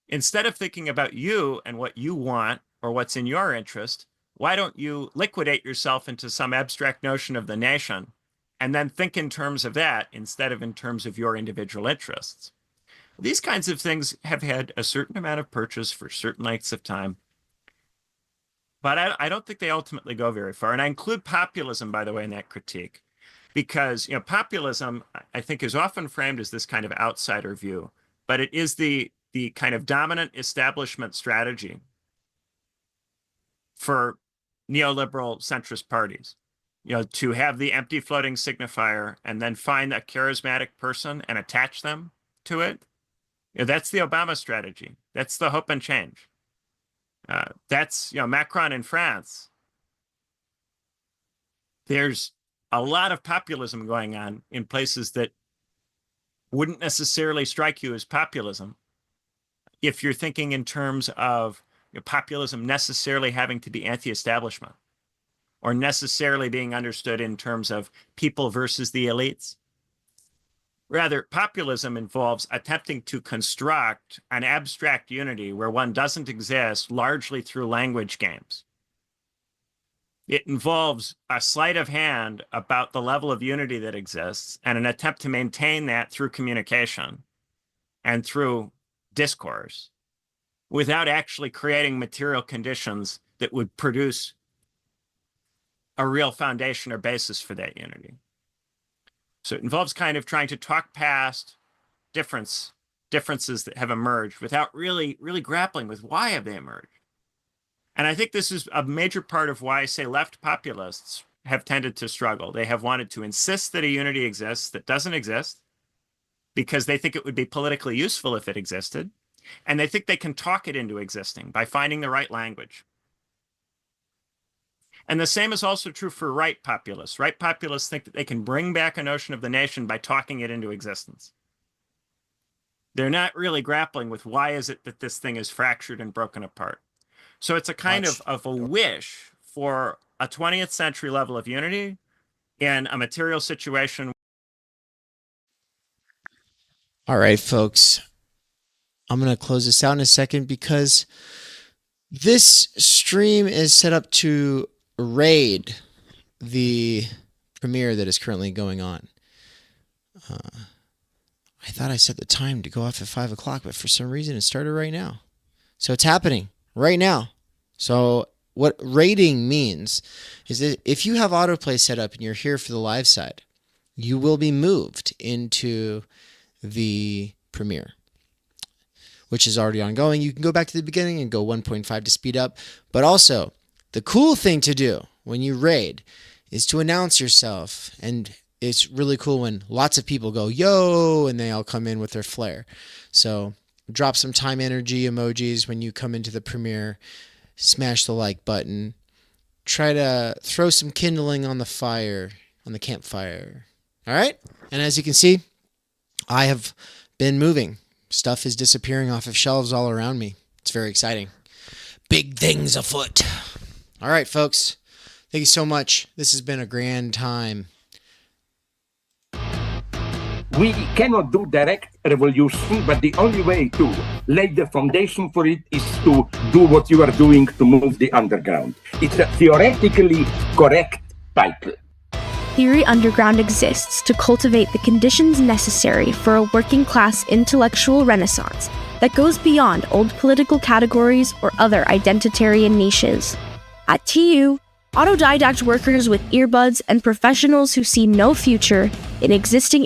instead of thinking about you and what you want or what's in your interest, why don't you liquidate yourself into some abstract notion of the nation and then think in terms of that instead of in terms of your individual interests? These kinds of things have had a certain amount of purchase for certain lengths of time, but I don't think they ultimately go very far. And I include populism, by the way, in that critique, because populism, I think, is often framed as this kind of outsider view, but it is the the kind of dominant establishment strategy for neoliberal centrist parties. To have the empty floating signifier and then find a charismatic person and attach them to it. That's the Obama strategy. That's the hope and change. That's, Macron in France. There's a lot of populism going on in places that wouldn't necessarily strike you as populism if you're thinking in terms of populism necessarily having to be anti-establishment or necessarily being understood in terms of people versus the elites. Rather, populism involves attempting to construct an abstract unity where one doesn't exist largely through language games. It involves a sleight of hand about the level of unity that exists and an attempt to maintain that through communication and through discourse without actually creating material conditions that would produce a real foundation or basis for that unity. So it involves kind of trying to talk past differences that have emerged without really grappling with why have they emerged. And I think this is a major part of why, say, left populists have tended to struggle. They have wanted to insist that a unity exists that doesn't exist because they think it would be politically useful if it existed. And they think they can talk it into existing by finding the right language. And the same is also true for right populists. Right populists think that they can bring back a notion of the nation by talking it into existence. They're not really grappling with why is it that this thing is fractured and broken apart. So it's a kind of a wish for a 20th century level of unity in a material situation. All right, folks. I'm going to close this out in a second because this stream is set up to raid the premiere that is currently going on. I thought I set the time to go off at 5 o'clock, but for some reason it started right now. So it's happening right now. So what raiding means is that if you have autoplay set up and you're here for the live side, you will be moved into the premiere, which is already ongoing. You can go back to the beginning and go 1.5 to speed up. But also, the cool thing to do when you raid is to announce yourself. And it's really cool when lots of people go, yo, and they all come in with their flair. So drop some time energy emojis when you come into the premiere. Smash the like button. Try to throw some kindling on the fire, on the campfire. All right? And as you can see, I have been moving. Stuff is disappearing off of shelves all around me. It's very exciting. Big things afoot. All right, folks. Thank you so much. This has been a grand time. We cannot do direct revolution, but the only way to lay the foundation for it is to do what you are doing to move the underground. It's a theoretically correct title. Theory Underground exists to cultivate the conditions necessary for a working class intellectual renaissance that goes beyond old political categories or other identitarian niches. At TU, autodidact workers with earbuds and professionals who see no future in existing